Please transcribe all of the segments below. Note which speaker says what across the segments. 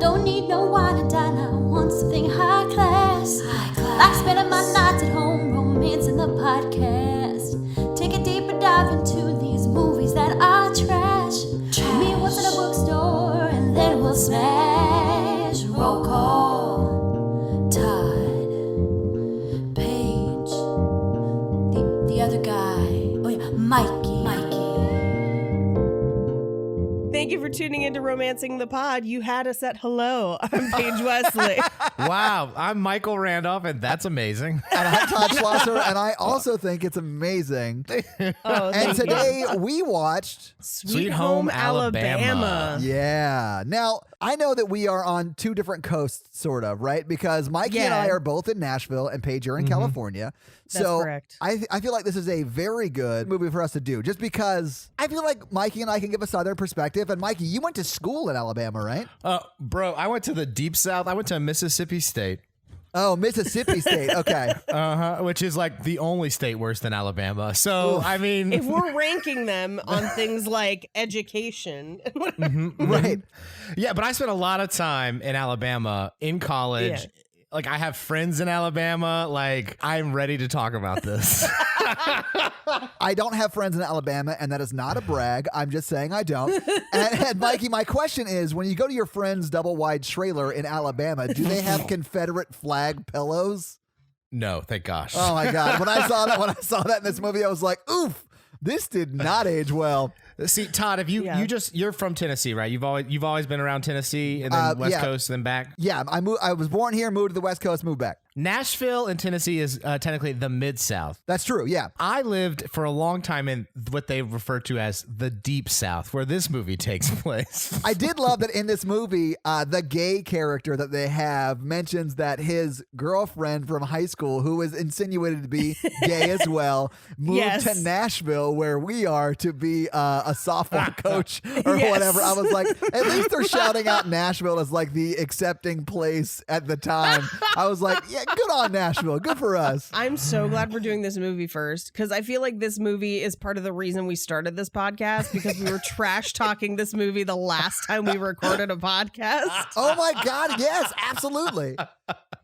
Speaker 1: don't need no wine and dine. I want something high class. Like spending my nights at home, romancing the podcast. Take a deeper dive into these movies that are trash. Meet what's in a bookstore, and then we'll smash. Roll call. Todd. Paige. The other guy. Oh yeah, Mikey.
Speaker 2: Thank you for tuning into Romancing the Pod. You had us at hello. I'm Paige Wesley.
Speaker 3: Wow, I'm Michael Randolph, and that's amazing.
Speaker 4: And I'm Todd Schlosser, and I also think it's amazing. And today we watched
Speaker 2: Sweet Home Alabama.
Speaker 4: Yeah. Now, I know that we are on two different coasts, sort of, right? Because Mikey and I are both in Nashville, and Paige, you're in California.
Speaker 2: That's correct.
Speaker 4: I feel like this is a very good movie for us to do, just because I feel like Mikey and I can give a Southern perspective. And Mikey, you went to school in Alabama, right?
Speaker 3: Bro, I went to the Deep South. I went to Mississippi State.
Speaker 4: Oh, Mississippi State. Okay.
Speaker 3: Which is like the only state worse than Alabama. So,
Speaker 4: Oof.
Speaker 3: I mean,
Speaker 2: If we're ranking them on things like education.
Speaker 4: Right.
Speaker 3: Yeah, but I spent a lot of time in Alabama in college.
Speaker 2: Yeah.
Speaker 3: Like, I have friends in Alabama. Like, I'm ready to talk about this.
Speaker 4: I don't have friends in Alabama, and that is not a brag. I'm just saying I don't. And Mikey, my question is, when you go to your friend's double-wide trailer in Alabama, do they have Confederate flag pillows?
Speaker 3: No, thank gosh.
Speaker 4: Oh my God! When I saw that in this movie, I was like, "Oof, this did not age well."
Speaker 3: See, Todd, if you're from Tennessee, right? You've always been around Tennessee and then West Coast and then back.
Speaker 4: Yeah, I was born here, moved to the West Coast, moved back.
Speaker 3: Nashville and Tennessee is technically the Mid-South.
Speaker 4: That's true, yeah.
Speaker 3: I lived for a long time in what they refer to as the Deep South, where this movie takes place.
Speaker 4: I did love that in this movie, the gay character that they have mentions that his girlfriend from high school, who is insinuated to be gay as well, moved to Nashville, where we are, to be a softball coach or whatever. I was like, at least they're shouting out Nashville as like the accepting place at the time. I was like, yeah, good on Nashville. Good for us.
Speaker 2: I'm so glad we're doing this movie first, because I feel like this movie is part of the reason we started this podcast, because we were trash talking this movie the last time we recorded a podcast.
Speaker 4: Oh my God, yes, absolutely.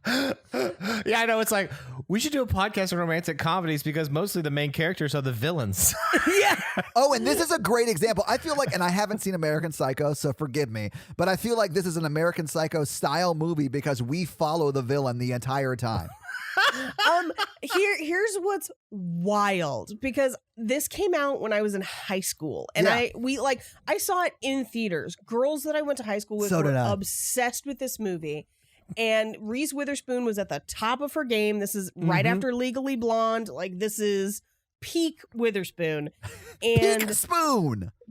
Speaker 3: Yeah, I know. It's like, we should do a podcast on romantic comedies because mostly the main characters are the villains.
Speaker 2: Yeah.
Speaker 4: Oh, and this is a great example. I feel like, and I haven't seen American Psycho, so forgive me, but I feel like this is an American Psycho style movie because we follow the villain the entire time.
Speaker 2: Here's what's wild, because this came out when I was in high school, and I saw it in theaters. Girls that I went to high school with were obsessed with this movie. And Reese Witherspoon was at the top of her game. This is right after Legally Blonde. Like, this is peak Witherspoon. And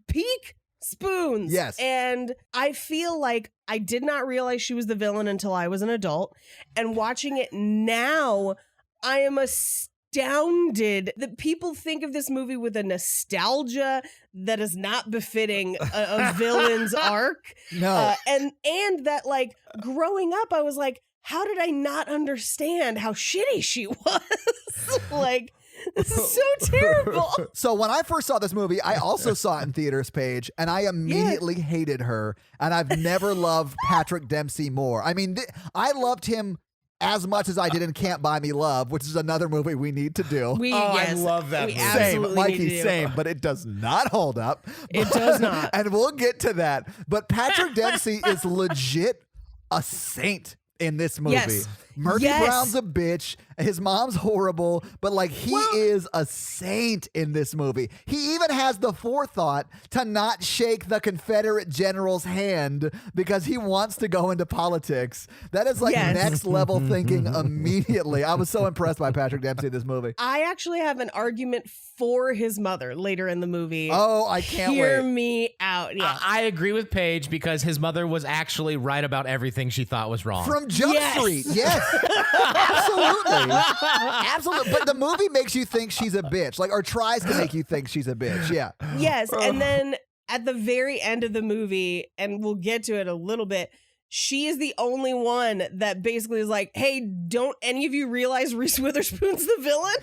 Speaker 2: Peak Spoons.
Speaker 4: Yes.
Speaker 2: And I feel like I did not realize she was the villain until I was an adult. And watching it now, I am astounded that people think of this movie with a nostalgia that is not befitting a villain's arc.
Speaker 4: No.
Speaker 2: And that, like, growing up, I was like, how did I not understand how shitty she was? Like, this is so terrible.
Speaker 4: So when I first saw this movie, I also saw it in theaters, Paige, and I immediately hated her. And I've never loved Patrick Dempsey more. I mean, I loved him as much as I did in Can't Buy Me Love, which is another movie we need to do.
Speaker 3: I love that movie.
Speaker 4: Same, Mikey, same, but it does not hold up.
Speaker 2: It does not.
Speaker 4: And we'll get to that. But Patrick Dempsey is legit a saint in this movie.
Speaker 2: Yes.
Speaker 4: Murphy Brown's a bitch. His mom's horrible, but like he is a saint in this movie. He even has the forethought to not shake the Confederate general's hand because he wants to go into politics. That is like next level thinking immediately. I was so impressed by Patrick Dempsey in this movie.
Speaker 2: I actually have an argument for his mother later in the movie.
Speaker 4: Oh, I can't wait.
Speaker 2: Hear me out. Yeah.
Speaker 3: I agree with Paige because his mother was actually right about everything she thought was wrong.
Speaker 4: From Jump Street, yes. Absolutely. Absolutely. But the movie makes you think she's a bitch, like, or tries to make you think she's a bitch. Yeah.
Speaker 2: Yes. And then at the very end of the movie, and we'll get to it a little bit, she is the only one that basically is like, hey, don't any of you realize Reese Witherspoon's the villain?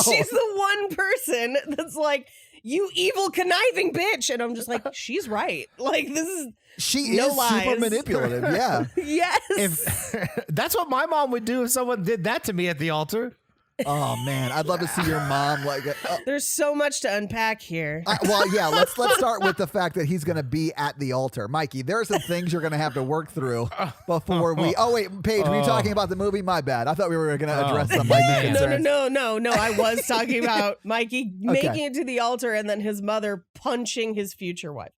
Speaker 2: She's the one person that's like, you evil conniving bitch. And I'm just like, she's right. Like, this is
Speaker 4: She
Speaker 2: no
Speaker 4: is
Speaker 2: lies.
Speaker 4: super manipulative. Yeah.
Speaker 2: Yes.
Speaker 3: That's what my mom would do if someone did that to me at the altar.
Speaker 4: Oh man, I'd love to see your mom like.
Speaker 2: There's so much to unpack here.
Speaker 4: Well, yeah. Let's start with the fact that he's going to be at the altar, Mikey. There are some things you're going to have to work through before we. Oh wait, Paige, were you talking about the movie? My bad. I thought we were going to address some Mikey concerns.
Speaker 2: No. I was talking about Mikey making it to the altar and then his mother punching his future wife.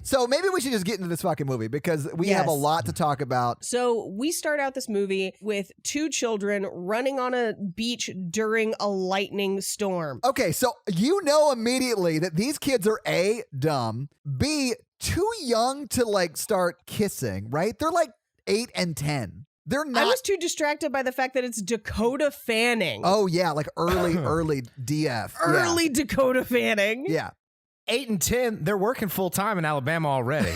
Speaker 4: So maybe we should just get into this fucking movie because we have a lot to talk about.
Speaker 2: So we start out this movie with two children running on a beach during a lightning storm.
Speaker 4: Okay, so you know immediately that these kids are A, dumb, B, too young to like start kissing, right? They're like 8 and 10. They're not.
Speaker 2: I was too distracted by the fact that it's Dakota Fanning.
Speaker 4: Oh yeah, like early DF.
Speaker 2: Early Dakota Fanning.
Speaker 4: Yeah.
Speaker 3: 8 and 10, they're working full time in Alabama already.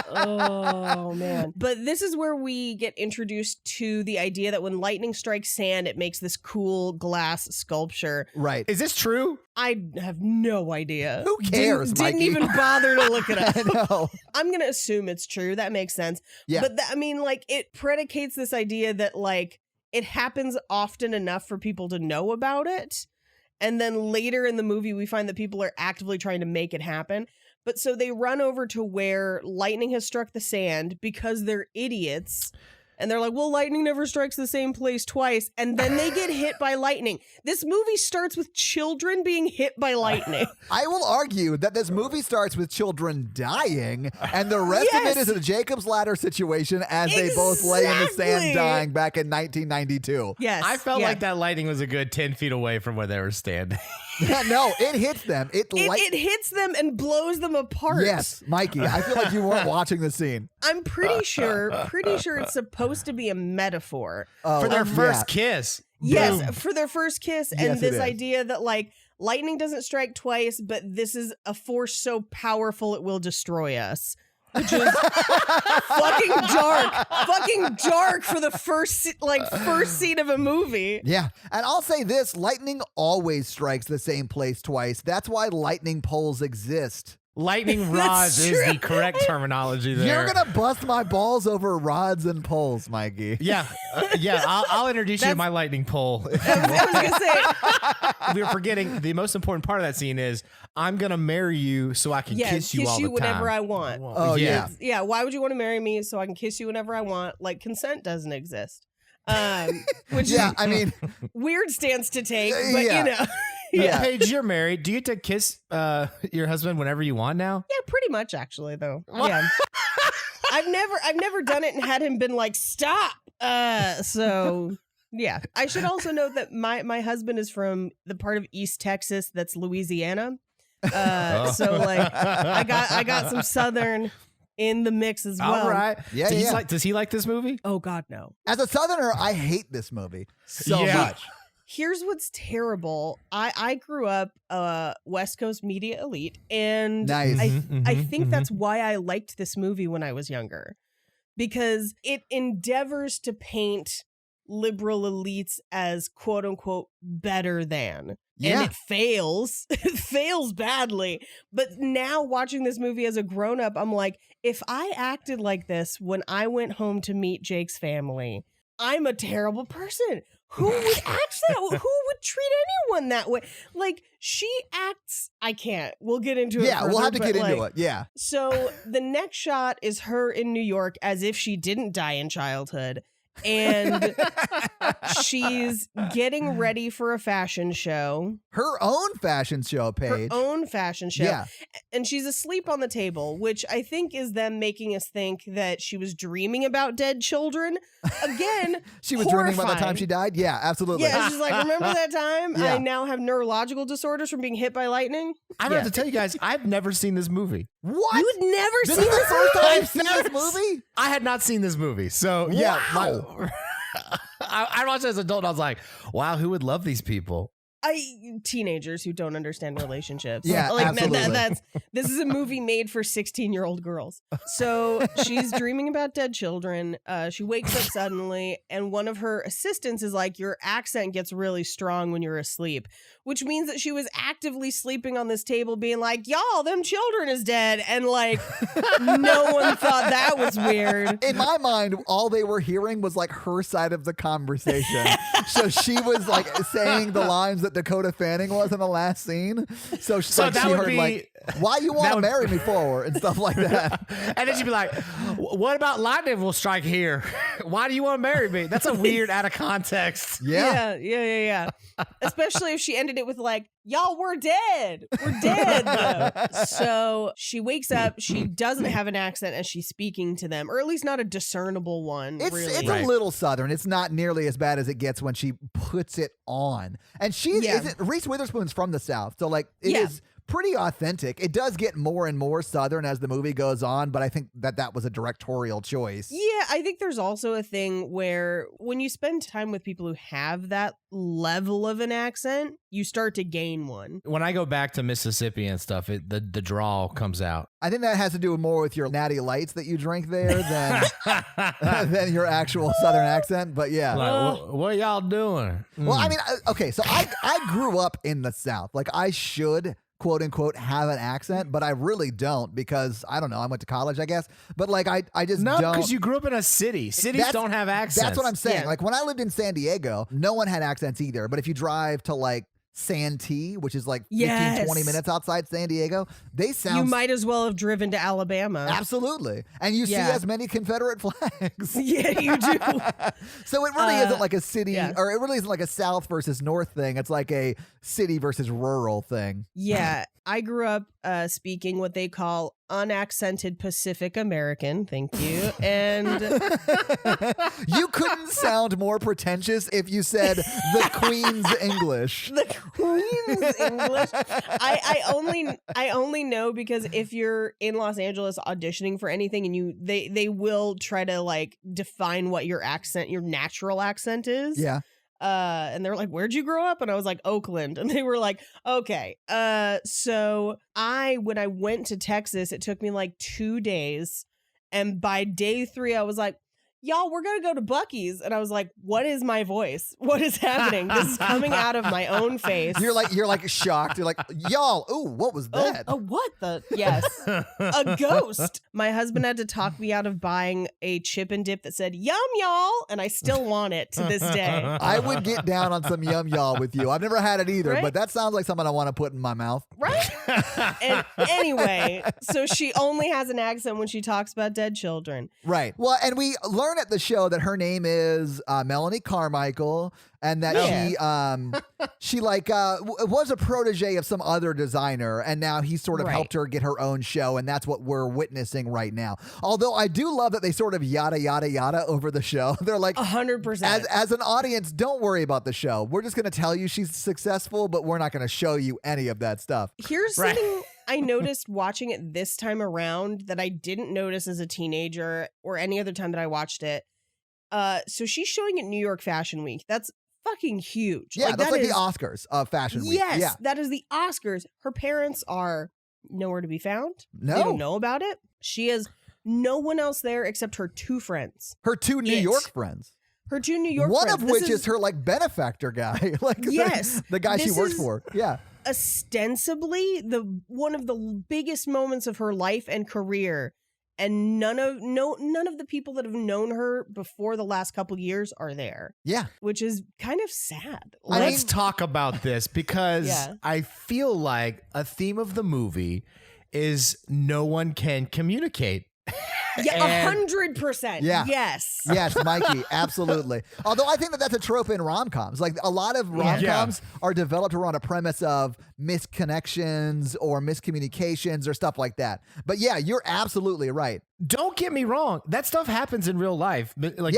Speaker 2: Oh man. But this is where we get introduced to the idea that when lightning strikes sand, it makes this cool glass sculpture.
Speaker 4: Right.
Speaker 3: Is this true?
Speaker 2: I have no idea.
Speaker 4: Who cares,
Speaker 2: Didn't
Speaker 4: Mikey?
Speaker 2: even bother to look it up.
Speaker 4: I know.
Speaker 2: I'm going to assume it's true. That makes sense.
Speaker 4: Yeah.
Speaker 2: But I mean, like, it predicates this idea that, like, it happens often enough for people to know about it. And then later in the movie, we find that people are actively trying to make it happen. But so they run over to where lightning has struck the sand because they're idiots. And they're like, well, lightning never strikes the same place twice. And then they get hit by lightning. This movie starts with children being hit by lightning.
Speaker 4: I will argue that this movie starts with children dying, and the rest of it is a Jacob's Ladder situation as they both lay in the sand dying back in 1992.
Speaker 2: Yes.
Speaker 3: I felt like that lightning was a good 10 feet away from where they were standing.
Speaker 4: No, it hits them. It
Speaker 2: hits them and blows them apart.
Speaker 4: Yes, Mikey, I feel like you weren't watching the scene.
Speaker 2: I'm pretty sure it's supposed to be a metaphor.
Speaker 3: For their first kiss.
Speaker 2: Yes,
Speaker 3: Boom.
Speaker 2: for their first kiss.
Speaker 4: Yes,
Speaker 2: And this
Speaker 4: it is.
Speaker 2: idea that, like, lightning doesn't strike twice, but this is a force so powerful it will destroy us. Which is fucking dark for the first scene of a movie.
Speaker 4: Yeah, and I'll say this, lightning always strikes the same place twice. That's why lightning poles exist.
Speaker 3: Lightning rods is the correct terminology there.
Speaker 4: You're going to bust my balls over rods and poles, Mikey.
Speaker 3: Yeah, I'll introduce you to my lightning pole.
Speaker 2: I was gonna say,
Speaker 3: We were forgetting the most important part of that scene is I'm gonna marry you so I can kiss you all the time.
Speaker 2: whenever I want.
Speaker 4: Oh, yeah.
Speaker 2: Yeah, why would you want to marry me so I can kiss you whenever I want? Like, consent doesn't exist. Which is
Speaker 4: I mean,
Speaker 2: weird stance to take, but
Speaker 4: Yeah.
Speaker 2: you know.
Speaker 3: Yeah, Paige, you're married. Do you get to kiss your husband whenever you want now?
Speaker 2: Yeah, pretty much actually though. Yeah. I've never done it and had him been like, stop. So yeah. I should also note that my husband is from the part of East Texas that's Louisiana. So like I got some Southern in the mix as well.
Speaker 3: All right.
Speaker 4: Yeah,
Speaker 3: Does he like this movie?
Speaker 2: Oh God, no.
Speaker 4: as a Southerner, I hate this movie so
Speaker 3: Yeah.
Speaker 4: much.
Speaker 2: Here's what's terrible. I grew up West Coast media elite, and
Speaker 4: Nice.
Speaker 2: I think that's why I liked this movie when I was younger, because it endeavors to paint liberal elites as quote unquote better than.
Speaker 4: Yeah.
Speaker 2: And it fails. It fails badly. But now watching this movie as a grown up, I'm like, if I acted like this when I went home to meet Jake's family, I'm a terrible person. Who would act that way? Who would treat anyone that way? Like, she acts, I can't. We'll get into it.
Speaker 4: Yeah, we'll
Speaker 2: further,
Speaker 4: have to
Speaker 2: but,
Speaker 4: get into
Speaker 2: like,
Speaker 4: it. Yeah.
Speaker 2: So the next shot is her in New York as if she didn't die in childhood. And she's getting ready for a fashion show.
Speaker 4: Her own fashion show, Paige.
Speaker 2: Her own fashion show.
Speaker 4: Yeah.
Speaker 2: And she's asleep on the table, which I think is them making us think that she was dreaming about dead children. Again,
Speaker 4: She was dreaming about the time
Speaker 2: horrifying.
Speaker 4: she died? Yeah, absolutely.
Speaker 2: Yeah, she's like, remember that time?
Speaker 4: Yeah.
Speaker 2: I now have neurological disorders from being hit by lightning.
Speaker 3: I'm going to tell you guys, I've never seen this movie.
Speaker 4: What?
Speaker 2: You had never
Speaker 4: This
Speaker 2: seen
Speaker 4: is the
Speaker 2: this
Speaker 4: first time
Speaker 2: movie?
Speaker 4: you've seen this movie?
Speaker 3: I had not seen this movie. So, yeah.
Speaker 4: Wow.
Speaker 3: I watched it as an adult and I was like, wow, who would love these people?
Speaker 2: Teenagers who don't understand relationships.
Speaker 4: Yeah, absolutely.
Speaker 2: This is a movie made for 16-year-old girls. So she's dreaming about dead children. She wakes up suddenly, and one of her assistants is like, your accent gets really strong when you're asleep, which means that she was actively sleeping on this table being like, y'all, them children is dead. And like, no one thought that was weird.
Speaker 4: In my mind, all they were hearing was like her side of the conversation. So she was like saying the lines that Dakota Fanning was in the last scene. So she heard like, why you want to marry me for and stuff like that.
Speaker 3: And then she'd be like, what about lightning will strike here? Why do you want to marry me? That's a weird out of context.
Speaker 2: Yeah. Especially if she ended it with like, y'all, we're dead. We're dead. So she wakes up. She doesn't have an accent as she's speaking to them, or at least not a discernible one.
Speaker 4: It's a little Southern. It's not nearly as bad as it gets when she puts it on. And Reese Witherspoon's from the South. So like it is pretty authentic. It does get more and more Southern as the movie goes on, but I think that was a directorial choice.
Speaker 2: Yeah, I think there's also a thing where when you spend time with people who have that level of an accent, you start to gain one.
Speaker 3: When I go back to Mississippi and stuff, the drawl comes out.
Speaker 4: I think that has to do more with your Natty Lights that you drink there than your actual Southern accent. But yeah.
Speaker 3: Like, what are y'all doing?
Speaker 4: Well, I mean, okay, so I grew up in the South. Like I should quote unquote have an accent, but I really don't because I don't know. I went to college, I guess, but like I just don't.
Speaker 3: No, because you grew up in a city. Cities don't have accents.
Speaker 4: That's what I'm saying. Yeah. Like when I lived in San Diego, no one had accents either. But if you drive to like Santee, which is like 15, 20 minutes outside San Diego, they sound...
Speaker 2: You might as well have driven to Alabama.
Speaker 4: Absolutely. And you see as many Confederate flags.
Speaker 2: Yeah, you do.
Speaker 4: So it really isn't like a city, or it really isn't like a South versus North thing. It's like a city versus rural thing.
Speaker 2: Yeah. I grew up speaking what they call unaccented Pacific American. Thank you. And
Speaker 4: you couldn't sound more pretentious if you said the Queen's English.
Speaker 2: The Queen's English. I only know because if you're in Los Angeles auditioning for anything and they will try to like define what your natural accent is.
Speaker 4: Yeah.
Speaker 2: And they were like, where'd you grow up? And I was like, Oakland. And they were like, okay. So when I went to Texas, it took me like 2 days. And by day 3, I was like, y'all, we're going to go to Buc-ee's. And I was like, what is my voice? What is happening? This is coming out of my own face.
Speaker 4: You're like shocked. You're like, y'all, ooh, what was that?
Speaker 2: Oh, what the? Yes. A ghost. My husband had to talk me out of buying a chip and dip that said, yum, y'all. And I still want it to this day.
Speaker 4: I would get down on some yum, y'all with you. I've never had it either, but that sounds like something I want to put in my mouth.
Speaker 2: Right? And anyway, so she only has an accent when she talks about dead children.
Speaker 4: Right. Well, and we learn at the show that her name is Melanie Carmichael, and that she was a protege of some other designer, and now he sort of helped her get her own show, and that's what we're witnessing right now. Although I do love that they sort of yada yada yada over the show. They're like
Speaker 2: 100%.
Speaker 4: As an audience, don't worry about the show. We're just going to tell you she's successful, but we're not going to show you any of that stuff.
Speaker 2: Here's something I noticed watching it this time around that I didn't notice as a teenager or any other time that I watched it. So she's showing at New York Fashion Week. That's fucking huge.
Speaker 4: Yeah, that's like the Oscars of Fashion Week.
Speaker 2: Yes, that is the Oscars. Her parents are nowhere to be found.
Speaker 4: No.
Speaker 2: They don't know about it. She has no one else there except her 2 friends.
Speaker 4: Her 2 New York friends.
Speaker 2: Her 2 New York
Speaker 4: friends.
Speaker 2: One
Speaker 4: of which is her like benefactor guy. Like the guy she works for. Yeah.
Speaker 2: Ostensibly one of the biggest moments of her life and career, and none of the people that have known her before the last couple years are there.
Speaker 4: Yeah,
Speaker 2: which is kind of sad.
Speaker 3: Let's talk about this because I feel like a theme of the movie is no one can communicate.
Speaker 2: Yeah, 100%.
Speaker 4: Yeah.
Speaker 2: Yes.
Speaker 4: Yes, Mikey, absolutely. Although I think that's a trope in rom-coms. Like a lot of rom-coms are developed around a premise of misconnections or miscommunications or stuff like that. But yeah, you're absolutely right.
Speaker 3: Don't get me wrong. That stuff happens in real life. Like,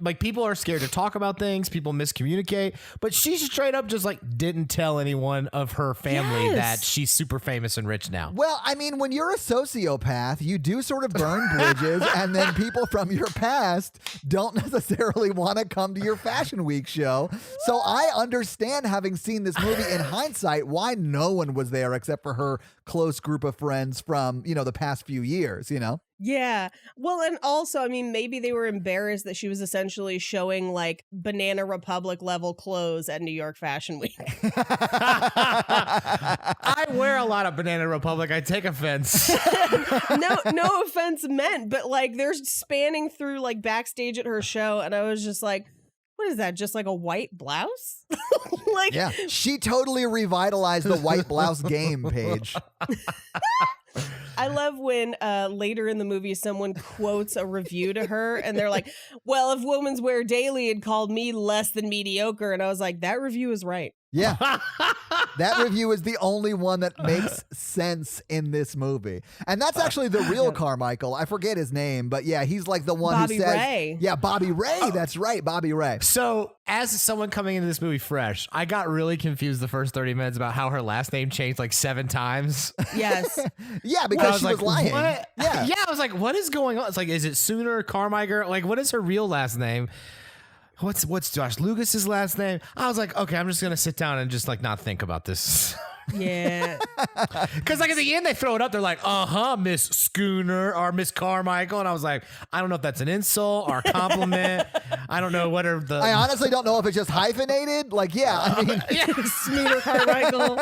Speaker 3: like people are scared to talk about things. People miscommunicate. But she straight up just like didn't tell anyone of her family that she's super famous and rich now.
Speaker 4: Well, I mean, when you're a sociopath, you do sort of burn bridges, and then people from your past don't necessarily want to come to your Fashion Week show. So I understand, having seen this movie in hindsight, why no one was there except for her close group of friends from, the past few years,
Speaker 2: Yeah. Well, and also, I mean, maybe they were embarrassed that she was essentially showing like Banana Republic level clothes at New York Fashion Week.
Speaker 3: I wear a lot of Banana Republic. I take offense.
Speaker 2: No offense meant, but like they're spanning through like backstage at her show. And I was just like, what is that? Just like a white blouse?
Speaker 4: Yeah. She totally revitalized the white blouse game, Paige.
Speaker 2: I love when later in the movie someone quotes a review to her and they're like, well, if Women's Wear Daily had called me less than mediocre. And I was like, that review is right.
Speaker 4: Yeah. That review is the only one that makes sense in this movie. And that's actually the real Carmichael. I forget his name, but yeah, he's like the one
Speaker 2: Bobby
Speaker 4: who says,
Speaker 2: Ray.
Speaker 4: Yeah, Bobby Ray. That's right. Bobby Ray.
Speaker 3: So as someone coming into this movie fresh, I got really confused the first 30 minutes about how her last name changed like 7 times.
Speaker 2: Yes.
Speaker 4: Yeah, because she was lying.
Speaker 3: What?
Speaker 4: Yeah.
Speaker 3: Yeah. I was like, what is going on? It's like, is it Sooner Carmichael? Like, what is her real last name? What's Josh Lucas's last name? I was like, okay, I'm just gonna sit down and just like not think about this.
Speaker 2: Yeah.
Speaker 3: Because like at the end they throw it up, they're like, Miss Schooner or Miss Carmichael, and I was like, I don't know if that's an insult or a compliment. I don't know what are the.
Speaker 4: I honestly don't know if it's just hyphenated. Like, yeah, I mean,
Speaker 2: Schooner Carmichael.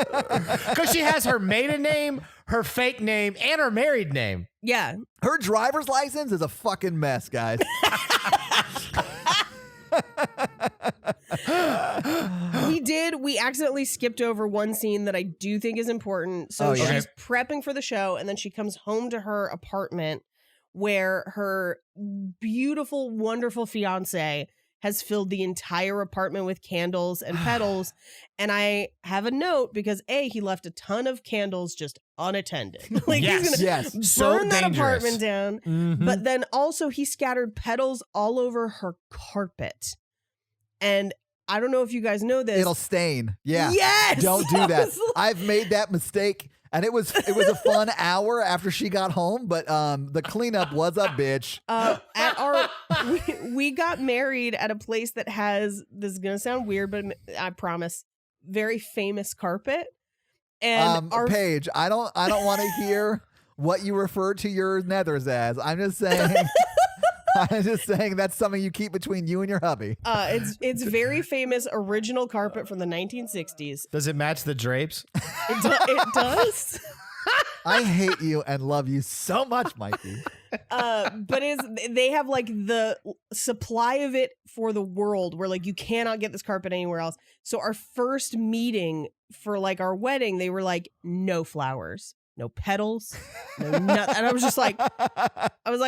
Speaker 3: Because she has her maiden name, her fake name, and her married name.
Speaker 2: Yeah.
Speaker 4: Her driver's license is a fucking mess, guys.
Speaker 2: We accidentally skipped over one scene that I do think is important. So she's prepping for the show, and then she comes home to her apartment where her beautiful, wonderful fiance has filled the entire apartment with candles and petals. And I have a note because he left a ton of candles just unattended. Like he's gonna burn that apartment down. Mm-hmm. But then also he scattered petals all over her carpet. And I don't know if you guys know this.
Speaker 4: It'll stain. Yeah.
Speaker 2: Yes.
Speaker 4: Don't do that. I've made that mistake. And it was a fun hour after she got home, but the cleanup was a bitch.
Speaker 2: We got married at a place that has, this is gonna sound weird, but I promise, very famous carpet. And
Speaker 4: Paige, I don't want to hear what you refer to your nethers as. I'm just saying that's something you keep between you and your hubby.
Speaker 2: It's very famous original carpet from the 1960s.
Speaker 3: Does it match the drapes?
Speaker 2: It does.
Speaker 4: I hate you and love you so much, Mikey.
Speaker 2: But they have like the supply of it for the world where like you cannot get this carpet anywhere else. So our first meeting for like our wedding, they were like, no flowers. No petals, no nothing. And I was like,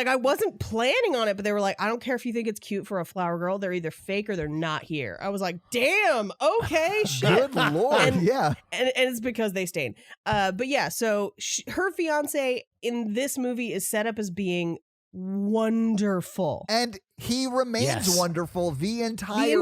Speaker 2: I wasn't planning on it, but they were like, I don't care if you think it's cute for a flower girl. They're either fake or they're not here. I was like, damn, okay, shit.
Speaker 4: Good Lord,
Speaker 2: and
Speaker 4: yeah.
Speaker 2: And it's because they stained. But yeah, so her fiance in this movie is set up as being wonderful.
Speaker 4: And he remains wonderful the entire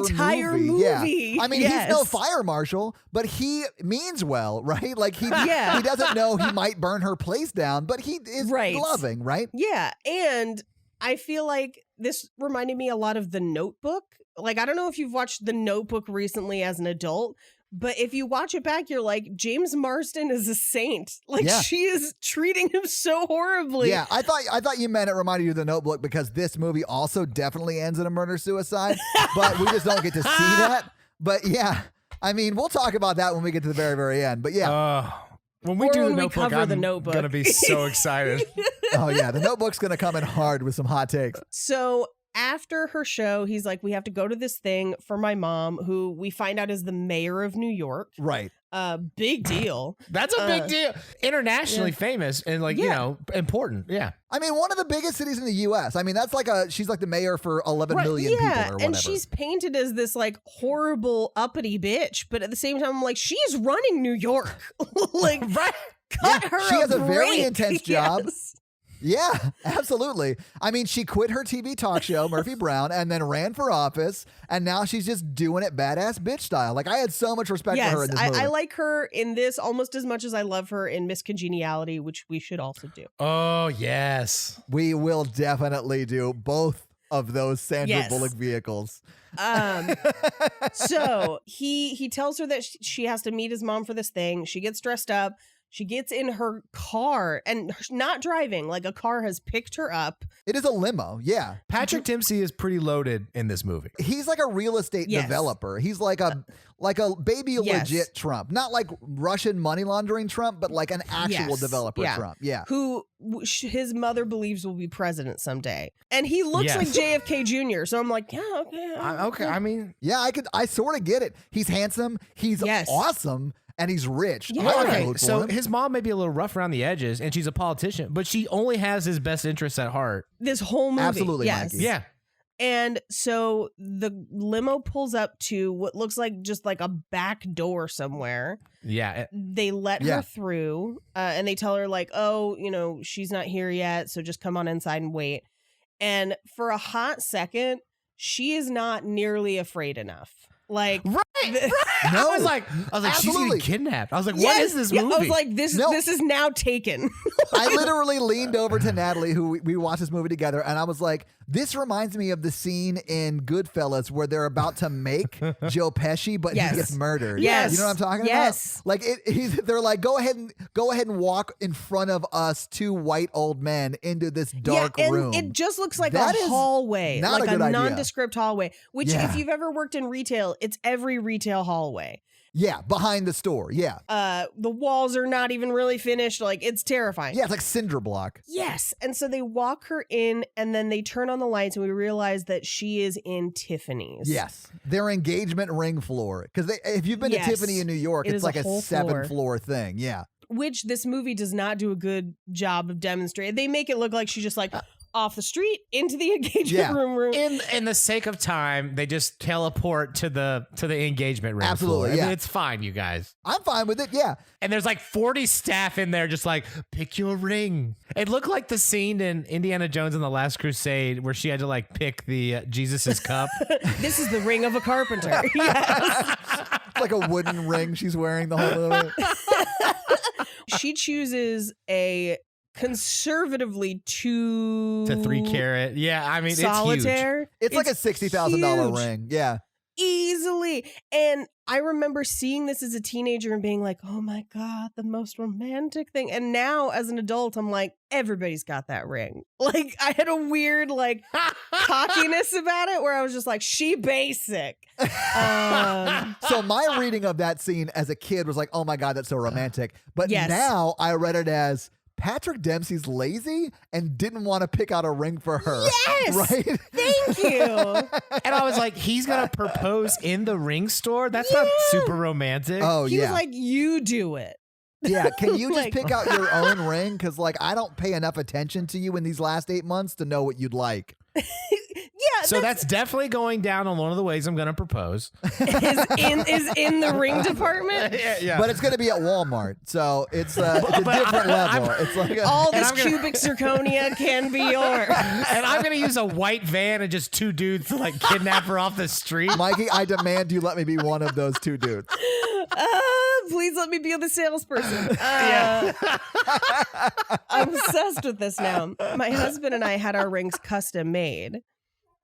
Speaker 2: movie.
Speaker 4: Yeah. I mean, he's no fire marshal, but he means well, right? Like he doesn't know he might burn her place down, but he is loving, right?
Speaker 2: Yeah. And I feel like this reminded me a lot of The Notebook. Like, I don't know if you've watched The Notebook recently as an adult, but if you watch it back, you're like, James Marsden is a saint. Like, she is treating him so horribly.
Speaker 4: Yeah, I thought you meant it reminded you of The Notebook because this movie also definitely ends in a murder-suicide, but we just don't get to see that. But yeah, I mean, we'll talk about that when we get to the very, very end. But yeah.
Speaker 3: When we do The Notebook, I'm going to be so excited.
Speaker 4: Oh, yeah, The Notebook's going to come in hard with some hot takes.
Speaker 2: So after her show, he's like, we have to go to this thing for my mom, who we find out is the mayor of New York.
Speaker 4: Right.
Speaker 2: Big deal.
Speaker 3: That's a big deal. Internationally famous and like, you know, important. Yeah.
Speaker 4: I mean, one of the biggest cities in the U.S. I mean, that's like she's like the mayor for 11 million people or whatever.
Speaker 2: And she's painted as this like horrible uppity bitch. But at the same time, I'm like, she's running New York. Like, cut her
Speaker 4: She has a very
Speaker 2: break.
Speaker 4: intense job. Yeah, absolutely. I mean, she quit her TV talk show, Murphy Brown, and then ran for office, and now she's just doing it badass bitch style. Like, I had so much respect for her in this movie.
Speaker 2: I like her in this almost as much as I love her in Miss Congeniality, which we should also do.
Speaker 3: Oh, yes.
Speaker 4: We will definitely do both of those Sandra Bullock vehicles.
Speaker 2: So he tells her that she has to meet his mom for this thing. She gets dressed up. She gets in her car and not driving, like a car has picked her up.
Speaker 4: It is a limo, yeah.
Speaker 3: Patrick Dempsey is pretty loaded in this movie.
Speaker 4: He's like a real estate developer. He's like a baby legit Trump. Not like Russian money laundering Trump, but like an actual developer Trump. Yeah.
Speaker 2: Who his mother believes will be president someday. And he looks like JFK Jr. So I'm like, yeah, okay.
Speaker 3: Okay, I mean.
Speaker 4: Yeah, I sort of get it. He's handsome. He's awesome. And he's rich.
Speaker 2: Yeah.
Speaker 3: Okay, so his mom may be a little rough around the edges, and she's a politician, but she only has his best interests at heart.
Speaker 2: This whole movie.
Speaker 4: Absolutely,
Speaker 2: yes.
Speaker 4: Mikey.
Speaker 3: Yeah.
Speaker 2: And so the limo pulls up to what looks like just like a back door somewhere.
Speaker 3: Yeah.
Speaker 2: They let her through, and they tell her like, oh, she's not here yet, so just come on inside and wait. And for a hot second, she is not nearly afraid enough. Like,
Speaker 3: right.
Speaker 4: No.
Speaker 3: I was like, she's getting kidnapped. I was like, what is this movie?
Speaker 2: I was like, this is now taken.
Speaker 4: I literally leaned over to Natalie, who we watched this movie together, and I was like, this reminds me of the scene in Goodfellas where they're about to make Joe Pesci, but he gets murdered.
Speaker 2: Yes.
Speaker 4: You know what I'm talking
Speaker 2: about?
Speaker 4: Like they're like, go ahead and walk in front of us, two white old men, into this dark room.
Speaker 2: It just looks like a hallway,
Speaker 4: not
Speaker 2: like
Speaker 4: a good idea.
Speaker 2: nondescript hallway, which if you've ever worked in retail, it's every retail hallway.
Speaker 4: Yeah, behind the store. Yeah.
Speaker 2: The walls are not even really finished. Like, it's terrifying.
Speaker 4: Yeah, it's like cinder block.
Speaker 2: Yes. And so they walk her in, and then they turn on the lights, and we realize that she is in Tiffany's.
Speaker 4: Yes. Their engagement ring floor. Because if you've been to Tiffany in New York, it's like a 7-floor thing. Yeah.
Speaker 2: Which this movie does not do a good job of demonstrating. They make it look like she's just like off the street into the engagement room.
Speaker 3: In the sake of time, they just teleport to the engagement room.
Speaker 4: Absolutely,
Speaker 3: floor.
Speaker 4: yeah.
Speaker 3: I mean, it's fine, you guys.
Speaker 4: I'm fine with it, yeah.
Speaker 3: And there's like 40 staff in there just like, pick your ring. It looked like the scene in Indiana Jones and the Last Crusade where she had to like pick the Jesus's cup.
Speaker 2: This is the ring of a carpenter. Yes.
Speaker 4: It's like a wooden ring she's wearing the whole movie.
Speaker 2: She chooses a conservatively 2
Speaker 3: to 3 carat. Yeah, I mean,
Speaker 2: solitaire.
Speaker 4: It's like a $60,000 ring. Yeah.
Speaker 2: Easily. And I remember seeing this as a teenager and being like, oh my God, the most romantic thing. And now as an adult, I'm like, everybody's got that ring. Like, I had a weird like cockiness about it where I was just like, she basic.
Speaker 4: So my reading of that scene as a kid was like, oh my God, that's so romantic. But now I read it as Patrick Dempsey's lazy and didn't want to pick out a ring for her.
Speaker 2: Yes!
Speaker 4: Right?
Speaker 2: Thank you.
Speaker 3: And I was like, he's going to propose in the ring store? That's not super romantic.
Speaker 4: Oh,
Speaker 2: he was like, you do it.
Speaker 4: Yeah, can you just pick out your own ring? Because, like, I don't pay enough attention to you in these last 8 months to know what you'd like.
Speaker 3: So that's definitely going down on one of the ways I'm going to propose.
Speaker 2: is in the ring department.
Speaker 3: Yeah.
Speaker 4: But it's going to be at Walmart, so it's a different level. It's like
Speaker 2: all this cubic zirconia can be yours.
Speaker 3: And I'm going to use a white van and just 2 dudes to like kidnap her off the street.
Speaker 4: Mikey, I demand you let me be one of those 2 dudes.
Speaker 2: Please let me be the salesperson. I'm obsessed with this now. My husband and I had our rings custom made.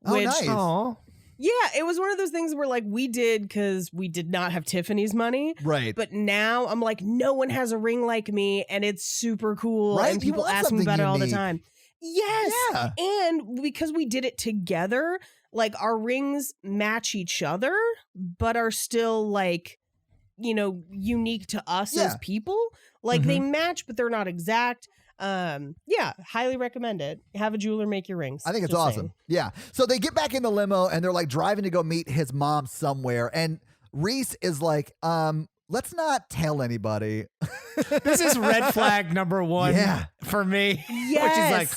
Speaker 2: Which,
Speaker 4: nice.
Speaker 2: Yeah, it was one of those things where like we did because we did not have Tiffany's money.
Speaker 4: Right.
Speaker 2: But now I'm like, no one has a ring like me, and it's super cool.
Speaker 4: Right?
Speaker 2: And people ask me about it all the time. Yes. Yeah. And because we did it together, like our rings match each other, but are still like, unique to us as people. Like they match, but they're not exact. Highly recommend it. Have a jeweler make your rings.
Speaker 4: I think it's awesome. Saying. Yeah. So they get back in the limo and they're like driving to go meet his mom somewhere. And Reese is like, let's not tell anybody.
Speaker 3: This is red flag number 1 for me.
Speaker 2: Yes.
Speaker 3: Which is like,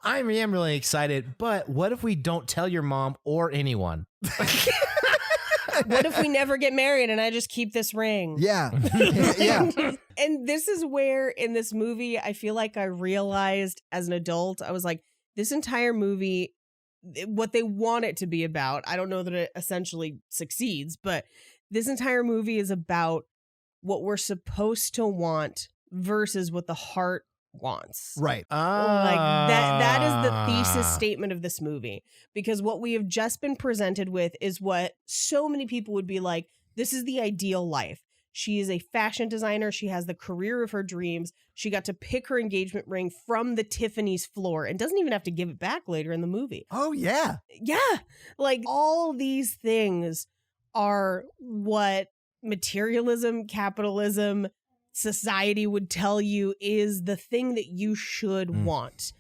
Speaker 3: I am really excited, but what if we don't tell your mom or anyone?
Speaker 2: What if we never get married and I just keep this ring?
Speaker 4: Yeah. Yeah.
Speaker 2: And this is where in this movie, I feel like I realized as an adult, I was like, this entire movie, what they want it to be about, I don't know that it essentially succeeds, but this entire movie is about what we're supposed to want versus what the heart wants.
Speaker 4: Right.
Speaker 2: Like that is the thesis statement of this movie, because what we have just been presented with is what so many people would be like, this is the ideal life. She is a fashion designer. She has the career of her dreams. She got to pick her engagement ring from the Tiffany's floor and doesn't even have to give it back later in the movie.
Speaker 4: Oh, yeah.
Speaker 2: Yeah. Like all these things are what materialism, capitalism, society would tell you is the thing that you should want.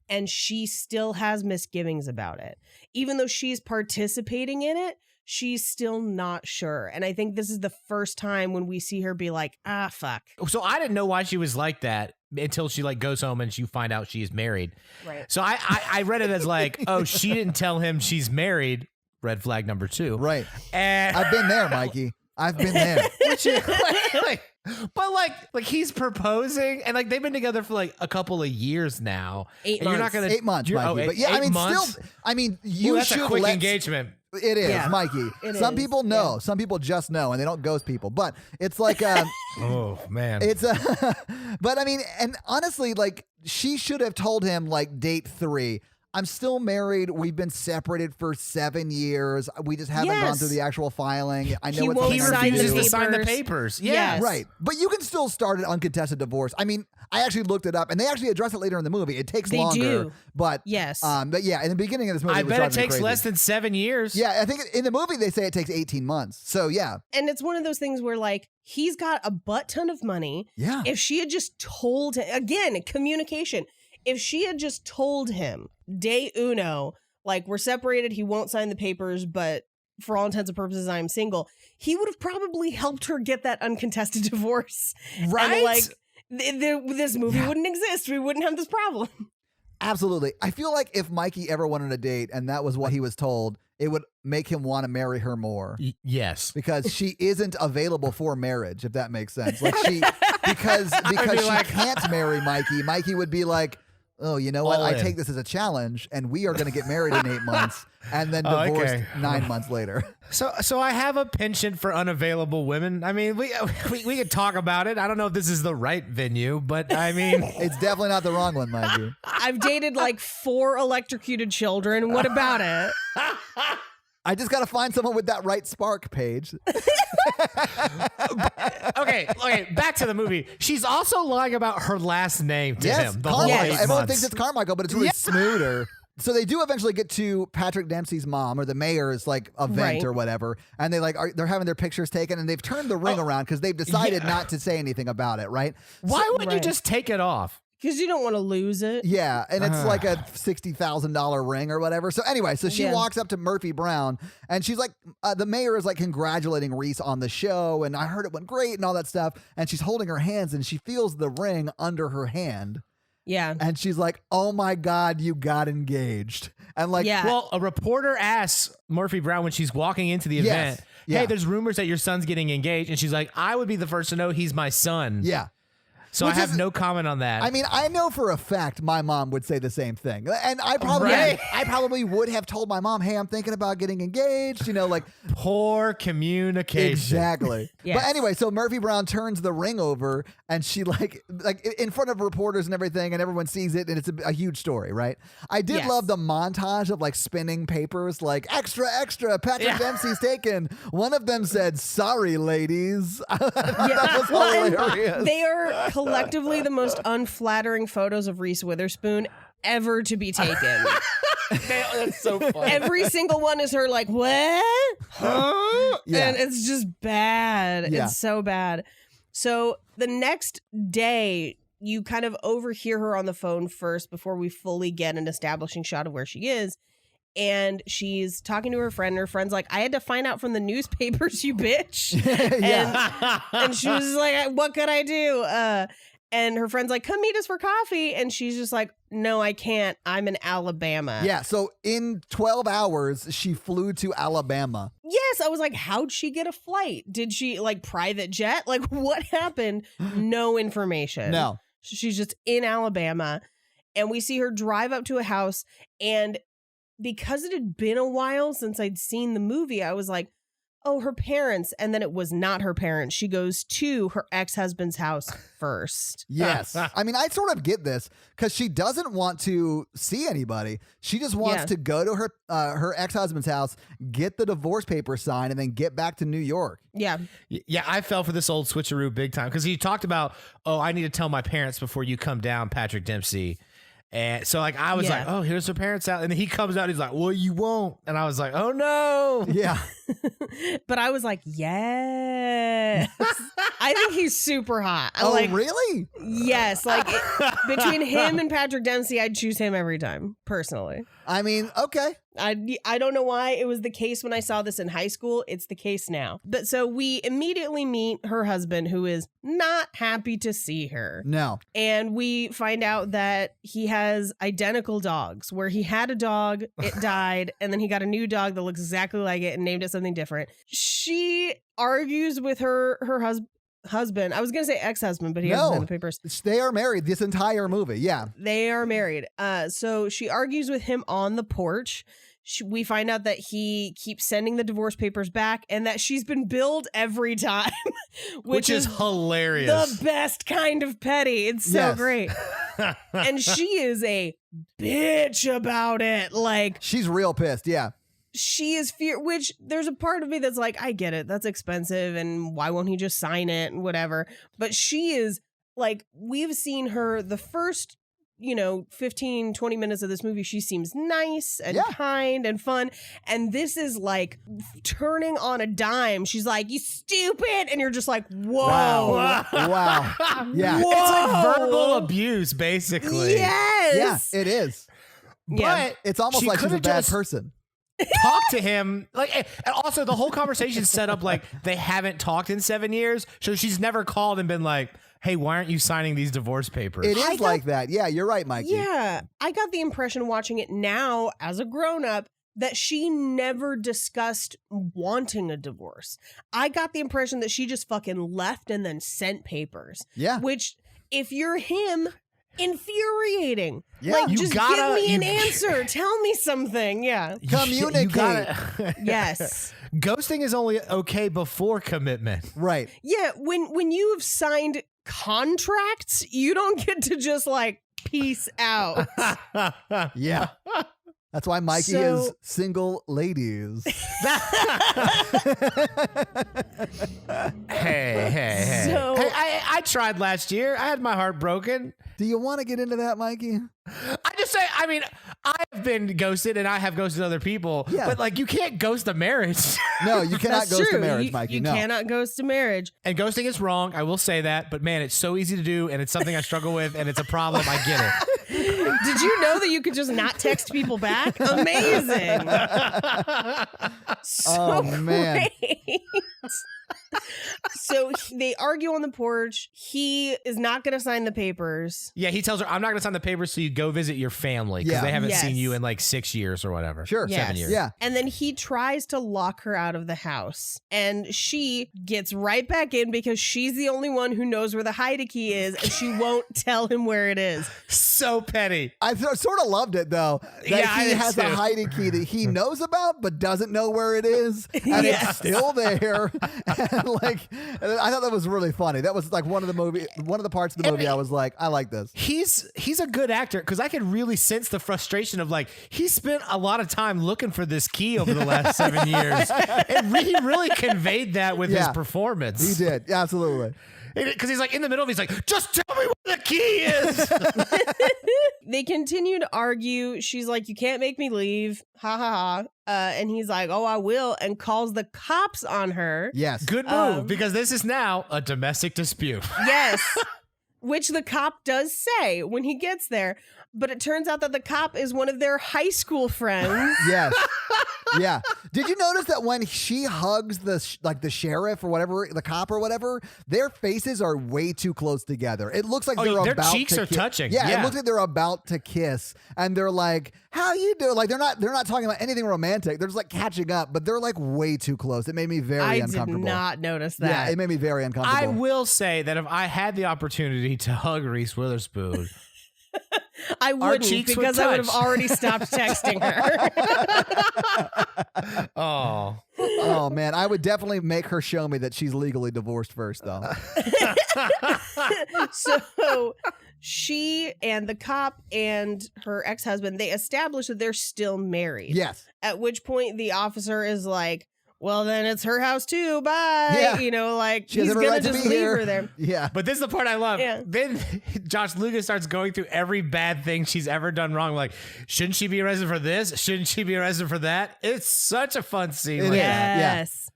Speaker 2: And she still has misgivings about it. Even though she's participating in it, she's still not sure. And I think this is the first time when we see her be like, fuck.
Speaker 3: So I didn't know why she was like that until she like goes home and you find out she's married.
Speaker 2: Right.
Speaker 3: So I read it as like, oh, she didn't tell him she's married. Red flag number 2.
Speaker 4: Right.
Speaker 3: And
Speaker 4: I've been there, Mikey. I've been there.
Speaker 3: But he's proposing and like they've been together for like a couple of years now.
Speaker 2: 8
Speaker 3: and you're not
Speaker 2: months.
Speaker 3: gonna
Speaker 4: 8 months, Mikey. But yeah, I mean,
Speaker 3: months?
Speaker 4: still, I mean, you
Speaker 3: that's
Speaker 4: should
Speaker 3: a quick
Speaker 4: let
Speaker 3: engagement.
Speaker 4: It is,
Speaker 2: Yeah.
Speaker 4: Mikey.
Speaker 2: It
Speaker 4: Some
Speaker 2: is,
Speaker 4: people know.
Speaker 2: yeah.
Speaker 4: Some people just know, and they don't ghost people. But it's like,
Speaker 3: Oh man,
Speaker 4: it's but I mean, and honestly, like she should have told him like date 3. I'm still married. We've been separated for 7 years. We just haven't gone
Speaker 2: Yes.
Speaker 4: through the actual filing. I know
Speaker 2: He
Speaker 4: it's
Speaker 2: won't
Speaker 3: he
Speaker 4: something I have to
Speaker 3: refuses
Speaker 4: do.
Speaker 3: to sign the
Speaker 2: papers.
Speaker 3: papers.
Speaker 2: Yes.
Speaker 4: Right. But you can still start an uncontested divorce. I mean, I actually looked it up and they actually address it later in the movie. It takes
Speaker 2: They
Speaker 4: longer.
Speaker 2: do.
Speaker 4: But
Speaker 2: Yes.
Speaker 4: but yeah, in the beginning of this movie,
Speaker 3: I
Speaker 4: it was
Speaker 3: bet it
Speaker 4: driving me
Speaker 3: takes
Speaker 4: crazy.
Speaker 3: less than 7 years.
Speaker 4: Yeah, I think in the movie they say it takes 18 months. So yeah.
Speaker 2: And it's one of those things where like he's got a butt ton of money.
Speaker 4: Yeah.
Speaker 2: If she had just told him, again, communication. If she had just told him day uno, like we're separated, he won't sign the papers, but for all intents and purposes, I'm single, he would have probably helped her get that uncontested divorce.
Speaker 3: Right?
Speaker 2: And like this movie wouldn't exist. We wouldn't have this problem.
Speaker 4: Absolutely. I feel like if Mikey ever wanted a date and that was what he was told, it would make him want to marry her more.
Speaker 3: Yes.
Speaker 4: Because she isn't available for marriage, if that makes sense. Like she because
Speaker 3: be
Speaker 4: she
Speaker 3: like-
Speaker 4: can't marry Mikey. Mikey would be like, oh, you know what?
Speaker 3: All
Speaker 4: I
Speaker 3: in.
Speaker 4: take this as a challenge, and we are going to get married in 8 months, and then
Speaker 3: Oh,
Speaker 4: divorced
Speaker 3: okay.
Speaker 4: 9 months later.
Speaker 3: So I have a penchant for unavailable women. I mean, we could talk about it. I don't know if this is the right venue, but I mean,
Speaker 4: It's definitely not the wrong one, Mikey.
Speaker 2: I've dated like 4 electrocuted children. What about it?
Speaker 4: I just got to find someone with that right spark, Paige.
Speaker 3: okay. Back to the movie. She's also lying about her last name to
Speaker 4: Yes,
Speaker 3: him. The whole
Speaker 4: Carmichael.
Speaker 3: 8
Speaker 4: Everyone
Speaker 3: months.
Speaker 4: thinks it's Carmichael, but it's really Smoother. So they do eventually get to Patrick Dempsey's mom or the mayor's like event
Speaker 2: Right.
Speaker 4: or whatever, and they're having their pictures taken, and they've turned the ring around because they've decided
Speaker 3: yeah.
Speaker 4: not to say anything about it, right?
Speaker 3: Why wouldn't you
Speaker 2: Right.
Speaker 3: just take it off?
Speaker 2: Because you don't want to lose it.
Speaker 4: Yeah, and it's like a $60,000 ring or whatever. So anyway, so she
Speaker 2: Yeah.
Speaker 4: walks up to Murphy Brown, and she's like, the mayor is like congratulating Reese on the show, and I heard it went great and all that stuff, and she's holding her hands, and she feels the ring under her hand.
Speaker 2: Yeah.
Speaker 4: And she's like, oh my God, you got engaged. And like,
Speaker 2: Yeah.
Speaker 3: Well, a reporter asks Murphy Brown when she's walking into the
Speaker 4: Yes.
Speaker 3: event,
Speaker 4: Yeah.
Speaker 3: hey, there's rumors that your son's getting engaged. And she's like, I would be the first to know he's my son.
Speaker 4: yeah.
Speaker 3: So
Speaker 4: Which
Speaker 3: I have
Speaker 4: is-
Speaker 3: no comment on that.
Speaker 4: I mean, I know for a fact my mom would say the same thing. And I probably
Speaker 3: Right.
Speaker 4: I probably would have told my mom, hey, I'm thinking about getting engaged, you know, like
Speaker 3: poor communication.
Speaker 4: exactly.
Speaker 2: Yes.
Speaker 4: But anyway, so Murphy Brown turns the ring over and she like in front of reporters and everything, and everyone sees it, and it's a huge story, right? I did
Speaker 2: Yes.
Speaker 4: love the montage of like spinning papers, like extra, Patrick
Speaker 3: Yeah.
Speaker 4: Dempsey's taken. One of them said, sorry, ladies.
Speaker 2: Yeah.
Speaker 4: was
Speaker 2: Well, and
Speaker 4: hilarious.
Speaker 2: they are collectively the most unflattering photos of Reese Witherspoon ever to be taken.
Speaker 3: That's so funny.
Speaker 2: Every single one is her like, what? Huh?
Speaker 4: Yeah.
Speaker 2: And it's just bad.
Speaker 4: Yeah.
Speaker 2: It's so bad. So the next day, you kind of overhear her on the phone first before we fully get an establishing shot of where she is. And she's talking to her friend. Her friend's like, I had to find out from the newspapers, you bitch.
Speaker 4: Yeah.
Speaker 2: And she was like, what could I do? And her friend's like, come meet us for coffee. And she's just like, no, I can't. I'm in Alabama.
Speaker 4: Yeah. So in 12 hours, she flew to Alabama.
Speaker 2: Yes. I was like, how'd she get a flight? Did she like private jet? Like what happened? No information.
Speaker 4: No.
Speaker 2: She's just in Alabama. And we see her drive up to a house. And because it had been a while since I'd seen the movie, I was like, oh, her parents. And then it was not her parents. She goes to her ex-husband's house first.
Speaker 4: Yes. I mean, I sort of get this because she doesn't want to see anybody. She just wants to go to her ex-husband's house, get the divorce papers signed, and then get back to New York.
Speaker 2: Yeah.
Speaker 3: Yeah, I fell for this old switcheroo big time because he talked about, oh, I need to tell my parents before you come down, Patrick Dempsey. And so like I was like, oh, here's her parents out. And then he comes out, he's like, well, you won't. And I was like, oh no.
Speaker 4: Yeah.
Speaker 2: But I was like, yes. I think he's super hot.
Speaker 4: Really?
Speaker 2: Yes. Like between him and Patrick Dempsey, I'd choose him every time, personally.
Speaker 4: I mean, okay.
Speaker 2: I don't know why it was the case when I saw this in high school. It's the case now. But so we immediately meet her husband, who is not happy to see her.
Speaker 4: No.
Speaker 2: And we find out that he has identical dogs, where he had a dog, it died, and then he got a new dog that looks exactly like it and named it something different. She argues with her husband. I was going to say ex-husband, but he hasn't in the papers.
Speaker 4: They are married this entire movie. Yeah.
Speaker 2: They are married. So she argues with him on the porch. We find out that he keeps sending the divorce papers back and that she's been billed every time,
Speaker 3: which is hilarious.
Speaker 2: The best kind of petty. It's so great. And she is a bitch about it. Like,
Speaker 4: she's real pissed. Yeah.
Speaker 2: She is which there's a part of me that's like, I get it. That's expensive. And why won't he just sign it and whatever? But she is like, we've seen her the first 15, 20 minutes of this movie, she seems nice and kind and fun. And this is like turning on a dime. She's like, you stupid. And you're just like, whoa.
Speaker 4: Wow. Yeah.
Speaker 2: Whoa.
Speaker 3: It's like verbal abuse, basically.
Speaker 2: Yes.
Speaker 4: Yeah, it is.
Speaker 3: But
Speaker 4: it's almost like she's a bad person.
Speaker 3: Talk to him, like, and also the whole conversation set up like they haven't talked in 7 years, so she's never called and been like, hey, why aren't you signing these divorce papers?
Speaker 4: It is like that. Yeah, you're right, Mikey.
Speaker 2: Yeah, I got the impression watching it now as a grown-up that she never discussed wanting a divorce. I got the impression that she just fucking left and then sent papers.
Speaker 4: Yeah.
Speaker 2: Which, if you're him, infuriating.
Speaker 4: Yeah.
Speaker 2: Like, just give me an answer. Tell me something. Yeah.
Speaker 4: Communicate.
Speaker 2: Yes.
Speaker 3: Ghosting is only okay before commitment.
Speaker 4: Right.
Speaker 2: Yeah. When you have signed contracts, you don't get to just like peace out.
Speaker 4: Yeah. That's why Mikey is single ladies.
Speaker 3: Hey.
Speaker 2: So,
Speaker 3: hey, I tried last year. I had my heart broken.
Speaker 4: Do you want to get into that, Mikey?
Speaker 3: I just say, I mean, I've been ghosted and I have ghosted other people, but like, you can't ghost a marriage.
Speaker 4: No, you cannot ghost a marriage, Mikey.
Speaker 2: You cannot ghost a marriage.
Speaker 3: And ghosting is wrong. I will say that, but man, it's so easy to do and it's something I struggle with and it's a problem. I get it.
Speaker 2: Did you know that you could just not text people back? Amazing.
Speaker 4: Oh, man.
Speaker 2: Great. So they argue on the porch. He is not going to sign the papers.
Speaker 3: Yeah, he tells her, I'm not going to sign the papers, so you go visit your family because they haven't seen you in like 6 years or whatever.
Speaker 4: Sure.
Speaker 3: 7 years.
Speaker 4: Yeah.
Speaker 2: And then he tries to lock her out of the house. And she gets right back in because she's the only one who knows where the hide key is and she won't tell him where it is.
Speaker 3: So petty.
Speaker 4: I sort of loved it, though, that he has a hiding key that he knows about but doesn't know where it is. And it's still there. And like, I thought that was really funny. That was like one of the parts of the movie I was like, I like this.
Speaker 3: He's a good actor because I could really sense the frustration of like, he spent a lot of time looking for this key over the last 7 years. And he really conveyed that with his performance.
Speaker 4: He did. Absolutely.
Speaker 3: Because he's like in the middle of he's like, just tell me where the key is.
Speaker 2: They continue to argue. She's like, you can't make me leave. Ha ha ha. And he's like, oh, I will. And calls the cops on her.
Speaker 4: Yes.
Speaker 3: Good move, because this is now a domestic dispute.
Speaker 2: Yes. Which the cop does say when he gets there. But it turns out that the cop is one of their high school friends.
Speaker 4: Yes. Yeah. Did you notice that when she hugs the sheriff or whatever, the cop or whatever, their faces are way too close together. It looks like
Speaker 3: their cheeks are touching.
Speaker 4: Yeah, it looks like they're about to kiss, and they're like, "How you doing?" Like they're not talking about anything romantic. They're just like catching up, but they're like way too close. It made me very uncomfortable.
Speaker 2: I did not notice that.
Speaker 4: Yeah, it made me very uncomfortable.
Speaker 3: I will say that if I had the opportunity to hug Reese Witherspoon,
Speaker 2: I wouldn't, because I would have already stopped texting her.
Speaker 4: Oh man, I would definitely make her show me that she's legally divorced first, though.
Speaker 2: So she and the cop and her ex-husband, they establish that they're still married.
Speaker 4: Yes.
Speaker 2: At which point the officer is like, well, then it's her house too. Bye.
Speaker 4: Yeah.
Speaker 2: You know, like
Speaker 4: She has
Speaker 2: he's
Speaker 4: every
Speaker 2: going
Speaker 4: right
Speaker 2: to
Speaker 4: to
Speaker 2: just
Speaker 4: be
Speaker 2: leave
Speaker 4: here.
Speaker 2: her there.
Speaker 4: Yeah.
Speaker 3: But this is the part I love.
Speaker 2: Yeah.
Speaker 3: Then Josh Lucas starts going through every bad thing she's ever done wrong. Like, shouldn't she be arrested for this? Shouldn't she be arrested for that? It's such a fun scene.
Speaker 4: It
Speaker 3: like
Speaker 4: is.
Speaker 3: that.
Speaker 2: Yes.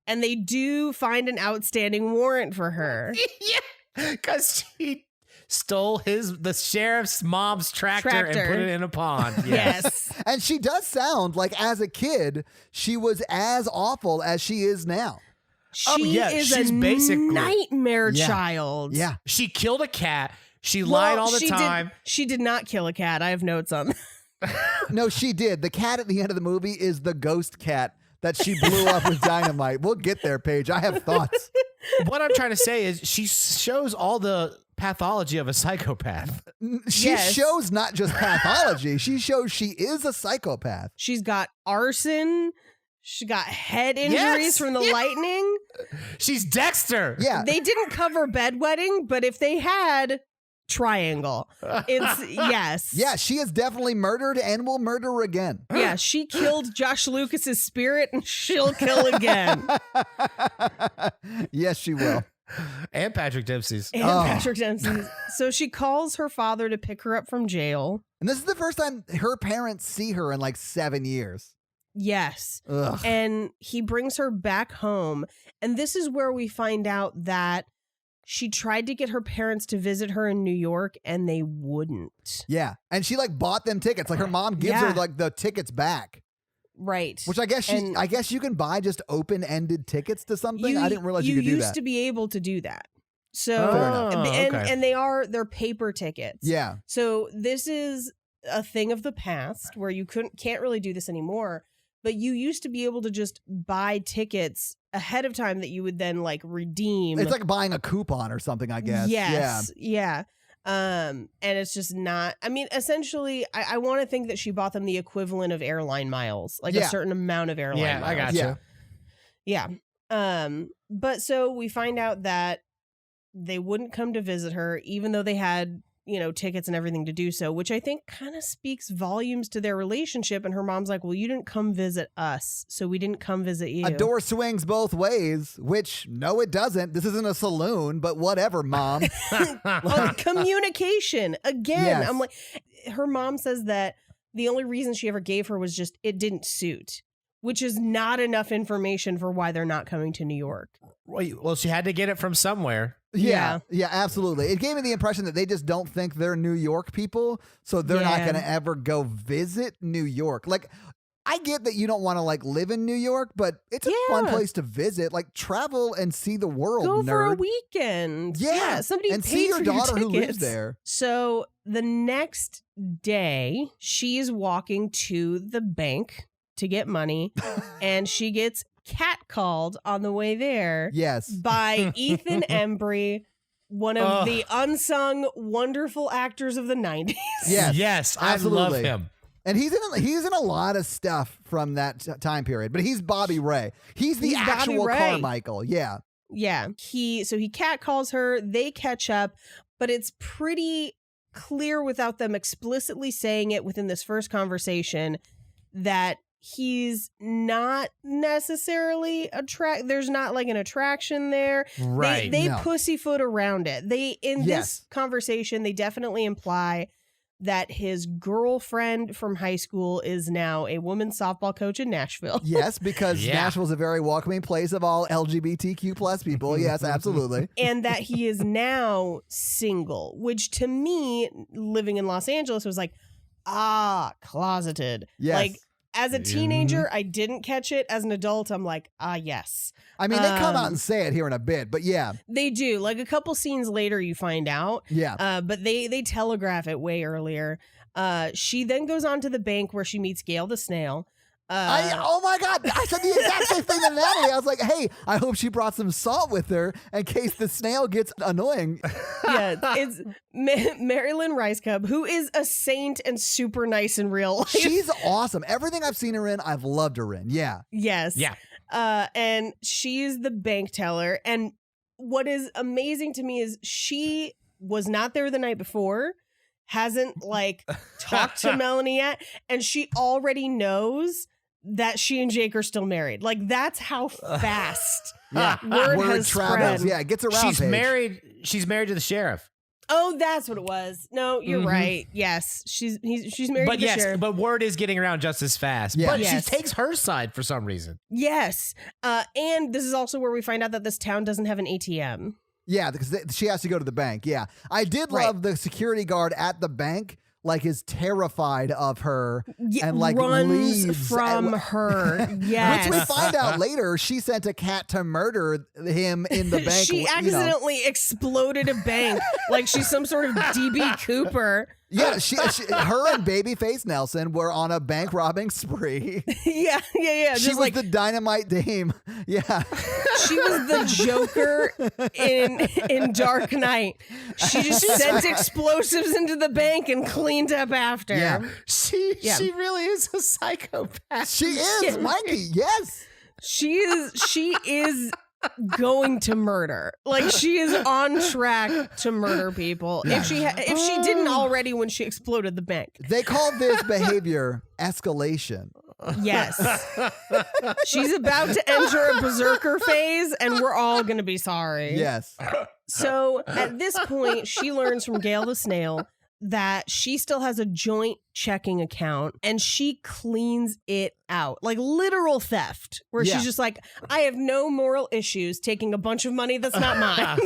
Speaker 2: And they do find an outstanding warrant for her.
Speaker 3: Yeah. Because she stole the sheriff's mom's tractor and put it in a pond.
Speaker 2: Yes.
Speaker 4: And she does sound like, as a kid, she was as awful as she is now.
Speaker 2: She is
Speaker 3: she's
Speaker 2: a
Speaker 3: basically
Speaker 2: nightmare child.
Speaker 4: Yeah.
Speaker 3: She killed a cat. She lied all the time.
Speaker 2: She did not kill a cat. I have notes on that.
Speaker 4: No, she did. The cat at the end of the movie is the ghost cat that she blew up with dynamite. We'll get there, Paige. I have thoughts.
Speaker 3: What I'm trying to say is she shows all the pathology of a psychopath.
Speaker 4: She shows not just pathology. She shows she is a psychopath.
Speaker 2: She's got arson. She got head injuries from the lightning.
Speaker 3: She's Dexter.
Speaker 4: Yeah.
Speaker 2: They didn't cover bedwetting, but if they had, triangle. It's yes.
Speaker 4: Yeah, she is definitely murdered and will murder again.
Speaker 2: Yeah, she killed Josh Lucas's spirit and she'll kill again.
Speaker 4: Yes, she will.
Speaker 3: And Patrick Dempsey's.
Speaker 2: And Patrick Dempsey. So she calls her father to pick her up from jail.
Speaker 4: And this is the first time her parents see her in like 7 years.
Speaker 2: Yes.
Speaker 4: Ugh.
Speaker 2: And he brings her back home. And this is where we find out that she tried to get her parents to visit her in New York and they wouldn't.
Speaker 4: Yeah. And she like bought them tickets. Like her mom gives her like the tickets back.
Speaker 2: Right.
Speaker 4: Which I guess you can buy just open-ended tickets to something. I didn't realize you could do that.
Speaker 2: You used to be able to do that. So
Speaker 3: okay.
Speaker 2: and they're paper tickets.
Speaker 4: Yeah.
Speaker 2: So this is a thing of the past where you can't really do this anymore. But you used to be able to just buy tickets ahead of time that you would then like redeem.
Speaker 4: It's like buying a coupon or something, I guess.
Speaker 2: Yes. Yeah. And it's just not, I mean, essentially, I want to think that she bought them the equivalent of airline miles, like a certain amount of airline miles.
Speaker 3: I got you.
Speaker 2: Yeah. But so we find out that they wouldn't come to visit her, even though they had, tickets and everything to do so, which I think kind of speaks volumes to their relationship. And her mom's like, well, you didn't come visit us, so we didn't come visit you.
Speaker 4: A door swings both ways, which, no, it doesn't. This isn't a saloon, but whatever, Mom.
Speaker 2: Communication. Again,
Speaker 4: Yes.
Speaker 2: I'm like, her mom says that the only reason she ever gave her was just it didn't suit, which is not enough information for why they're not coming to New York.
Speaker 3: Well, she had to get it from somewhere.
Speaker 4: Yeah, absolutely. It gave me the impression that they just don't think they're New York people, so they're not going to ever go visit New York. Like, I get that you don't want to like live in New York, but it's a fun place to visit. Like, travel and see the world.
Speaker 2: Go
Speaker 4: nerd.
Speaker 2: for a weekend.
Speaker 4: Yeah,
Speaker 2: somebody
Speaker 4: and
Speaker 2: paid
Speaker 4: see your
Speaker 2: for
Speaker 4: daughter who
Speaker 2: tickets.
Speaker 4: lives there.
Speaker 2: So the next day, she's walking to the bank to get money, and she gets catcalled on the way there.
Speaker 4: Yes.
Speaker 2: By Ethan Embry, one of the unsung wonderful actors of the 90s.
Speaker 3: Yes, absolutely. I love him.
Speaker 4: And he's in a lot of stuff from that time period. But he's Bobby Ray. He's the actual Carmichael. Yeah.
Speaker 2: Yeah. He catcalls her. They catch up, but it's pretty clear without them explicitly saying it within this first conversation that he's not necessarily there's not like an attraction there.
Speaker 3: Right.
Speaker 2: They pussyfoot around it. This conversation, they definitely imply that his girlfriend from high school is now a women's softball coach in Nashville.
Speaker 4: Yes, because Nashville's a very welcoming place of all LGBTQ plus people. Yes, absolutely.
Speaker 2: And that he is now single, which to me, living in Los Angeles, was like, closeted.
Speaker 4: Yes.
Speaker 2: Like, As a teenager, I didn't catch it. As an adult, I'm like, yes.
Speaker 4: I mean, they come out and say it here in a bit, but yeah.
Speaker 2: They do. Like a couple scenes later, you find out.
Speaker 4: Yeah.
Speaker 2: But they telegraph it way earlier. She then goes on to the bank where she meets Gail the snail.
Speaker 4: Oh my God. I said the exact same thing to Natalie. I was like, hey, I hope she brought some salt with her in case the snail gets annoying.
Speaker 2: Yeah, it's Marilyn Rice Cub, who is a saint and super nice in real life.
Speaker 4: She's awesome. Everything I've seen her in, I've loved her in. Yeah.
Speaker 2: Yes.
Speaker 3: Yeah.
Speaker 2: And she's the bank teller. And what is amazing to me is she was not there the night before, hasn't like talked to Melanie yet, and she already knows that she and Jake are still married. Like, that's how fast word has
Speaker 4: travels.
Speaker 2: spread.
Speaker 4: Yeah, it gets around.
Speaker 3: She's married. She's married to the sheriff.
Speaker 2: Oh, that's what it was. No, you're right. Yes, she's married to the sheriff.
Speaker 3: But word is getting around just as fast.
Speaker 4: Yeah.
Speaker 3: But
Speaker 2: Yes.
Speaker 3: she takes her side for some reason.
Speaker 2: Yes. And this is also where we find out that this town doesn't have an ATM.
Speaker 4: Yeah, because she has to go to the bank. Yeah. I did love the security guard at the bank, like, is terrified of her and like
Speaker 2: runs
Speaker 4: leaves
Speaker 2: from her. Yes.
Speaker 4: Which we find out later, she sent a cat to murder him in the bank.
Speaker 2: She accidentally exploded a bank like she's some sort of DB Cooper.
Speaker 4: Yeah, her and Babyface Nelson were on a bank robbing spree.
Speaker 2: Yeah.
Speaker 4: She was the dynamite dame. Yeah.
Speaker 2: She was the Joker in Dark Knight. She just sent explosives into the bank and cleaned up after.
Speaker 4: Yeah.
Speaker 3: She really is a psychopath.
Speaker 4: She is, Mikey. Yes.
Speaker 2: She is going to murder. Like, she is on track to murder people. If she didn't already when she exploded the bank.
Speaker 4: They called this behavior escalation.
Speaker 2: Yes. She's about to enter a berserker phase, and we're all going to be sorry.
Speaker 4: Yes.
Speaker 2: So at this point, she learns from Gail the snail that she still has a joint checking account, and she cleans it out, like literal theft, where she's just like, I have no moral issues taking a bunch of money that's not mine.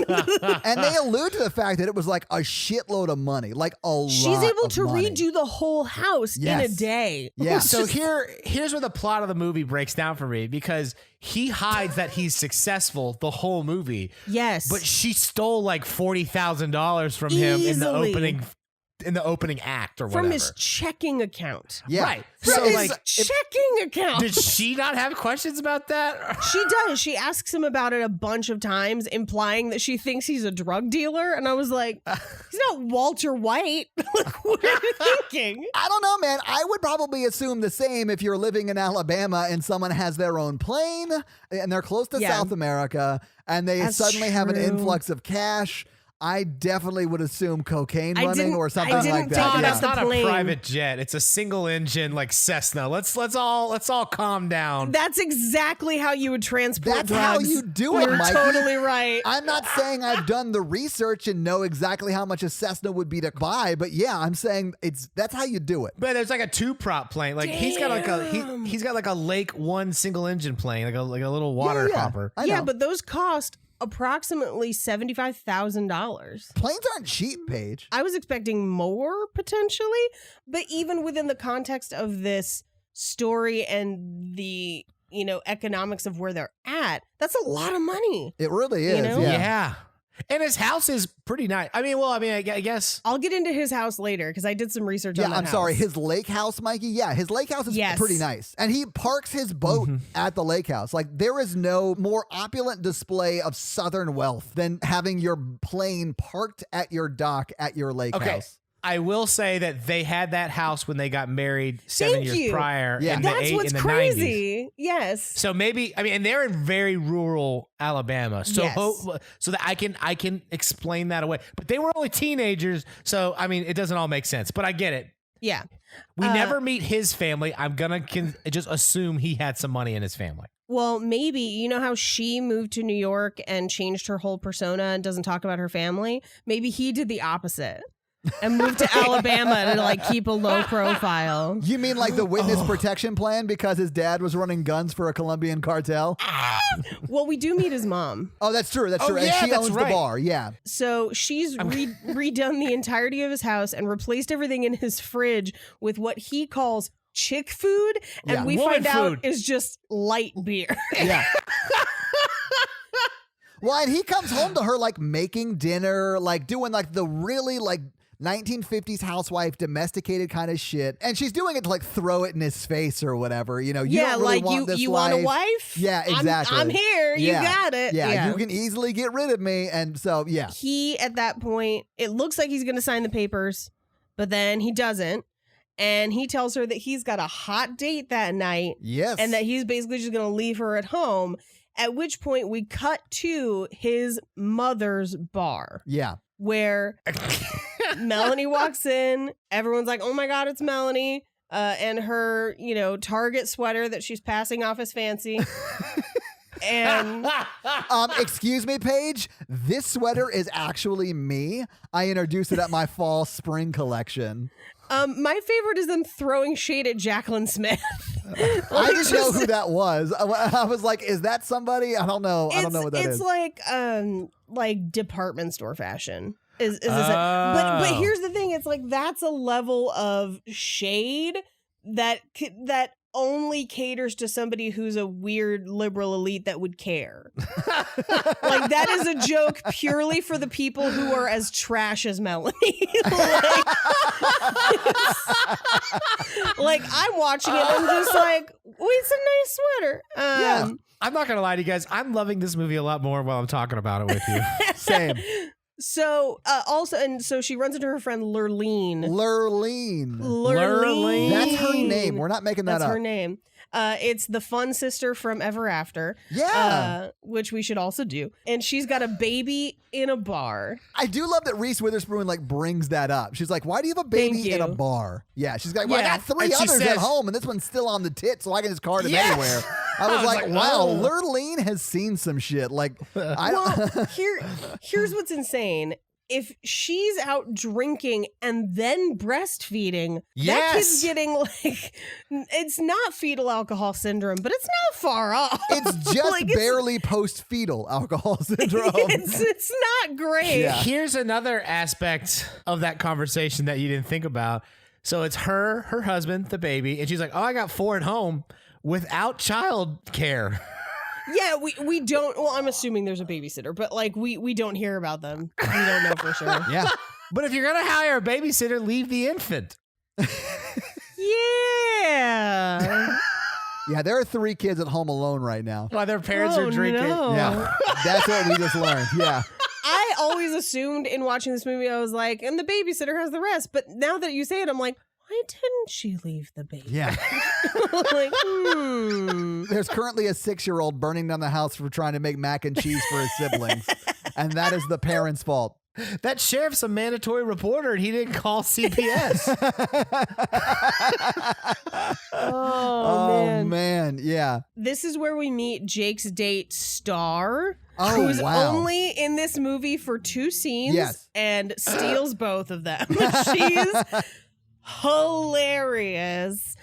Speaker 4: And they allude to the fact that it was like a shitload of money, like a lot.
Speaker 2: She's able to
Speaker 4: money.
Speaker 2: redo the whole house in a day.
Speaker 4: Yeah.
Speaker 3: So here's where the plot of the movie breaks down for me, because he hides that he's successful the whole movie.
Speaker 2: Yes.
Speaker 3: But she stole like $40,000 from him in the opening act or whatever.
Speaker 2: From his checking account.
Speaker 4: Yeah.
Speaker 3: Right.
Speaker 2: From
Speaker 3: So
Speaker 2: his
Speaker 3: like,
Speaker 2: checking account.
Speaker 3: did she not have questions about that?
Speaker 2: She does. She asks him about it a bunch of times, implying that she thinks he's a drug dealer. And I was like, he's not Walter White. Like, what are you thinking?
Speaker 4: I don't know, man. I would probably assume the same if you're living in Alabama and someone has their own plane and they're close to South America and they suddenly have an influx of cash. I definitely would assume cocaine running or something like that.
Speaker 3: It's not a private jet. It's a single engine like Cessna. Let's all calm down.
Speaker 2: That's exactly how you would transport
Speaker 4: That's
Speaker 2: drugs.
Speaker 4: how you do it,
Speaker 2: You're
Speaker 4: Mikey.
Speaker 2: totally right.
Speaker 4: I'm not saying I've done the research and know exactly how much a Cessna would be to buy, but yeah, I'm saying that's how you do it.
Speaker 3: But there's like a 2-prop plane. Like he's got like a Lake One single engine plane, like a little water hopper.
Speaker 2: Yeah, but those cost approximately $75,000.
Speaker 4: Planes aren't cheap, Paige.
Speaker 2: I was expecting more potentially, but even within the context of this story and the economics of where they're at, that's a lot of money.
Speaker 4: It really is.
Speaker 3: Yeah. And his house is pretty nice. I guess.
Speaker 2: I'll get into his house later because I did some research on that house.
Speaker 4: Sorry. His lake house, Mikey. Yeah, his lake house is pretty nice. And he parks his boat at the lake house. Like, there is no more opulent display of Southern wealth than having your plane parked at your dock at your lake house.
Speaker 3: I will say that they had that house when they got married 7 years prior.
Speaker 4: Yeah.
Speaker 3: In
Speaker 2: That's
Speaker 3: the
Speaker 2: what's
Speaker 3: in the
Speaker 2: crazy.
Speaker 3: 90s.
Speaker 2: Yes.
Speaker 3: So maybe, and they're in very rural Alabama. So so that I can explain that away. But they were only teenagers, so it doesn't all make sense. But I get it.
Speaker 2: Yeah.
Speaker 3: We never meet his family. I'm gonna just assume he had some money in his family.
Speaker 2: Well, maybe, you know how she moved to New York and changed her whole persona and doesn't talk about her family? Maybe he did the opposite and moved to Alabama to like keep a low profile.
Speaker 4: You mean like the witness protection plan because his dad was running guns for a Colombian cartel?
Speaker 2: Well, we do meet his mom.
Speaker 4: Oh, that's true. That's true. And she owns the bar. Yeah.
Speaker 2: So she's redone the entirety of his house and replaced everything in his fridge with what he calls chick food, and we
Speaker 3: woman
Speaker 2: find out
Speaker 3: food.
Speaker 2: is just light beer.
Speaker 4: Yeah. Well, and he comes home to her like making dinner, like doing like the really like 1950s housewife domesticated kind of shit, and she's doing it to like throw it in his face or whatever. You know, you don't really want this
Speaker 2: you
Speaker 4: life.
Speaker 2: want a wife?
Speaker 4: Yeah, exactly.
Speaker 2: I'm here.
Speaker 4: Yeah.
Speaker 2: You got it.
Speaker 4: Yeah, you can easily get rid of me, and so yeah.
Speaker 2: He at that point, it looks like he's going to sign the papers, but then he doesn't. And he tells her that he's got a hot date that night.
Speaker 4: Yes.
Speaker 2: And that he's basically just going to leave her at home. At which point we cut to his mother's bar.
Speaker 4: Yeah.
Speaker 2: Where Melanie walks in. Everyone's like, oh my God, it's Melanie. And her, Target sweater that she's passing off as fancy. And
Speaker 4: excuse me, Paige, this sweater is actually me. I introduced it at my fall spring collection.
Speaker 2: My favorite is them throwing shade at Jacqueline Smith.
Speaker 4: I didn't know who that was. I was like, is that somebody? I don't know. I don't know what that is.
Speaker 2: It's like department store fashion. But here's the thing. It's like that's a level of shade that only caters to somebody who's a weird liberal elite that would care. Like that is a joke purely for the people who are as trash as Melanie. Like I'm watching it and I'm just like, oh, it's a nice sweater.
Speaker 3: Yeah. I'm not gonna lie to you guys. I'm loving this movie a lot more while I'm talking about it with you.
Speaker 4: Same.
Speaker 2: So so she runs into her friend Lurleen.
Speaker 4: That's her name. We're not making that up.
Speaker 2: That's her name. It's the fun sister from Ever After.
Speaker 4: Yeah.
Speaker 2: Which we should also do. And she's got a baby in a bar.
Speaker 4: I do love that Reese Witherspoon like brings that up. She's like, why do you have a baby in a bar? Yeah. She's like, well, I got 3 others at home and this one's still on the tit, so I can just cart him anywhere. I was like, wow, Lurleen has seen some shit. Like,
Speaker 2: here's what's insane. If she's out drinking and then breastfeeding, that kid's getting like, it's not fetal alcohol syndrome, but it's not far off.
Speaker 4: It's just like, barely post-fetal alcohol syndrome.
Speaker 2: It's not great.
Speaker 3: Yeah. Here's another aspect of that conversation that you didn't think about. So it's her husband, the baby, and she's like, oh, I got 4 at home without child care.
Speaker 2: Yeah, we don't. Well, I'm assuming there's a babysitter, but like we don't hear about them. We don't know for sure.
Speaker 4: Yeah,
Speaker 3: but if you're gonna hire a babysitter, leave the infant.
Speaker 2: Yeah.
Speaker 4: Yeah, there are 3 kids at home alone right now.
Speaker 3: While their parents are drinking.
Speaker 2: No.
Speaker 4: Yeah, that's what we just learned. Yeah.
Speaker 2: I always assumed in watching this movie, I was like, and the babysitter has the rest. But now that you say it, I'm like, why didn't she leave the baby?
Speaker 4: Yeah.
Speaker 2: Like,
Speaker 4: There's currently a 6-year-old burning down the house for trying to make mac and cheese for his siblings. And that is the parents' fault.
Speaker 3: That sheriff's a mandatory reporter and he didn't call CPS.
Speaker 4: Oh, man. Yeah.
Speaker 2: This is where we meet Jake's date, Star.
Speaker 4: Oh,
Speaker 2: who's
Speaker 4: wow.
Speaker 2: only in this movie for 2 scenes and steals both of them. She's hilarious.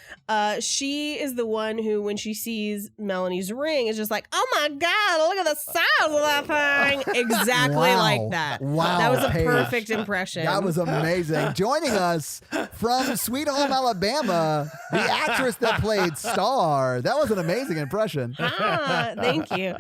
Speaker 2: She is the one who, when she sees Melanie's ring, is just like, oh my God, look at the size of that thing. Exactly like that.
Speaker 4: Wow.
Speaker 2: That was a
Speaker 4: Paige.
Speaker 2: perfect impression.
Speaker 4: That was amazing. Joining us from Sweet Home, Alabama, the actress that played Star. That was an amazing impression.
Speaker 2: Thank you.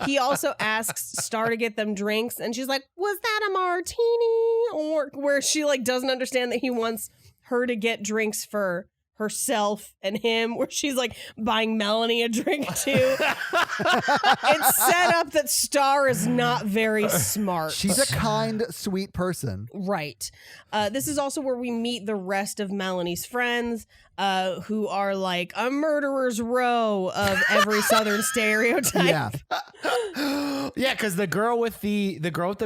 Speaker 2: He also asks Star to get them drinks, and she's like, was that a martini? Or where she like doesn't understand that he wants her to get drinks for herself and him, where she's like buying Melanie a drink too. It's set up that Star is not very smart.
Speaker 4: She's a kind, sweet person.
Speaker 2: Right. This is also where we meet the rest of Melanie's friends, who are like a murderer's row of every Southern stereotype.
Speaker 4: Yeah.
Speaker 3: Yeah, because the girl with the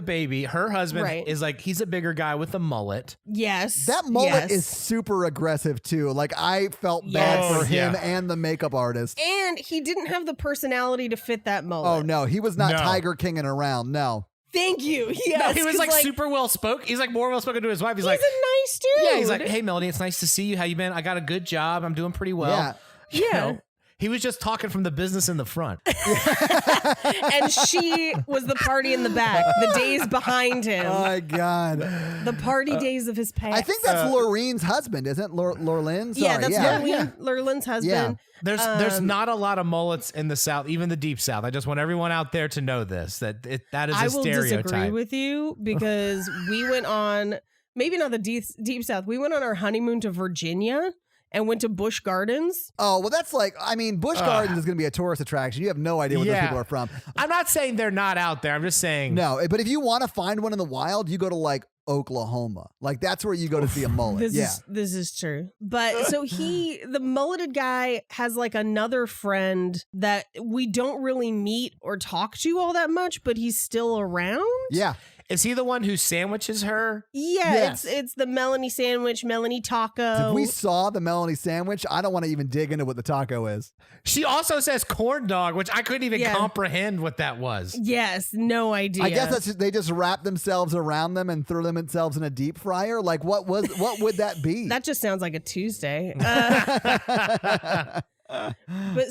Speaker 3: baby, her husband is like, he's a bigger guy with a mullet.
Speaker 2: Yes.
Speaker 4: That mullet is super aggressive too. Like I felt bad for him and the makeup artist.
Speaker 2: And he didn't have the personality to fit that mullet.
Speaker 4: Oh no, he was not Tiger Kinging around. No.
Speaker 2: Thank you. Yes.
Speaker 3: No, he was like super well spoken. He's like more well spoken to his wife. He's like
Speaker 2: a nice dude.
Speaker 3: Yeah, he's like, hey Melanie, it's nice to see you. How you been? I got a good job. I'm doing pretty well.
Speaker 4: Yeah.
Speaker 3: You know, He was just talking from the business in the front.
Speaker 2: And she was the party in the back, the days behind him.
Speaker 4: Oh my God.
Speaker 2: The party days of his past.
Speaker 4: I think that's Lorraine's husband, isn't it? Lorraine?
Speaker 2: Yeah, that's Lorraine's husband.
Speaker 3: There's not a lot of mullets in the South, even the Deep South. I just want everyone out there to know this, that is a stereotype.
Speaker 2: I will disagree with you because we went on, maybe not the Deep South, we went on our honeymoon to Virginia and went to Busch Gardens.
Speaker 4: Oh, well, that's like, I mean, Busch Gardens is going to be a tourist attraction. You have no idea where those people are from.
Speaker 3: I'm not saying they're not out there. I'm just saying.
Speaker 4: No, but if you want to find one in the wild, you go to like Oklahoma. Like that's where you go to see a mullet.
Speaker 2: This is true. But so the mulleted guy has like another friend that we don't really meet or talk to all that much, but he's still around.
Speaker 4: Yeah.
Speaker 3: Is he the one who sandwiches her?
Speaker 2: Yeah, yes. It's the Melanie sandwich, Melanie taco.
Speaker 4: If we saw the Melanie sandwich, I don't want to even dig into what the taco is.
Speaker 3: She also says corn dog, which I couldn't even comprehend what that was.
Speaker 2: Yes, no idea.
Speaker 4: I guess they just wrap themselves around them and throw themselves in a deep fryer. Like what would that be?
Speaker 2: That just sounds like a Tuesday. But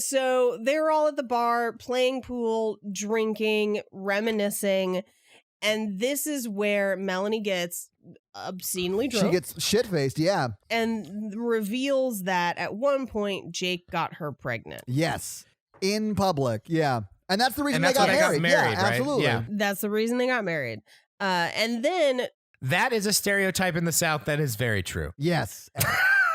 Speaker 2: so they're all at the bar playing pool, drinking, reminiscing. And this is where Melanie gets obscenely drunk.
Speaker 4: She gets shit-faced, yeah.
Speaker 2: And reveals that at one point, Jake got her pregnant.
Speaker 4: Yes. In public, yeah. And that's the reason
Speaker 3: they got
Speaker 4: married.
Speaker 3: Yeah,
Speaker 4: right? Absolutely.
Speaker 3: Yeah.
Speaker 2: That's the reason they got married. And then...
Speaker 3: That is a stereotype in the South that is very true.
Speaker 4: Yes.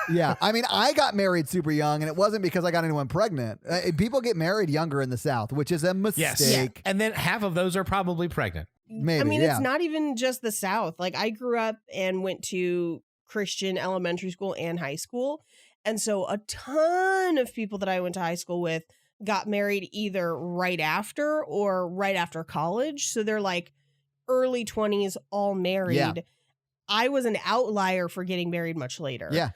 Speaker 4: Yeah. I mean, I got married super young, and it wasn't because I got anyone pregnant. People get married younger in the South, which is a mistake.
Speaker 3: Yes. Yeah. And then half of those are probably pregnant.
Speaker 4: Maybe,
Speaker 2: I mean, it's not even just the South. Like, I grew up and went to Christian elementary school and high school. And so a ton of people that I went to high school with got married either right after or right after college. So they're like early 20s, all married.
Speaker 4: Yeah.
Speaker 2: I was an outlier for getting married much later.
Speaker 4: Yeah.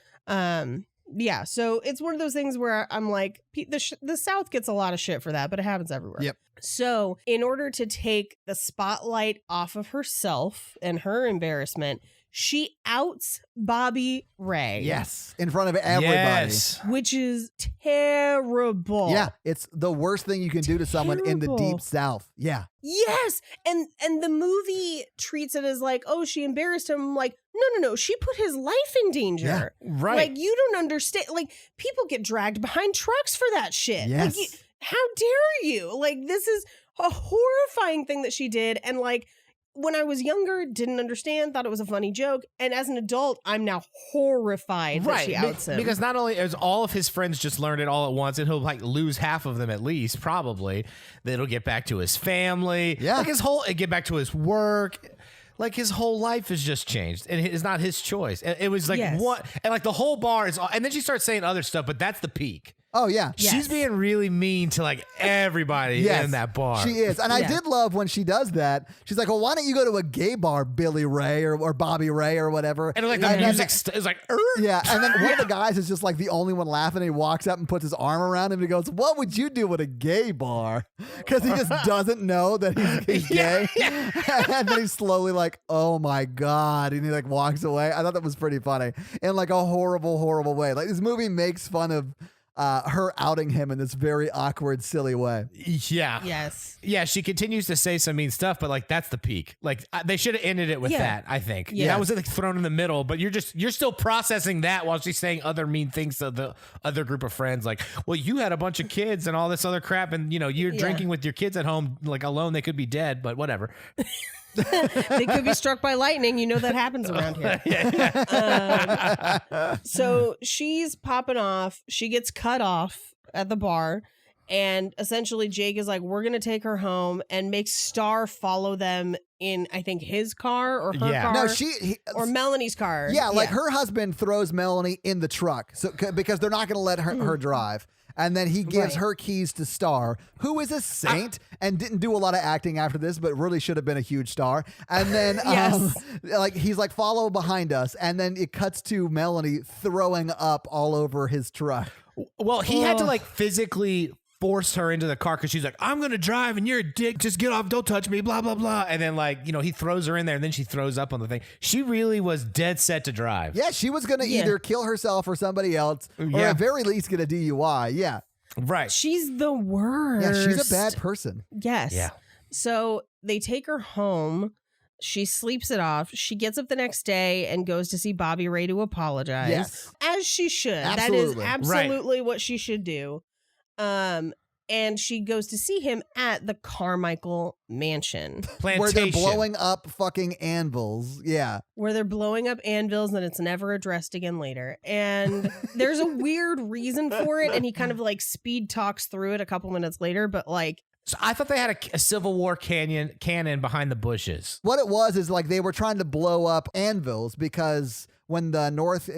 Speaker 2: Yeah, so it's one of those things where I'm like, the South gets a lot of shit for that, but it happens everywhere.
Speaker 4: Yep.
Speaker 2: So in order to take the spotlight off of herself and her embarrassment, she outs Bobby Ray.
Speaker 4: Yes, in front of everybody.
Speaker 3: Yes.
Speaker 2: Which is terrible.
Speaker 4: Yeah, it's the worst thing you can do to someone in the Deep South. Yeah.
Speaker 2: Yes, and the movie treats it as like, oh, she embarrassed him. Like, no, she put his life in danger.
Speaker 4: Yeah,
Speaker 3: right.
Speaker 2: Like, you don't understand. Like, people get dragged behind trucks for that shit.
Speaker 4: Yes.
Speaker 2: Like, how dare you? Like, this is a horrifying thing that she did. And like, when I was younger, didn't understand, thought it was a funny joke. And as an adult, I'm now horrified that she outs him.
Speaker 3: Because not only is all of his friends just learned it all at once, and he'll like lose half of them at least, probably. Then it'll get back to his family.
Speaker 4: Yeah.
Speaker 3: Like it get back to his work. Like his whole life has just changed, and it's not his choice. And it was like what, and like the whole bar is, and then she starts saying other stuff, but that's the peak.
Speaker 4: Oh, yeah.
Speaker 3: She's being really mean to like everybody in that bar.
Speaker 4: She is. And I did love when she does that. She's like, well, why don't you go to a gay bar, Billy Ray or Bobby Ray or whatever?
Speaker 3: And like the music is like,
Speaker 4: yeah. And then one of the guys is just like the only one laughing. And he walks up and puts his arm around him and he goes, what would you do at a gay bar? Because he just doesn't know that he's gay. And then he's slowly like, oh my God. And he like walks away. I thought that was pretty funny in like a horrible, horrible way. Like this movie makes fun of her outing him in this very awkward, silly way.
Speaker 3: Yeah.
Speaker 2: Yes.
Speaker 3: Yeah, she continues to say some mean stuff, but like that's the peak. Like they should have ended it with that, I think.
Speaker 2: Yeah.
Speaker 3: That was like thrown in the middle, but you're still processing that while she's saying other mean things to the other group of friends. Like, well, you had a bunch of kids and all this other crap, and you're drinking with your kids at home, like alone. They could be dead, but whatever.
Speaker 2: They could be struck by lightning. You know that happens around here. So she's popping off. She gets cut off at the bar. And essentially Jake is like, we're going to take her home, and makes Star follow them in, I think, his car or her car.
Speaker 4: No,
Speaker 2: or Melanie's car.
Speaker 4: Yeah, like her husband throws Melanie in the truck because they're not going to let her drive. And then he gives her keys to Star, who is a saint and didn't do a lot of acting after this, but really should have been a huge star. And then like he's like, follow behind us. And then it cuts to Melanie throwing up all over his truck.
Speaker 3: Well, he had to like physically force her into the car because she's like, I'm going to drive and you're a dick. Just get off. Don't touch me. Blah, blah, blah. And then like, he throws her in there and then she throws up on the thing. She really was dead set to drive.
Speaker 4: Yeah, she was going to either kill herself or somebody else or at very least get a DUI. Yeah.
Speaker 3: Right.
Speaker 2: She's the worst.
Speaker 4: Yeah, she's a bad person.
Speaker 2: Yes.
Speaker 3: Yeah.
Speaker 2: So they take her home. She sleeps it off. She gets up the next day and goes to see Bobby Ray to apologize.
Speaker 4: Yes.
Speaker 2: As she should.
Speaker 4: Absolutely.
Speaker 2: That is absolutely what she should do. And she goes to see him at the Carmichael Mansion.
Speaker 3: Plantation.
Speaker 4: Where they're blowing up fucking anvils. Yeah.
Speaker 2: Where they're blowing up anvils and it's never addressed again later. And there's a weird reason for it. And he kind of like speed talks through it a couple minutes later. But like,
Speaker 3: So I thought they had a Civil War cannon behind the bushes.
Speaker 4: What it was is like they were trying to blow up anvils because when the North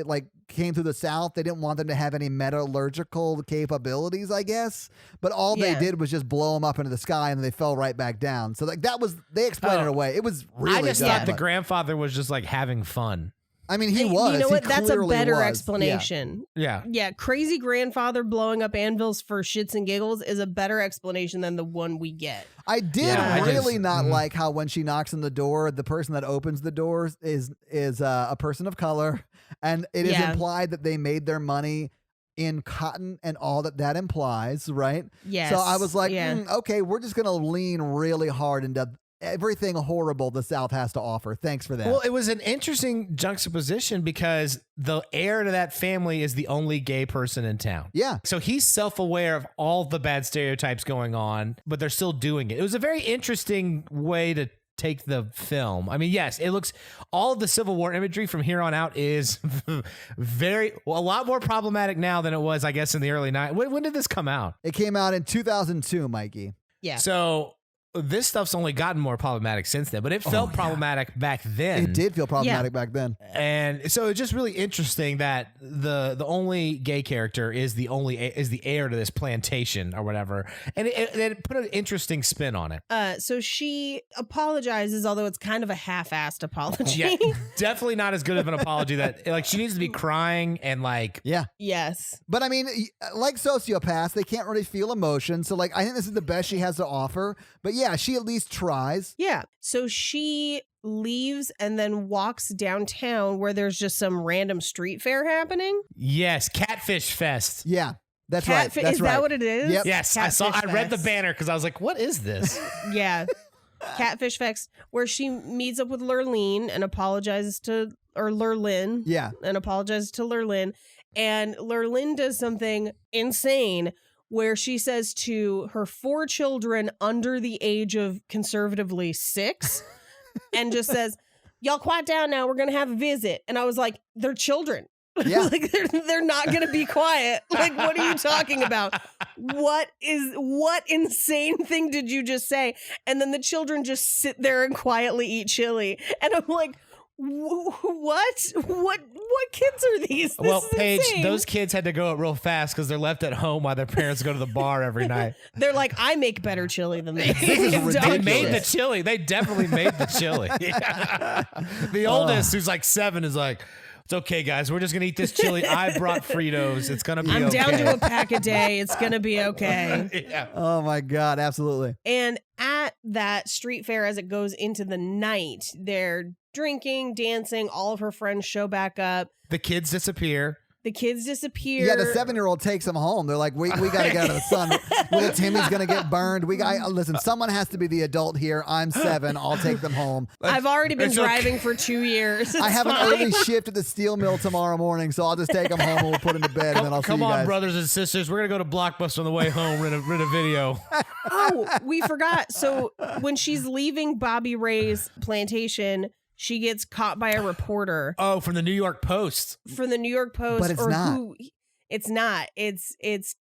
Speaker 4: came through the South, they didn't want them to have any metallurgical capabilities, I guess. But all they did was just blow them up into the sky and they fell right back down. So like they explained it away. It was really
Speaker 3: I just
Speaker 4: dumb.
Speaker 3: thought the grandfather was just like having fun.
Speaker 4: I mean, he was.
Speaker 2: You know what?
Speaker 4: He
Speaker 2: That's a
Speaker 4: clearly
Speaker 2: better
Speaker 4: was.
Speaker 2: explanation.
Speaker 3: Yeah.
Speaker 2: Yeah, crazy grandfather blowing up anvils for shits and giggles is a better explanation than the one we get.
Speaker 4: I did
Speaker 3: Yeah,
Speaker 4: really not like how when she knocks on the door, the person that opens the door is a person of color, and it is implied that they made their money in cotton and all that implies, right?
Speaker 2: Yes.
Speaker 4: So I was like, okay, we're just gonna lean really hard into everything horrible the South has to offer. Thanks for that.
Speaker 3: Well, it was an interesting juxtaposition because the heir to that family is the only gay person in town.
Speaker 4: Yeah.
Speaker 3: So he's self-aware of all the bad stereotypes going on, but they're still doing it. It was a very interesting way to take the film. I mean, yes, it looks, all of the Civil War imagery from here on out is a lot more problematic now than it was, I guess, in the early 90s. When did this come out?
Speaker 4: It came out in 2002, Mikey.
Speaker 2: Yeah.
Speaker 3: So this stuff's only gotten more problematic since then, but it felt problematic back then.
Speaker 4: It did feel problematic back then.
Speaker 3: And so it's just really interesting that the only gay character is the heir to this plantation or whatever, and it put an interesting spin on it.
Speaker 2: So she apologizes, although it's kind of a half-assed apology.
Speaker 3: Yeah, definitely not as good of an apology. That like she needs to be crying and like
Speaker 2: Yes.
Speaker 4: But I mean, like sociopaths, they can't really feel emotion. So like, I think this is the best she has to offer. But yeah, she at least tries.
Speaker 2: Yeah. So she leaves and then walks downtown where there's just some random street fair happening.
Speaker 3: yes, Catfish Fest.
Speaker 4: Yeah, that's right. That's
Speaker 2: is
Speaker 4: right.
Speaker 2: that what it is?
Speaker 4: Yep.
Speaker 3: Yes, I read the banner because I was like, what is this?
Speaker 2: Yeah. Catfish Fest, where she meets up with Lurleen and apologizes to, or Lurlin.
Speaker 4: Yeah.
Speaker 2: And apologizes to Lurlin. And Lurlin does something insane where she says to her 4 children under the age of conservatively 6 and just says, y'all quiet down now. We're going to have a visit. And I was like, they're children.
Speaker 4: Yeah.
Speaker 2: Like they're not going to be quiet. Like, what are you talking about? What insane thing did you just say? And then the children just sit there and quietly eat chili. And I'm like, what kids are these?
Speaker 3: Well,
Speaker 2: is
Speaker 3: Paige,
Speaker 2: insane.
Speaker 3: those kids had to go out real fast because they're left at home while their parents go to the bar every night.
Speaker 2: They're like, I make better chili than this.
Speaker 4: This is
Speaker 3: They
Speaker 4: ridiculous.
Speaker 3: made the chili. They definitely made the chili. The oldest, who's like 7, is like, it's okay, guys. We're just going to eat this chili. I brought Fritos. It's going to be
Speaker 2: I'm
Speaker 3: okay.
Speaker 2: down to a pack a day. It's going to be okay.
Speaker 3: Yeah.
Speaker 4: Oh my God, absolutely.
Speaker 2: And at that street fair, as it goes into the night, they're drinking, dancing. All of her friends show back up.
Speaker 3: The kids disappear.
Speaker 2: The kids disappear.
Speaker 4: Yeah, the 7-year-old takes them home. They're like, we got to get out of the sun. Little Timmy's going to get burned. Listen, someone has to be the adult here. I'm 7. I'll take them home.
Speaker 2: I've already been
Speaker 3: It's okay.
Speaker 2: driving for 2 years.
Speaker 4: I have
Speaker 2: fine.
Speaker 4: an early shift at the steel mill tomorrow morning, so I'll just take them home and we'll put them to bed, and then I'll see
Speaker 3: Come
Speaker 4: you
Speaker 3: on,
Speaker 4: guys.
Speaker 3: brothers and sisters. We're going to go to Blockbuster on the way home, rent a video.
Speaker 2: Oh, we forgot. So when she's leaving Bobby Ray's plantation, she gets caught by a reporter
Speaker 3: Oh, from the New York Post.
Speaker 2: from the New York Post.
Speaker 4: But it's not.
Speaker 2: It's not. It's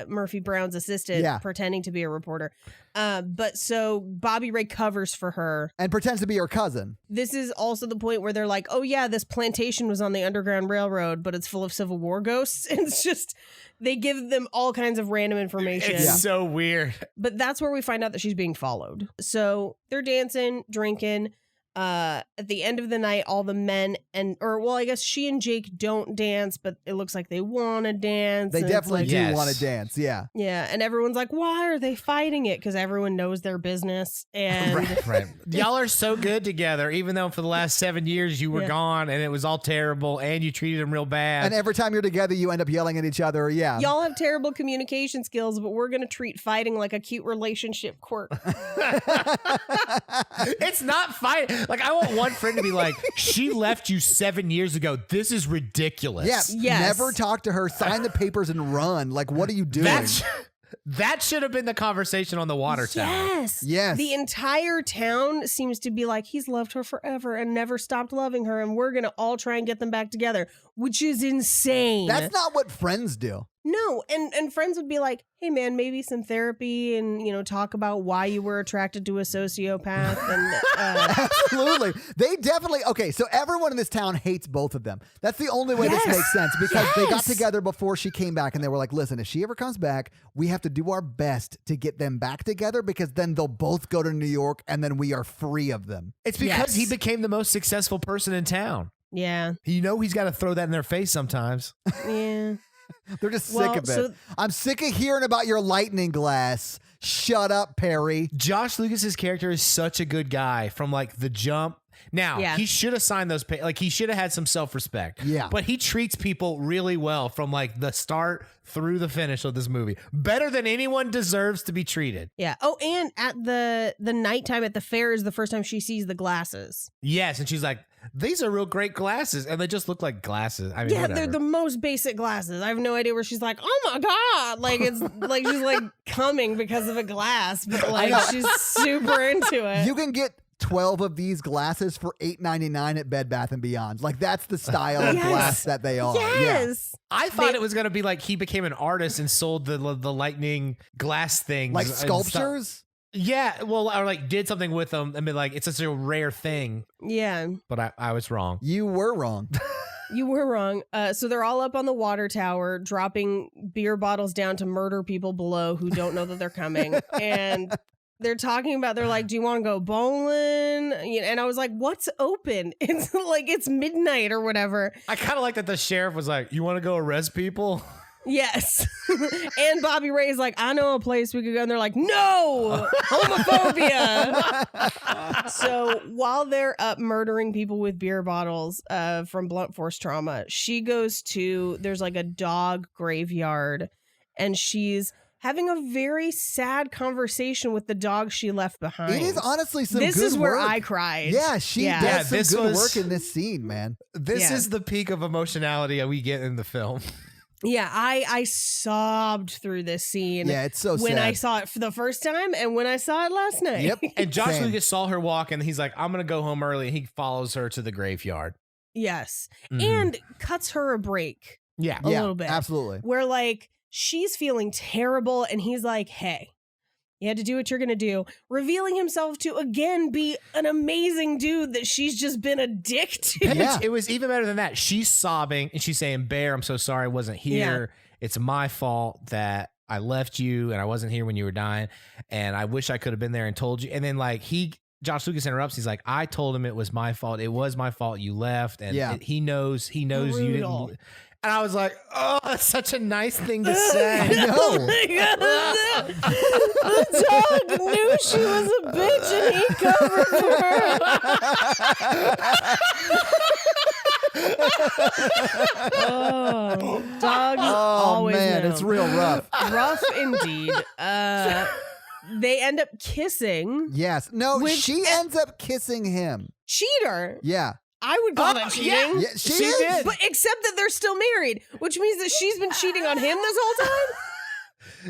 Speaker 2: Murphy Brown's assistant pretending to be a reporter. But so Bobby Ray covers for her.
Speaker 4: And pretends to be her cousin.
Speaker 2: This is also the point where they're like, oh yeah, this plantation was on the Underground Railroad, but it's full of Civil War ghosts. And it's just, they give them all kinds of random information.
Speaker 3: It's so weird.
Speaker 2: But that's where we find out that she's being followed. So they're dancing, drinking. at the end of the night, all the men I guess she and Jake don't dance, but it looks like they want to dance.
Speaker 4: They definitely do
Speaker 3: Yes.
Speaker 4: want to dance. Yeah.
Speaker 2: Yeah, and everyone's like, why are they fighting it? Because everyone knows their business. And
Speaker 3: Right. Y'all are so good together, even though for the last 7 years you were gone and it was all terrible and you treated him real bad.
Speaker 4: And every time you're together, you end up yelling at each other. Yeah.
Speaker 2: y'all have terrible communication skills, but we're going to treat fighting like a cute relationship quirk.
Speaker 3: It's not fighting. Like, I want one friend to be like, she left you 7 years ago. This is ridiculous.
Speaker 4: Yeah.
Speaker 2: Yes.
Speaker 4: Never talk to her, sign the papers and run. Like, what are you doing?
Speaker 3: That should have been the conversation on the water tower.
Speaker 2: Yes.
Speaker 4: Yes.
Speaker 2: The entire town seems to be like, he's loved her forever and never stopped loving her, and we're going to all try and get them back together, which is insane.
Speaker 4: That's not what friends do.
Speaker 2: No, and friends would be like, hey man, maybe some therapy and, talk about why you were attracted to a sociopath. And
Speaker 4: Absolutely. They definitely, okay, so everyone in this town hates both of them. That's the only way this makes sense, because they got together before she came back and they were like, listen, if she ever comes back, we have to do our best to get them back together, because then they'll both go to New York and then we are free of them.
Speaker 3: It's because he became the most successful person in town.
Speaker 2: yeah.
Speaker 3: He's got to throw that in their face sometimes.
Speaker 2: Yeah.
Speaker 4: They're just sick of it. I'm sick of hearing about your lightning glass. Shut up, Perry.
Speaker 3: Josh Lucas's character is such a good guy from like the jump. Now, he should have signed those he should have had some self-respect.
Speaker 4: Yeah.
Speaker 3: But he treats people really well from like the start through the finish of this movie. Better than anyone deserves to be treated.
Speaker 2: Yeah. Oh, and at the nighttime at the fair is the first time she sees the glasses.
Speaker 3: Yes, and she's like, these are real great glasses, and they just look like glasses. I mean,
Speaker 2: Yeah,
Speaker 3: whatever.
Speaker 2: they're the most basic glasses. I have no idea where she's like, oh my God. Like, it's like she's like coming because of a glass, but like she's super into it.
Speaker 4: You can get 12 of these glasses for $8.99 at Bed Bath & Beyond. Like, that's the style of glass that they are.
Speaker 2: Yes.
Speaker 3: I thought it was going to be like he became an artist and sold the lightning glass things.
Speaker 4: Like
Speaker 3: and
Speaker 4: sculptures?
Speaker 3: stuff. Yeah, well, or like did something with them and be like, it's such a rare thing.
Speaker 2: Yeah.
Speaker 3: But I was wrong.
Speaker 4: You were wrong.
Speaker 2: You were wrong. So they're all up on the water tower, dropping beer bottles down to murder people below who don't know that they're coming. And they're talking about, they're like, do you want to go bowling? And I was like, what's open? It's like, it's midnight or whatever.
Speaker 3: I kind of like that the sheriff was like, you want to go arrest people?
Speaker 2: Yes. And Bobby Ray's like, I know a place we could go. And they're like, no, homophobia. So while they're up murdering people with beer bottles from blunt force trauma, she goes to, there's like a dog graveyard, and she's having a very sad conversation with the dog she left behind.
Speaker 4: It is honestly some
Speaker 2: This
Speaker 4: good
Speaker 2: is where
Speaker 4: work.
Speaker 2: I cried.
Speaker 4: Yeah, she does some
Speaker 3: this
Speaker 4: good
Speaker 3: was-
Speaker 4: work in this scene, man.
Speaker 3: This is the peak of emotionality we get in the film.
Speaker 2: Yeah, I sobbed through this scene.
Speaker 4: Yeah, it's so
Speaker 2: when
Speaker 4: sad.
Speaker 2: I saw it for the first time and when I saw it last night.
Speaker 4: Yep.
Speaker 3: And Josh
Speaker 4: Same.
Speaker 3: Lucas saw her walk and he's like, I'm going to go home early. And he follows her to the graveyard.
Speaker 2: Yes.
Speaker 3: Mhm.
Speaker 2: And cuts her a break
Speaker 3: Yeah.
Speaker 2: a little bit.
Speaker 4: Absolutely.
Speaker 2: Where like she's feeling terrible and he's like, hey, you had to do what you're going to do. Revealing himself to again be an amazing dude that she's just been a dick to.
Speaker 4: Yeah.
Speaker 3: It was even better than that. She's sobbing and she's saying, Bear, I'm so sorry I wasn't here. It's my fault that I left you and I wasn't here when you were dying. And I wish I could have been there and told you. And then like Josh Lucas interrupts. He's like, I told him it was my fault. It was my fault you left. And he knows you
Speaker 2: Brutal.
Speaker 3: didn't. And I was like, oh, that's such a nice thing to say.
Speaker 4: I know.
Speaker 2: Oh my God, the dog knew she was a bitch and he covered for her. Oh, dogs always
Speaker 4: man,
Speaker 2: know.
Speaker 4: it's real rough.
Speaker 2: Rough indeed. They end up kissing.
Speaker 4: Yes. No,
Speaker 2: Which-
Speaker 4: she ends up kissing him.
Speaker 2: Cheater.
Speaker 4: Yeah.
Speaker 2: I would call that cheating.
Speaker 4: Yeah, she is.
Speaker 3: did.
Speaker 2: But except that they're still married, which means that she's been cheating on him this whole time.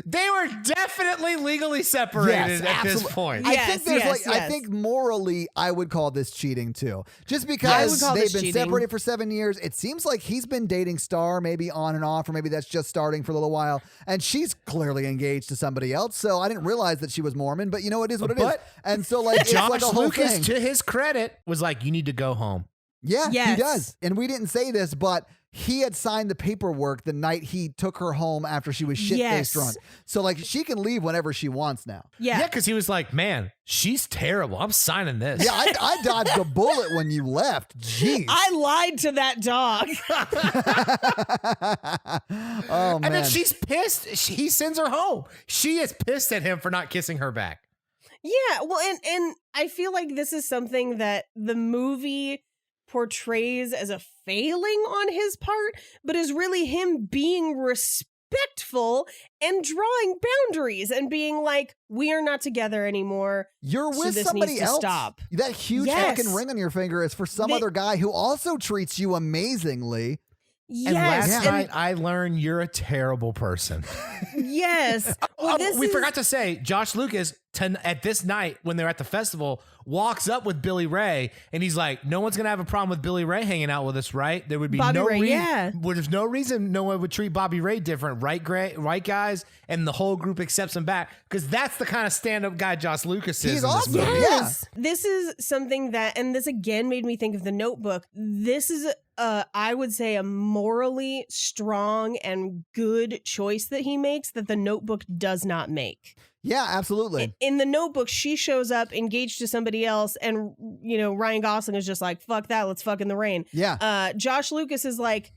Speaker 3: They were definitely legally separated at this
Speaker 4: absolutely.
Speaker 3: point.
Speaker 4: I
Speaker 2: Yes,
Speaker 4: think there's
Speaker 2: yes,
Speaker 4: I
Speaker 2: yes.
Speaker 4: think morally, I would call this cheating too. Just
Speaker 2: I would
Speaker 4: because
Speaker 2: call
Speaker 4: they've
Speaker 2: this
Speaker 4: been
Speaker 2: cheating.
Speaker 4: separated for 7 years, it seems like he's been dating Star, maybe on and off, or maybe that's just starting for a little while. And she's clearly engaged to somebody else. So I didn't realize that she was Mormon, but it is what it is.
Speaker 3: But
Speaker 4: And so like it's
Speaker 3: Josh
Speaker 4: like a whole
Speaker 3: Lucas,
Speaker 4: thing.
Speaker 3: to his credit, was like, you need to go home.
Speaker 4: Yeah,
Speaker 2: Yes.
Speaker 4: he does. And we didn't say this, but he had signed the paperwork the night he took her home after she was shit-faced drunk. So, like, she can leave whenever she wants now.
Speaker 2: Yeah.
Speaker 3: Yeah, because he was like, man, she's terrible. I'm signing this.
Speaker 4: Yeah, I dodged a bullet when you left. Jeez.
Speaker 2: I lied to that dog.
Speaker 4: Oh, man.
Speaker 3: And then she's pissed. He sends her home. She is pissed at him for not kissing her back.
Speaker 2: Yeah, well, and I feel like this is something that the movie portrays as a failing on his part, but is really him being respectful and drawing boundaries and being like, we are not together anymore.
Speaker 4: You're
Speaker 2: so
Speaker 4: with
Speaker 2: this
Speaker 4: somebody
Speaker 2: needs to
Speaker 4: else.
Speaker 2: Stop.
Speaker 4: That huge fucking ring on your finger is for some other guy who also treats you amazingly.
Speaker 2: Yes.
Speaker 3: And last night I learned you're a terrible person.
Speaker 2: Yes. Well,
Speaker 3: We forgot to say, Josh Lucas, at this night when they're at the festival, walks up with Billy Ray, and he's like, no one's going to have a problem with Billy Ray hanging out with us, right? There would be
Speaker 2: Bobby
Speaker 3: no
Speaker 2: Ray,
Speaker 3: reason.
Speaker 2: yeah.
Speaker 3: There's no reason no one would treat Bobby Ray different, right, guys? And the whole group accepts him back, because that's the kind of stand-up guy Josh Lucas is.
Speaker 4: He's
Speaker 3: in this
Speaker 4: awesome.
Speaker 3: movie.
Speaker 2: Yes. This is something that, and this again made me think of The Notebook. This is, I would say, a morally strong and good choice that he makes that The Notebook does not make.
Speaker 4: Yeah, absolutely.
Speaker 2: In The Notebook, she shows up engaged to somebody else, and, Ryan Gosling is just like, fuck that, let's fuck in the rain.
Speaker 4: Yeah.
Speaker 2: Josh Lucas is like,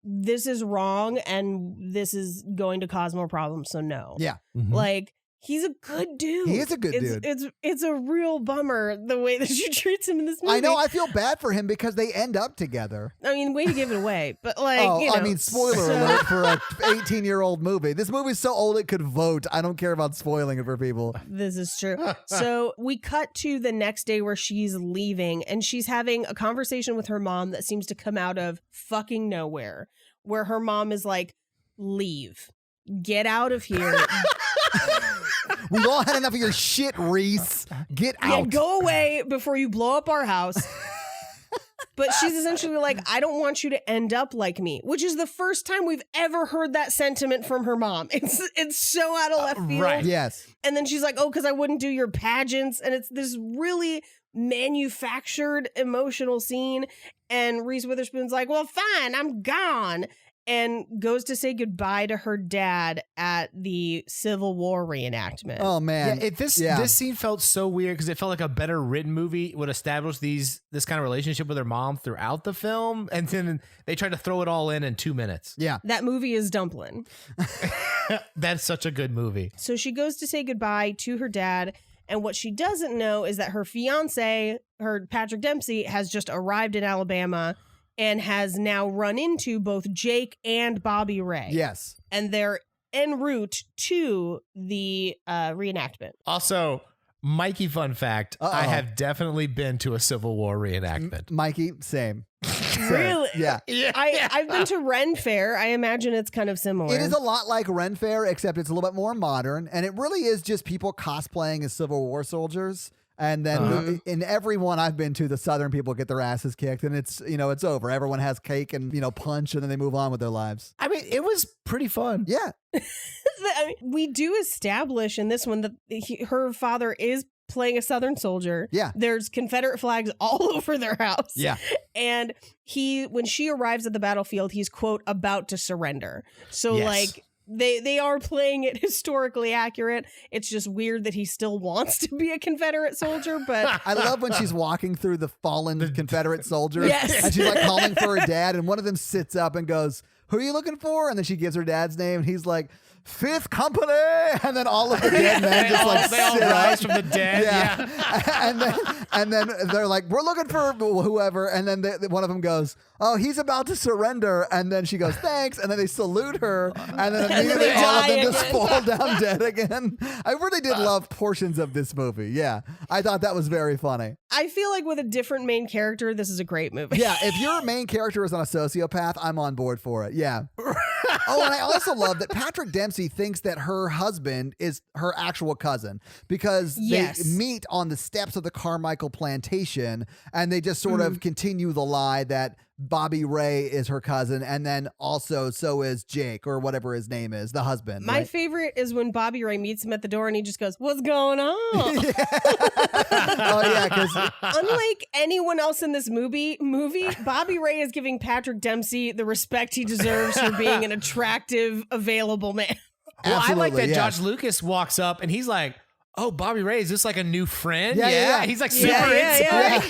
Speaker 2: this is wrong, and this is going to cause more problems, so no.
Speaker 4: Yeah.
Speaker 3: Mhm.
Speaker 2: Like, he's a good dude.
Speaker 4: He is a good dude.
Speaker 2: It's a real bummer the way that she treats him in this movie.
Speaker 4: I know. I feel bad for him because they end up together.
Speaker 2: I mean, way to give it away, but
Speaker 4: Spoiler alert for a 18-year-old movie. This movie's so old it could vote. I don't care about spoiling it for people.
Speaker 2: This is true. So we cut to the next day where she's leaving, and she's having a conversation with her mom that seems to come out of fucking nowhere, where her mom is like, leave. Get out of here.
Speaker 4: We've all had enough of your shit, Reese. Get out.
Speaker 2: Yeah, go away before you blow up our house. But she's essentially like, I don't want you to end up like me, which is the first time we've ever heard that sentiment from her mom. It's so out of left field.
Speaker 3: Right.
Speaker 4: Yes.
Speaker 2: And then she's like, oh, because I wouldn't do your pageants. And it's this really manufactured emotional scene. And Reese Witherspoon's like, well, fine, I'm gone. And goes to say goodbye to her dad at the Civil War reenactment.
Speaker 4: Oh, man.
Speaker 3: This scene felt so weird because it felt like a better written movie would establish this kind of relationship with her mom throughout the film, and then they tried to throw it all in 2 minutes.
Speaker 4: Yeah.
Speaker 2: That movie is Dumplin'.
Speaker 3: That's such a good movie.
Speaker 2: So she goes to say goodbye to her dad, and what she doesn't know is that her fiance, her Patrick Dempsey, has just arrived in Alabama and has now run into both Jake and Bobby Ray.
Speaker 4: Yes.
Speaker 2: And they're en route to the reenactment.
Speaker 3: Also, Mikey, fun fact, I have definitely been to a Civil War reenactment.
Speaker 4: Mikey, same.
Speaker 2: Really?
Speaker 4: Yeah.
Speaker 2: I've been to Ren Fair. I imagine it's kind of similar.
Speaker 4: It is a lot like Ren Fair, except it's a little bit more modern. And it really is just people cosplaying as Civil War soldiers. And then in every one I've been to, the Southern people get their asses kicked, and it's over. Everyone has cake and punch, and then they move on with their lives.
Speaker 3: I mean, it was pretty fun.
Speaker 4: Yeah.
Speaker 2: I mean, we do establish in this one that her father is playing a Southern soldier.
Speaker 4: Yeah.
Speaker 2: There's Confederate flags all over their house.
Speaker 4: Yeah.
Speaker 2: And when she arrives at the battlefield, he's, quote, about to surrender. So
Speaker 3: Yes.
Speaker 2: They are playing it historically accurate. It's just weird that he still wants to be a Confederate soldier, but
Speaker 4: I love when she's walking through the fallen Confederate soldiers.
Speaker 2: Yes.
Speaker 4: And she's like calling for her dad, and one of them sits up and goes, "Who are you looking for?" And then she gives her dad's name, and he's like, "5th Company," and then all of the dead men just like
Speaker 3: they all
Speaker 4: sit
Speaker 3: rise
Speaker 4: up.
Speaker 3: from the dead.
Speaker 4: Yeah. and then they're like, "We're looking for whoever," and then one of them goes, "Oh, he's about to surrender," and then she goes, "Thanks," and then they salute her, and then immediately
Speaker 2: they
Speaker 4: all of them
Speaker 2: die
Speaker 4: just
Speaker 2: again.
Speaker 4: fall down dead again. I really did love portions of this movie. Yeah, I thought that was very funny.
Speaker 2: I feel like with a different main character, this is a great movie.
Speaker 4: Yeah, if your main character is on a sociopath, I'm on board for it. Yeah. Oh, and I also love that Patrick Dempsey thinks that her husband is her actual cousin because they meet on the steps of the Carmichael plantation, and they just sort of continue the lie that Bobby Ray is her cousin, and then also so is Jake, or whatever his name is, the husband.
Speaker 2: My favorite is when Bobby Ray meets him at the door and he just goes, "What's going on?"
Speaker 4: Oh yeah, because
Speaker 2: unlike anyone else in this movie, Bobby Ray is giving Patrick Dempsey the respect he deserves for being an attractive, available man.
Speaker 3: Well, I like that Josh Lucas walks up and he's like, "Oh, Bobby Ray, is this like a new friend?"
Speaker 4: Yeah.
Speaker 3: He's like super into it.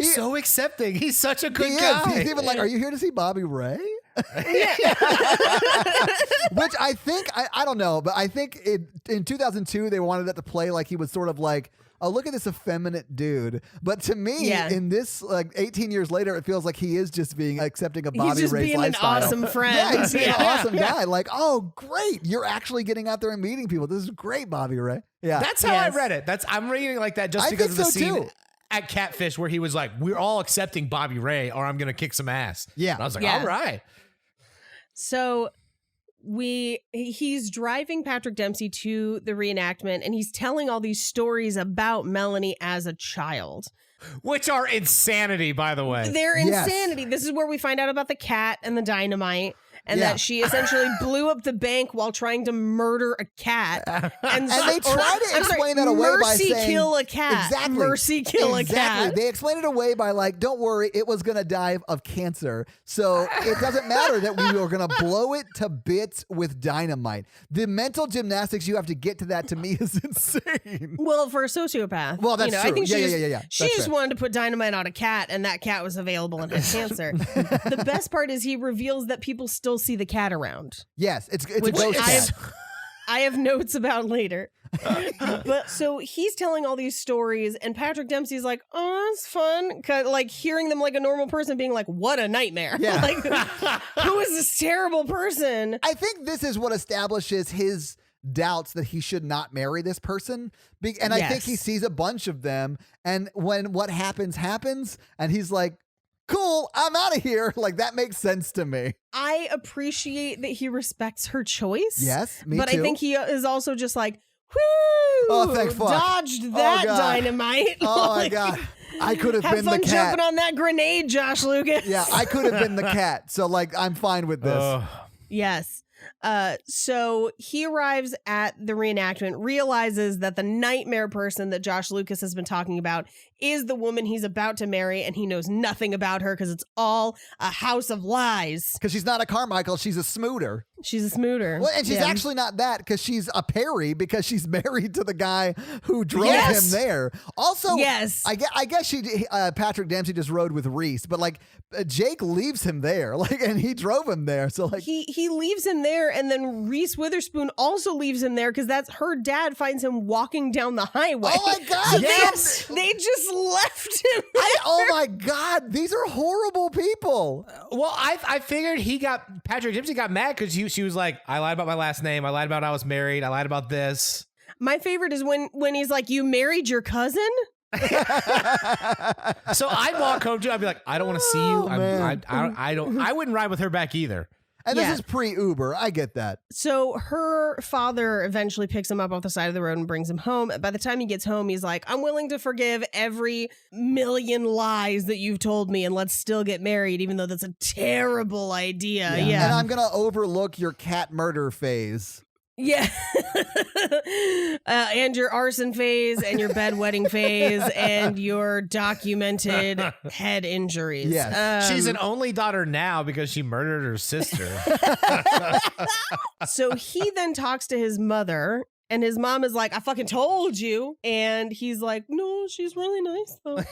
Speaker 3: So accepting. He's such a good guy.
Speaker 4: He's even like, "Are you here to see Bobby Ray?" Which I think, I don't know, but I think in 2002 they wanted it to play like he was sort of like, "Oh, look at this effeminate dude." But to me, in this, like 18 years later, it feels like he is just accepting a Bobby Ray's lifestyle.
Speaker 2: He's just being an awesome friend.
Speaker 4: Yeah, he's being an awesome guy. Like, oh, great. You're actually getting out there and meeting people. This is great, Bobby Ray. Yeah.
Speaker 3: That's how I read it. I'm reading it like that just because of the scene
Speaker 4: too.
Speaker 3: At Catfish where he was like, "We're all accepting Bobby Ray or I'm going to kick some ass."
Speaker 4: Yeah.
Speaker 3: And I was like, all right.
Speaker 2: So he's driving Patrick Dempsey to the reenactment and he's telling all these stories about Melanie as a child.
Speaker 3: Which are insanity, by the way.
Speaker 2: They're insanity. This is where we find out about the cat and the dynamite. And that she essentially blew up the bank while trying to murder a cat. And
Speaker 4: they try to explain that away by saying...
Speaker 2: Mercy kill a cat.
Speaker 4: Exactly.
Speaker 2: Mercy kill a cat.
Speaker 4: They explain it away by like, "Don't worry, it was going to die of cancer. So it doesn't matter that we were going to blow it to bits with dynamite." The mental gymnastics you have to get to that, to me, is insane.
Speaker 2: Well, for a sociopath.
Speaker 4: Well, that's true.
Speaker 2: I think
Speaker 4: yeah.
Speaker 2: She just wanted to put dynamite on a cat and that cat was available and had cancer. The best part is he reveals that people still see the cat around.
Speaker 4: Yes, it's a ghost cat.
Speaker 2: I have notes about later. But so he's telling all these stories and Patrick Dempsey's like, "Oh, it's fun." Like hearing them like a normal person being like, "What a nightmare."
Speaker 4: Yeah.
Speaker 2: Like, who is this terrible person?
Speaker 4: I think this is what establishes his doubts that he should not marry this person. And I think he sees a bunch of them. And when what happens, and he's like, "Cool, I'm out of here." Like, that makes sense to me.
Speaker 2: I appreciate that he respects her choice.
Speaker 4: Yes, me
Speaker 2: but
Speaker 4: too.
Speaker 2: I think he is also just like, "Whoo!
Speaker 4: Oh, thank fuck.
Speaker 2: Dodged that dynamite."
Speaker 4: Oh,
Speaker 2: like,
Speaker 4: my God. I could have been the cat.
Speaker 2: Have fun jumping on that grenade, Josh Lucas.
Speaker 4: Yeah, I could have been the cat. So, like, I'm fine with this.
Speaker 2: Yes. So he arrives at the reenactment, realizes that the nightmare person that Josh Lucas has been talking about is the woman he's about to marry, and he knows nothing about her because it's all a house of lies.
Speaker 4: Because she's not a Carmichael, she's a Smooter.
Speaker 2: She's a Smooter.
Speaker 4: Well, and she's actually not that, because she's a Perry, because she's married to the guy who drove him there. Also, I guess Patrick Dempsey just rode with Reese, but like Jake leaves him there, like, and he drove him there. So like
Speaker 2: he leaves him there, and then Reese Witherspoon also leaves him there because that's her dad finds him walking down the highway.
Speaker 4: Oh my God!
Speaker 2: So they just left him.
Speaker 4: Oh my God! These are horrible people.
Speaker 3: Well, I figured Patrick Dempsey got mad because she was like, "I lied about my last name. I lied about I was married. I lied about this."
Speaker 2: My favorite is when he's like, "You married your cousin?"
Speaker 3: So I'd walk home too. I'd be like, "I don't want to see you. I wouldn't ride with her back either."
Speaker 4: And this is pre-Uber. I get that.
Speaker 2: So her father eventually picks him up off the side of the road and brings him home. By the time he gets home, he's like, "I'm willing to forgive every million lies that you've told me, and let's still get married, even though that's a terrible idea." Yeah.
Speaker 4: And I'm going to overlook your cat murder phase.
Speaker 2: Yeah. And your arson phase and your bedwetting phase and your documented head injuries.
Speaker 4: Yes.
Speaker 3: She's an only daughter now because she murdered her sister.
Speaker 2: So he then talks to his mother, and his mom is like, "I fucking told you." And he's like, "No, she's really nice though."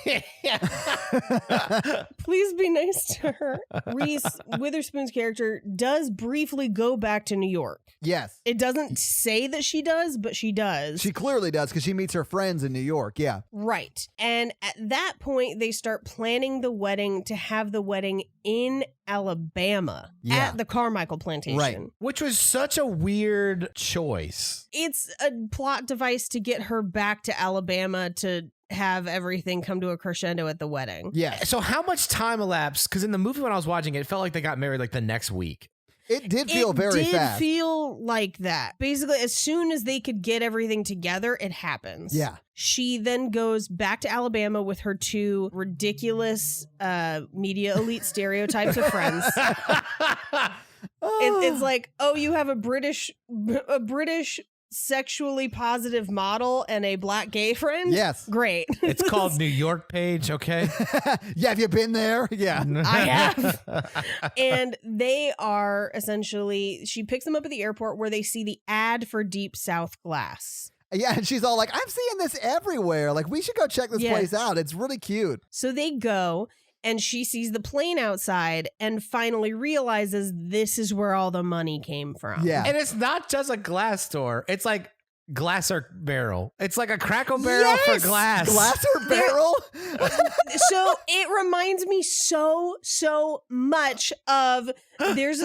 Speaker 2: Please be nice to her. Reese Witherspoon's character does briefly go back to New York.
Speaker 4: Yes.
Speaker 2: It doesn't say that she does, but she does.
Speaker 4: She clearly does because she meets her friends in New York. Yeah.
Speaker 2: Right. And at that point, they start planning the wedding to have the wedding in Alabama at the Carmichael plantation.
Speaker 4: Right.
Speaker 3: Which was such a weird choice.
Speaker 2: It's a plot device to get her back to Alabama to have everything come to a crescendo at the wedding.
Speaker 4: Yeah.
Speaker 3: So how much time elapsed? Because in the movie when I was watching it felt like they got married like the next week.
Speaker 4: It did feel very fast.
Speaker 2: It did feel like that. Basically, as soon as they could get everything together, it happens.
Speaker 4: Yeah.
Speaker 2: She then goes back to Alabama with her 2 ridiculous media elite stereotypes of friends. It's like, oh, you have a British sexually positive model and a black gay friend?
Speaker 4: Yes.
Speaker 2: Great.
Speaker 3: It's called New York Page, okay?
Speaker 4: Yeah, have you been there? Yeah.
Speaker 2: I have. And they are essentially, she picks them up at the airport where they see the ad for Deep South Glass.
Speaker 4: Yeah, and she's all like, I'm seeing this everywhere. Like, we should go check this place out. It's really cute.
Speaker 2: So they go, and she sees the plane outside and finally realizes this is where all the money came from.
Speaker 4: Yeah.
Speaker 3: And it's not just a glass store. It's like Glasser Barrel. It's like a Crackle Barrel for glass.
Speaker 4: Glasser Barrel?
Speaker 2: So it reminds me so much of there's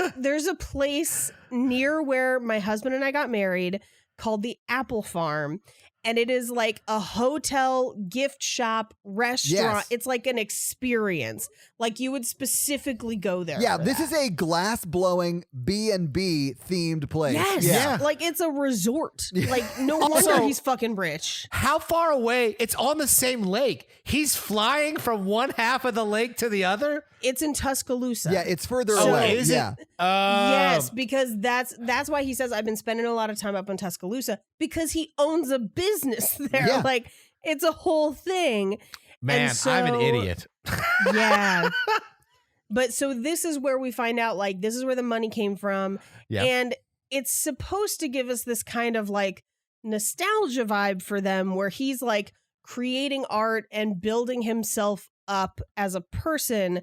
Speaker 2: a place near where my husband and I got married called the Apple Farm. And it is like a hotel, gift shop, restaurant.
Speaker 4: Yes.
Speaker 2: It's like an experience. Like you would specifically go there.
Speaker 4: Yeah,
Speaker 2: for
Speaker 4: this
Speaker 2: that.
Speaker 4: is a glass-blowing B&B themed place.
Speaker 2: Yes.
Speaker 4: Yeah.
Speaker 2: Like it's a resort. Like no wonder he's fucking rich.
Speaker 3: How far away? It's on the same lake. He's flying from one half of the lake to the other?
Speaker 2: It's in Tuscaloosa.
Speaker 4: Yeah, it's further
Speaker 2: So-
Speaker 4: away.
Speaker 3: Is
Speaker 4: yeah.
Speaker 3: it?
Speaker 2: Yes, because that's why he says I've been spending a lot of time up in Tuscaloosa because he owns a business there.
Speaker 4: Yeah.
Speaker 2: Like it's a whole thing.
Speaker 3: Man,
Speaker 2: And so-
Speaker 3: I'm an idiot.
Speaker 2: Yeah. But so this is where we find out like this is where the money came from.
Speaker 3: Yeah.
Speaker 2: And it's supposed to give us this kind of like nostalgia vibe for them where he's like creating art and building himself up as a person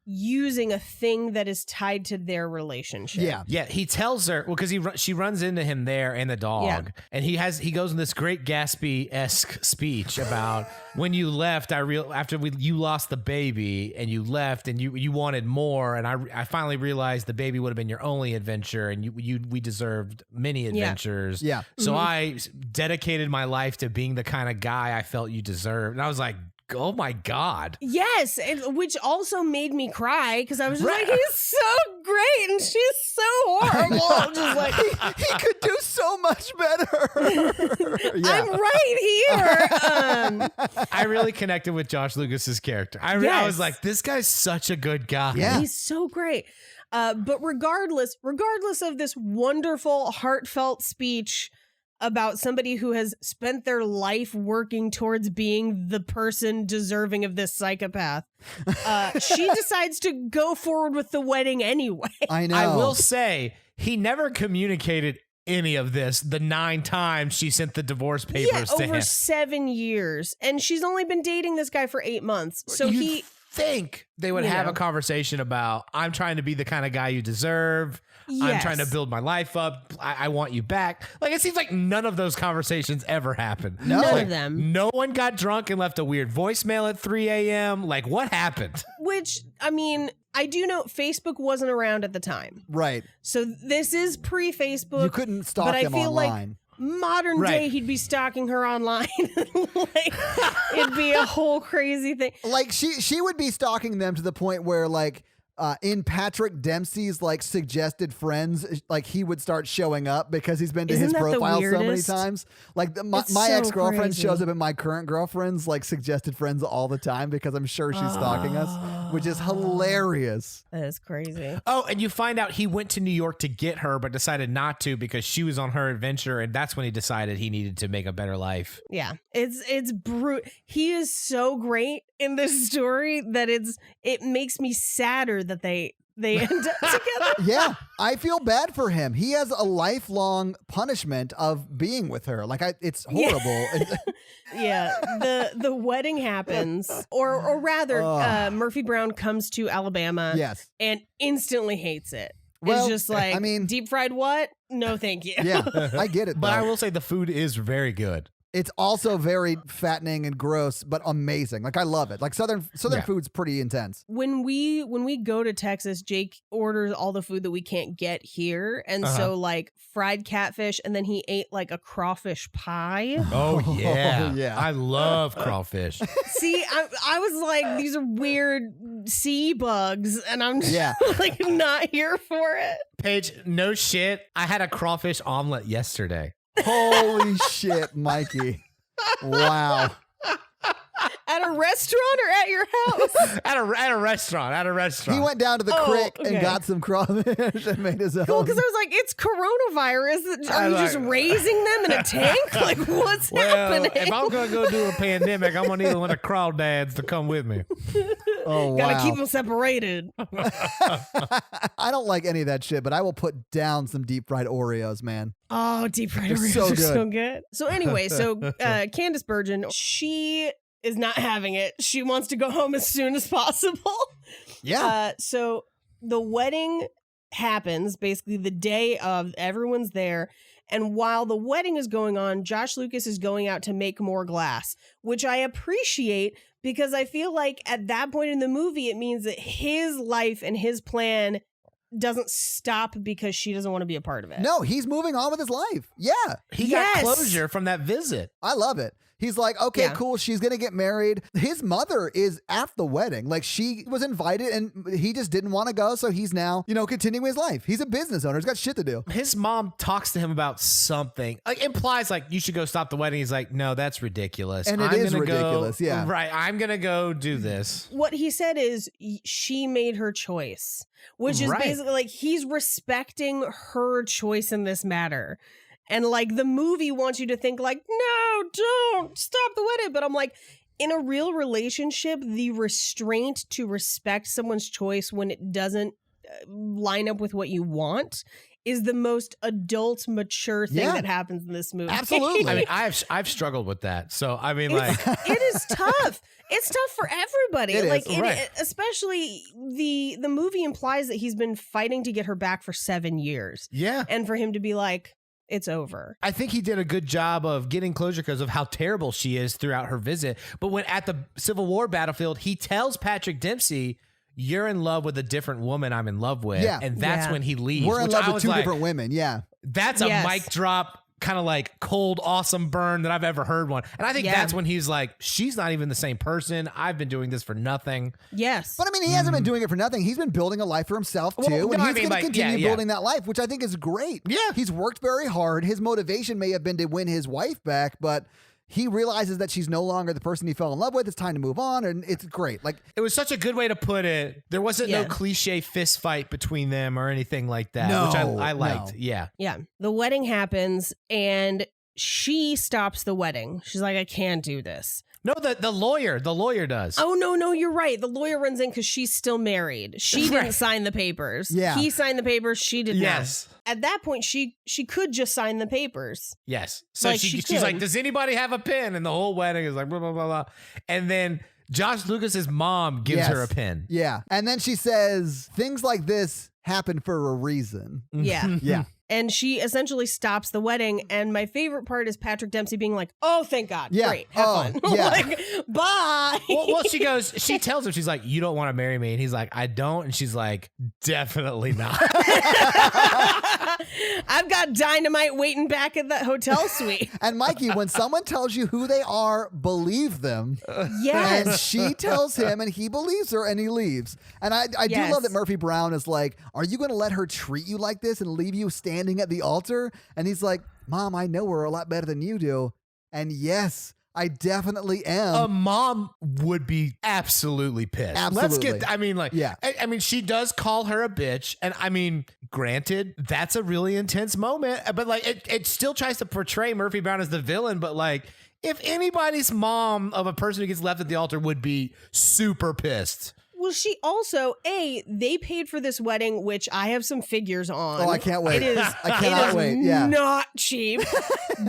Speaker 2: using a thing that is tied to their relationship.
Speaker 4: Yeah.
Speaker 3: Yeah, he tells her because she runs into him there and the dog, and he goes in this great Gatsby-esque speech about when you left. You lost the baby and you left and you wanted more, and I finally realized the baby would have been your only adventure, and we deserved many adventures.
Speaker 4: Yeah.
Speaker 3: So I dedicated my life to being the kind of guy I felt you deserved, and I was like, oh my God.
Speaker 2: Yes, which also made me cry because I was just like, he's so great and she's so horrible. Just like
Speaker 4: he could do so much better. Yeah.
Speaker 2: I'm right here.
Speaker 3: I really connected with Josh Lucas's character. I was like, this guy's such a good guy.
Speaker 4: Yeah.
Speaker 2: He's so great. But regardless of this wonderful, heartfelt speech about somebody who has spent their life working towards being the person deserving of this psychopath, she decides to go forward with the wedding anyway.
Speaker 4: I know.
Speaker 3: I will say, he never communicated any of this the 9 times she sent the divorce papers to
Speaker 2: over
Speaker 3: him.
Speaker 2: 7 years. And she's only been dating this guy for 8 months. So
Speaker 3: You'd think they would
Speaker 2: you
Speaker 3: have
Speaker 2: know.
Speaker 3: a conversation about, I'm trying to be the kind of guy you deserve. I'm
Speaker 2: Yes.
Speaker 3: trying to build my life up. I want you back. Like, it seems like none of those conversations ever happened.
Speaker 4: No.
Speaker 2: None
Speaker 3: Like,
Speaker 2: of them.
Speaker 3: No one got drunk and left a weird voicemail at 3 a.m. Like, what happened?
Speaker 2: Which, I mean, I do know Facebook wasn't around at the time.
Speaker 4: Right.
Speaker 2: So this is pre-Facebook.
Speaker 4: You couldn't stalk
Speaker 2: but I
Speaker 4: them
Speaker 2: feel
Speaker 4: online.
Speaker 2: like modern
Speaker 3: Right.
Speaker 2: day he'd be stalking her online. Like, it'd be a whole crazy thing.
Speaker 4: Like she would be stalking them to the point where like in Patrick Dempsey's like suggested friends, like he would start showing up because he's been to
Speaker 2: Isn't
Speaker 4: his
Speaker 2: that the
Speaker 4: profile so many
Speaker 2: weirdest?
Speaker 4: times. Like my
Speaker 2: It's so
Speaker 4: ex-girlfriend
Speaker 2: crazy.
Speaker 4: shows up in my current girlfriend's like suggested friends all the time because I'm sure she's stalking us, which is hilarious.
Speaker 2: That is crazy.
Speaker 3: Oh, and you find out he went to New York to get her, but decided not to because she was on her adventure, and that's when he decided he needed to make a better life.
Speaker 2: Yeah, it's brute. He is so great in this story that it makes me sadder that they end up together.
Speaker 4: Yeah, I feel bad for him. He has a lifelong punishment of being with her. Like it's horrible.
Speaker 2: Yeah, the wedding happens, or rather, Murphy Brown comes to Alabama.
Speaker 4: Yes.
Speaker 2: And instantly hates it.
Speaker 4: Well,
Speaker 2: it's just like,
Speaker 4: I mean-
Speaker 2: deep fried what? No, thank you.
Speaker 4: Yeah, I get it.
Speaker 3: But
Speaker 4: though.
Speaker 3: I will say the food is very good.
Speaker 4: It's also very fattening and gross, but amazing. Like I love it. Like Southern food's pretty intense.
Speaker 2: When we go to Texas, Jake orders all the food that we can't get here, and so like fried catfish, and then he ate like a crawfish pie.
Speaker 3: Oh yeah,
Speaker 4: yeah.
Speaker 3: I love crawfish.
Speaker 2: See, I was like, these are weird sea bugs, and I'm like not here for it.
Speaker 3: Paige, no shit. I had a crawfish omelet yesterday.
Speaker 4: Holy shit, Mikey. Wow.
Speaker 2: At a restaurant or at your house?
Speaker 3: At a restaurant.
Speaker 4: He went down to the creek and got some crawfish and made his own.
Speaker 2: Cool, because I was like, it's coronavirus. Are you just raising them in a tank? Like, what's happening?
Speaker 3: If I'm going to go do a pandemic, I'm going to need one of the crawdads to come with me.
Speaker 4: Oh, wow.
Speaker 2: Gotta keep them separated.
Speaker 4: I don't like any of that shit, but I will put down some deep fried Oreos, man.
Speaker 2: Oh, deep fried Oreos are so good. So anyway, Candace Bergen, she is not having it. She wants to go home as soon as possible.
Speaker 4: Yeah.
Speaker 2: So the wedding happens basically the day of, everyone's there. And while the wedding is going on, Josh Lucas is going out to make more glass, which I appreciate because I feel like at that point in the movie, it means that his life and his plan doesn't stop because she doesn't want to be a part of it.
Speaker 4: No, he's moving on with his life. Yeah.
Speaker 3: He got closure from that visit.
Speaker 4: I love it. He's like, okay, cool. She's going to get married. His mother is at the wedding. Like she was invited and he just didn't want to go. So he's now, continuing his life. He's a business owner. He's got shit to do.
Speaker 3: His mom talks to him about something, like implies like you should go stop the wedding. He's like, no, that's ridiculous.
Speaker 4: And it is ridiculous. Yeah.
Speaker 3: Right. I'm going to go do this.
Speaker 2: What he said is she made her choice, which is basically like he's respecting her choice in this matter. And like the movie wants you to think like, no, don't stop the wedding. But I'm like, in a real relationship, the restraint to respect someone's choice when it doesn't line up with what you want is the most adult, mature thing that happens in this movie.
Speaker 4: Absolutely.
Speaker 3: I mean, I've struggled with that. So I mean, like,
Speaker 2: it is tough. It's tough for everybody.
Speaker 4: It is.
Speaker 2: Especially the movie implies that he's been fighting to get her back for 7 years.
Speaker 3: Yeah,
Speaker 2: and for him to be like, it's over.
Speaker 3: I think he did a good job of getting closure because of how terrible she is throughout her visit. But when at the Civil War battlefield, he tells Patrick Dempsey, you're in love with a different woman I'm in love with.
Speaker 4: Yeah.
Speaker 3: And that's when he leaves.
Speaker 4: We're in love with two different women. Yeah.
Speaker 3: That's a mic drop, kind of like cold, awesome burn that I've ever heard one. And I think that's when he's like, she's not even the same person. I've been doing this for nothing.
Speaker 2: Yes.
Speaker 4: But I mean, he hasn't been doing it for nothing. He's been building a life for himself too. And he's going to continue building that life, which I think is great.
Speaker 3: Yeah.
Speaker 4: He's worked very hard. His motivation may have been to win his wife back, but he realizes that she's no longer the person he fell in love with. It's time to move on, and it's great. Like,
Speaker 3: it was such a good way to put it. There wasn't no cliche fist fight between them or anything like that, which I liked. No. Yeah.
Speaker 2: Yeah. The wedding happens, and she stops the wedding. She's like, I can't do this.
Speaker 3: No, the lawyer does.
Speaker 2: Oh, no, you're right. The lawyer runs in because she's still married. She didn't sign the papers.
Speaker 4: Yeah.
Speaker 2: He signed the papers. She did
Speaker 3: not.
Speaker 2: At that point, she could just sign the papers.
Speaker 3: Yes. So like she's like, does anybody have a pen? And the whole wedding is like, blah, blah, blah, blah. And then Josh Lucas's mom gives her a pen.
Speaker 4: Yeah. And then she says, things like this happen for a reason.
Speaker 2: Yeah.
Speaker 4: Yeah.
Speaker 2: And she essentially stops the wedding. And my favorite part is Patrick Dempsey being like, oh, thank God.
Speaker 4: Yeah.
Speaker 2: Great. Have fun.
Speaker 4: Yeah.
Speaker 2: Like, bye.
Speaker 3: Well, she tells him, she's like, you don't want to marry me. And he's like, I don't. And she's like, definitely not.
Speaker 2: I've got dynamite waiting back at that hotel suite.
Speaker 4: And Mikey, when someone tells you who they are, believe them.
Speaker 2: Yes.
Speaker 4: And she tells him and he believes her and he leaves. And I do love that Murphy Brown is like, are you going to let her treat you like this and leave you standing at the altar? And he's like, Mom, I know her a lot better than you do. And yes, I definitely am.
Speaker 3: A mom would be absolutely pissed.
Speaker 4: Absolutely.
Speaker 3: I mean, she does call her a bitch. And I mean, granted, that's a really intense moment. But like, it still tries to portray Murphy Brown as the villain. But like, if anybody's mom of a person who gets left at the altar would be super pissed.
Speaker 2: Well, she also, they paid for this wedding, which I have some figures on.
Speaker 4: Oh, I can't wait.
Speaker 2: I cannot wait. Yeah. Not cheap.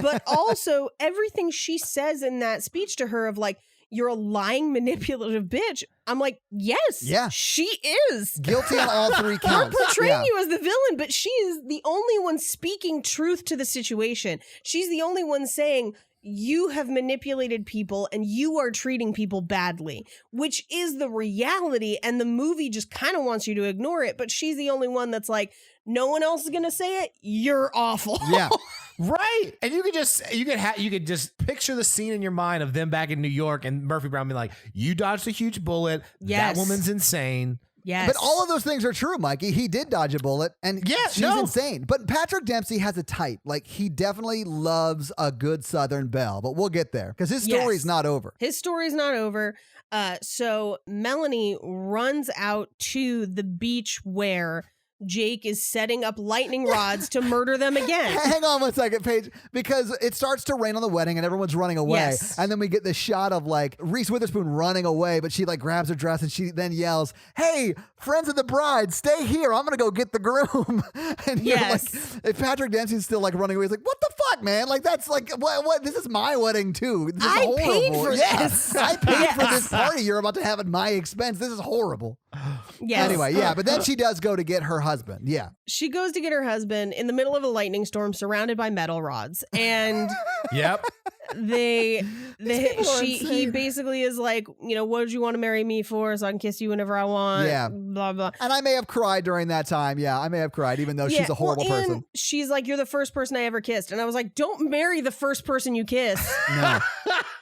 Speaker 2: But also, everything she says in that speech to her of like, you're a lying, manipulative bitch. I'm like, yes, she is.
Speaker 4: Guilty on all three counts.
Speaker 2: We're portraying you as the villain, but she is the only one speaking truth to the situation. She's the only one saying, you have manipulated people and you are treating people badly, which is the reality. And the movie just kind of wants you to ignore it. But she's the only one that's like, no one else is going to say it. You're awful.
Speaker 4: Yeah.
Speaker 3: Right. And you could just picture the scene in your mind of them back in New York and Murphy Brown being like, you dodged a huge bullet.
Speaker 2: Yes.
Speaker 3: That woman's insane.
Speaker 2: Yes.
Speaker 4: But all of those things are true, Mikey. He did dodge a bullet, and she's insane. But Patrick Dempsey has a type. Like, he definitely loves a good Southern belle, but we'll get there because his story's not over.
Speaker 2: His story's not over. So Melanie runs out to the beach where Jake is setting up lightning rods to murder them again.
Speaker 4: Hang on one second, Paige, because it starts to rain on the wedding and everyone's running away.
Speaker 2: Yes.
Speaker 4: And then we get this shot of like Reese Witherspoon running away, but she like grabs her dress and she then yells, "Hey, friends of the bride, stay here. I'm going to go get the groom." And you're like, if Patrick Dempsey's still like running away, he's like, what the fuck, man? Like, that's like, what? This is my wedding too. This is horrible.
Speaker 2: Paid for this.
Speaker 4: I paid for this party you're about to have at my expense. This is horrible.
Speaker 2: Yes.
Speaker 4: Anyway, but then she does go to get her husband. Yeah.
Speaker 2: She goes to get her husband in the middle of a lightning storm surrounded by metal rods. And
Speaker 3: Yep.
Speaker 2: he basically is like, what did you want to marry me for? So I can kiss you whenever I want.
Speaker 4: Yeah.
Speaker 2: Blah, blah.
Speaker 4: And I may have cried during that time. Yeah, I may have cried, even though she's a horrible person.
Speaker 2: She's like, you're the first person I ever kissed. And I was like, don't marry the first person you kiss.
Speaker 4: No.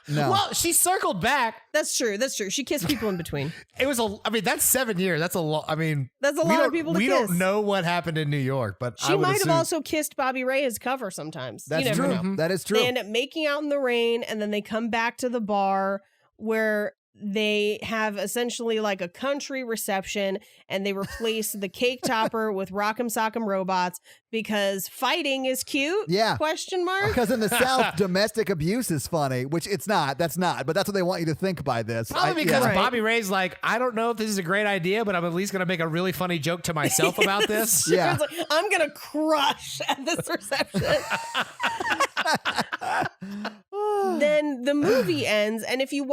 Speaker 4: No.
Speaker 3: Well, she circled back.
Speaker 2: That's true. She kissed people in between.
Speaker 3: That's 7 years. That's a lot.
Speaker 2: That's a lot of people to kiss.
Speaker 3: We don't know what happened in New York, but
Speaker 2: she might have also kissed Bobby Ray as cover sometimes.
Speaker 4: That's true.
Speaker 2: Know.
Speaker 4: That is true.
Speaker 2: They end up making out in the rain, and then they come back to the bar where they have essentially like a country reception, and they replace the cake topper with Rock'em Sock'em Robots because fighting is cute.
Speaker 4: Yeah.
Speaker 2: Question mark.
Speaker 4: Because in the South, domestic abuse is funny, which it's not. That's not. But that's what they want you to think by this.
Speaker 3: Probably because Bobby Ray's like, I don't know if this is a great idea, but I'm at least going to make a really funny joke to myself about this.
Speaker 4: Yeah.
Speaker 2: Like, I'm going to crush at this reception. Then the movie ends, and if you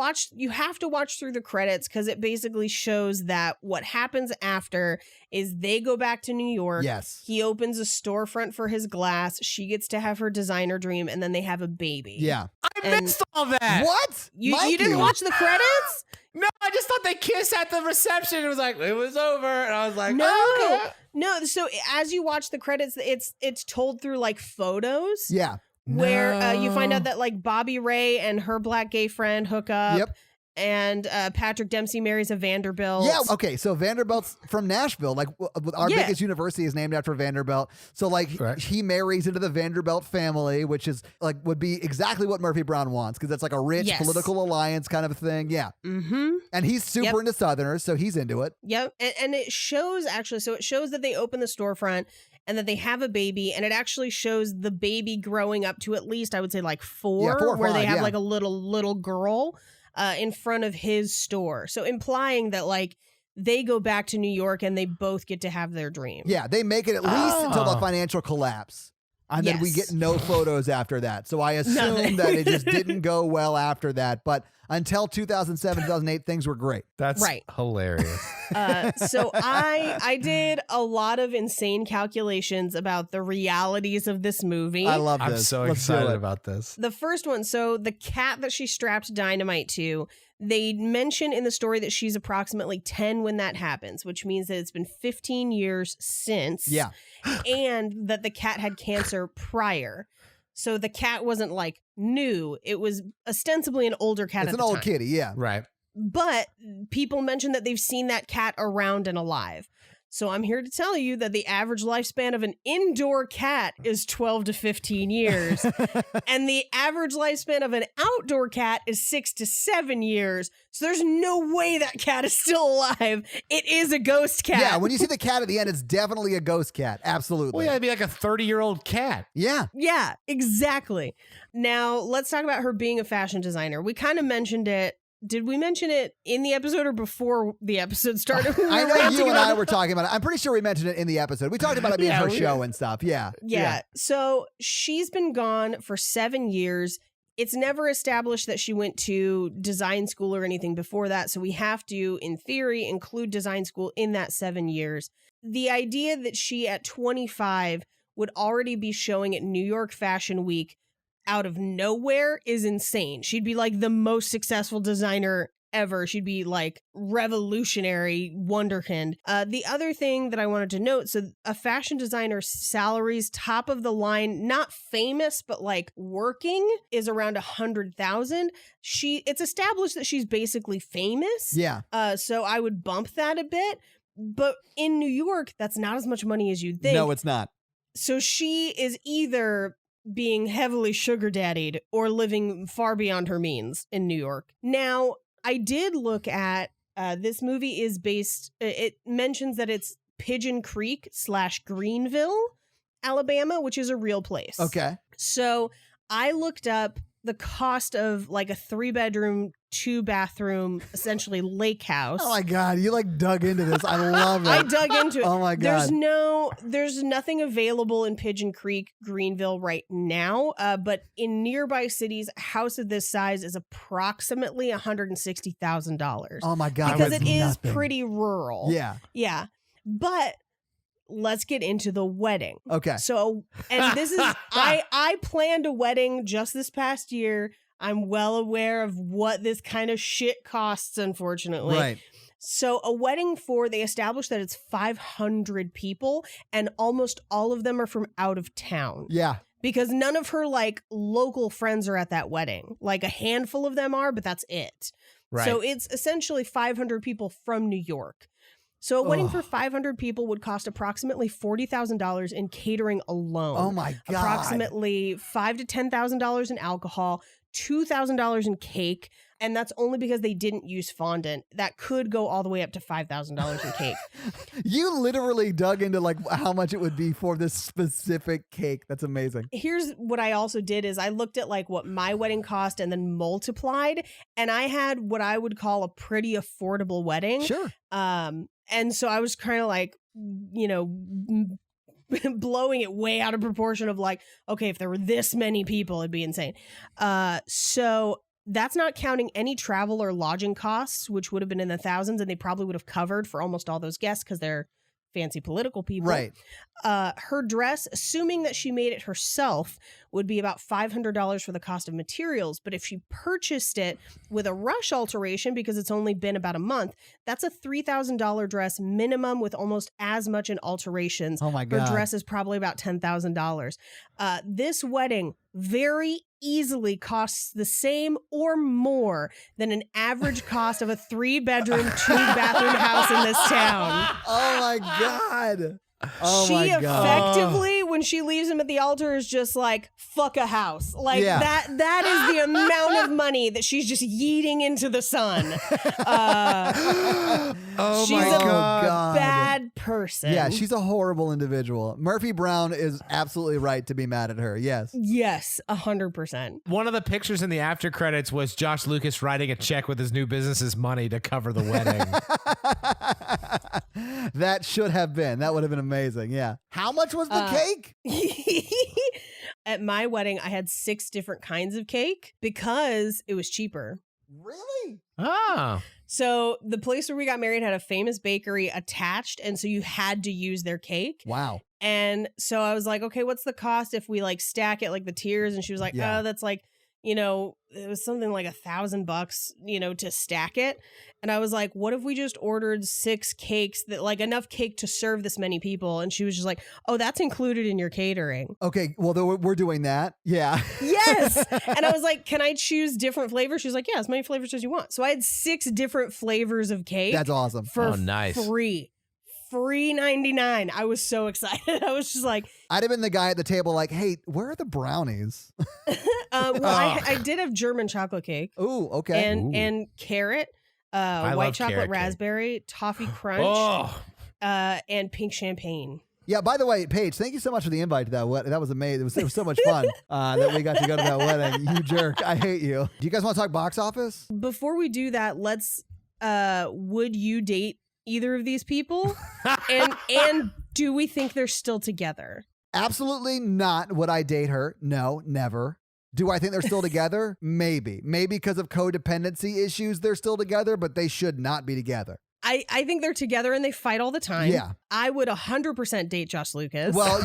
Speaker 2: have to watch through the credits because it basically shows that what happens after is they go back to New York.
Speaker 4: Yes.
Speaker 2: He opens a storefront for his glass. She gets to have her designer dream, and then they have a baby.
Speaker 4: Yeah.
Speaker 3: I missed all that.
Speaker 4: What?
Speaker 2: You didn't watch the credits?
Speaker 3: No, I just thought they kissed at the reception. It was like, it was over. And I was like,
Speaker 2: no.
Speaker 3: oh, okay.
Speaker 2: No, so as you watch the credits, it's told through like photos.
Speaker 4: Yeah.
Speaker 2: Where you find out that like Bobby Ray and her black gay friend hook up.
Speaker 4: Yep.
Speaker 2: And Patrick Dempsey marries a Vanderbilt.
Speaker 4: Yeah. Okay. So Vanderbilt's from Nashville. Like our biggest university is named after Vanderbilt. So like he marries into the Vanderbilt family, which is like would be exactly what Murphy Brown wants because that's like a rich political alliance kind of thing. Yeah.
Speaker 2: Mm-hmm.
Speaker 4: And he's super into Southerners, so he's into it.
Speaker 2: Yep. And it shows actually. So it shows that they open the storefront and that they have a baby, and it actually shows the baby growing up to at least I would say like 4
Speaker 4: 4 or
Speaker 2: where
Speaker 4: 5,
Speaker 2: they have like a little girl. In front of his store. So implying that like they go back to New York and they both get to have their dream.
Speaker 4: Yeah, they make it at least until the financial collapse. And then we get no photos after that. So I assume that it just didn't go well after that. But until 2007, 2008, things were great.
Speaker 3: That's hilarious.
Speaker 2: So I did a lot of insane calculations about the realities of this movie.
Speaker 4: I love this.
Speaker 3: I'm so excited about this.
Speaker 2: The first one, so the cat that she strapped dynamite to, they mention in the story that she's approximately 10 when that happens, which means that it's been 15 years since.
Speaker 4: Yeah.
Speaker 2: And that the cat had cancer prior. So the cat wasn't like new. It was ostensibly an older cat.
Speaker 4: It's an old kitty. Yeah.
Speaker 3: Right.
Speaker 2: But people mention that they've seen that cat around and alive. So I'm here to tell you that the average lifespan of an indoor cat is 12 to 15 years. And the average lifespan of an outdoor cat is 6 to 7 years. So there's no way that cat is still alive. It is a ghost cat.
Speaker 4: Yeah, when you see the cat at the end, it's definitely a ghost cat. Absolutely.
Speaker 3: Well, yeah, it'd be like a 30-year-old cat.
Speaker 4: Yeah.
Speaker 2: Yeah, exactly. Now, let's talk about her being a fashion designer. We kind of mentioned it. Did we mention it in the episode or before the episode started?
Speaker 4: I know you and I were talking about it. I'm pretty sure we mentioned it in the episode. We talked about it being her show and stuff. Yeah.
Speaker 2: So she's been gone for 7 years. It's never established that she went to design school or anything before that. So we have to, in theory, include design school in that 7 years. The idea that she at 25 would already be showing at New York Fashion Week out of nowhere is insane. She'd be like the most successful designer ever. She'd be like revolutionary wonderkind. The other thing that I wanted to note, so a fashion designer's salaries, top of the line, not famous, but like working, is around 100,000. It's established that she's basically famous.
Speaker 4: Yeah.
Speaker 2: So I would bump that a bit. But in New York, that's not as much money as you'd think.
Speaker 4: No, it's not.
Speaker 2: So she is either being heavily sugar daddied or living far beyond her means in New York. Now, I did look at this movie is based, it mentions that it's Pigeon Creek / Greenville, Alabama, which is a real place.
Speaker 4: Okay.
Speaker 2: So I looked up the cost of like a 3-bedroom, 2-bathroom, essentially lake house.
Speaker 4: Oh my God, you like dug into this. I love it.
Speaker 2: I dug into it.
Speaker 4: Oh my God.
Speaker 2: There's nothing available in Pigeon Creek, Greenville right now. But in nearby cities, a house of this size is approximately $160,000.
Speaker 4: Oh my God.
Speaker 2: Because it is pretty rural.
Speaker 4: Yeah.
Speaker 2: Yeah. But let's get into the wedding.
Speaker 4: Okay.
Speaker 2: So, and this is, I planned a wedding just this past year. I'm well aware of what this kind of shit costs, unfortunately.
Speaker 4: Right.
Speaker 2: So a wedding they established that it's 500 people, and almost all of them are from out of town.
Speaker 4: Yeah.
Speaker 2: Because none of her like local friends are at that wedding. Like a handful of them are, but that's it.
Speaker 3: Right.
Speaker 2: So it's essentially 500 people from New York. So a wedding for 500 people would cost approximately $40,000 in catering alone.
Speaker 4: Oh my God.
Speaker 2: Approximately $5,000 to $10,000 in alcohol, $2,000 in cake, and that's only because they didn't use fondant. That could go all the way up to $5,000 in cake.
Speaker 4: You literally dug into like how much it would be for this specific cake. That's amazing.
Speaker 2: Here's what I also did is I looked at like what my wedding cost and then multiplied, and I had what I would call a pretty affordable wedding.
Speaker 4: Sure.
Speaker 2: And so I was kind of like, you know, blowing it way out of proportion of like, okay, if there were this many people, it'd be insane. So that's not counting any travel or lodging costs, which would have been in the thousands, and they probably would have covered for almost all those guests because they're fancy political people.
Speaker 4: Right.
Speaker 2: Her dress, assuming that she made it herself, would be about $500 for the cost of materials. But if she purchased it with a rush alteration, because it's only been about a month, that's a $3,000 dress minimum with almost as much in alterations.
Speaker 4: Oh my God.
Speaker 2: Her dress is probably about $10,000. This wedding very easily costs the same or more than an average cost of a 3-bedroom, 2-bathroom house in this town.
Speaker 4: Oh my God. Oh
Speaker 2: she
Speaker 4: my God.
Speaker 2: effectively, when she leaves him at the altar, is just like, fuck a house. Like
Speaker 4: Yeah.
Speaker 2: that is the amount of money that she's just yeeting into the sun.
Speaker 3: Oh
Speaker 2: she's
Speaker 3: my
Speaker 2: a
Speaker 3: God.
Speaker 2: bad person.
Speaker 4: Yeah, she's a horrible individual. Murphy Brown is absolutely right to be mad at her. Yes.
Speaker 2: Yes, 100%.
Speaker 3: One of the pictures in the after credits was Josh Lucas writing a check with his new business's money to cover the wedding.
Speaker 4: That should have been. That would have been amazing. Yeah. How much was the cake?
Speaker 2: At my wedding, I had 6 different kinds of cake because it was cheaper.
Speaker 4: Really?
Speaker 3: Oh.
Speaker 2: So the place where we got married had a famous bakery attached, and so you had to use their cake.
Speaker 4: Wow.
Speaker 2: And so I was like, okay, what's the cost if we like stack it like the tiers? And she was like,
Speaker 4: Yeah.
Speaker 2: oh, that's like, you know, it was something like $1,000, you know, to stack it. And I was like, what if we just ordered 6 cakes that like enough cake to serve this many people? And she was just like, oh, that's included in your catering.
Speaker 4: Okay. Well, we're doing that. Yeah.
Speaker 2: Yes. And I was like, can I choose different flavors? She was like, yeah, as many flavors as you want. So I had 6 different flavors of cake.
Speaker 4: That's awesome.
Speaker 2: For
Speaker 3: nice.
Speaker 2: free. $3.99. I was so excited. I was just like,
Speaker 4: I'd have been the guy at the table like, hey, where are the brownies?
Speaker 2: I did have German chocolate cake.
Speaker 4: Ooh, okay.
Speaker 2: And carrot,
Speaker 3: I
Speaker 2: white
Speaker 3: love
Speaker 2: chocolate
Speaker 3: carrot cake.
Speaker 2: raspberry, toffee crunch,
Speaker 3: Oh.
Speaker 2: and pink champagne.
Speaker 4: Yeah, by the way, Paige, thank you so much for the invite to that. That was amazing. It was so much fun that we got to go to that wedding. You jerk. I hate you. Do you guys want to talk box office?
Speaker 2: Before we do that, let's would you date either of these people? and do we think they're still together?
Speaker 4: Absolutely not would I date her. No, never. Do I think they're still together? Maybe. Maybe because of codependency issues they're still together, but they should not be together.
Speaker 2: I think they're together and they fight all the time.
Speaker 4: Yeah.
Speaker 2: I would 100% date Josh Lucas.
Speaker 4: Well,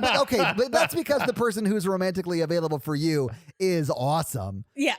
Speaker 4: but okay, but that's because the person who's romantically available for you is awesome.
Speaker 2: Yeah.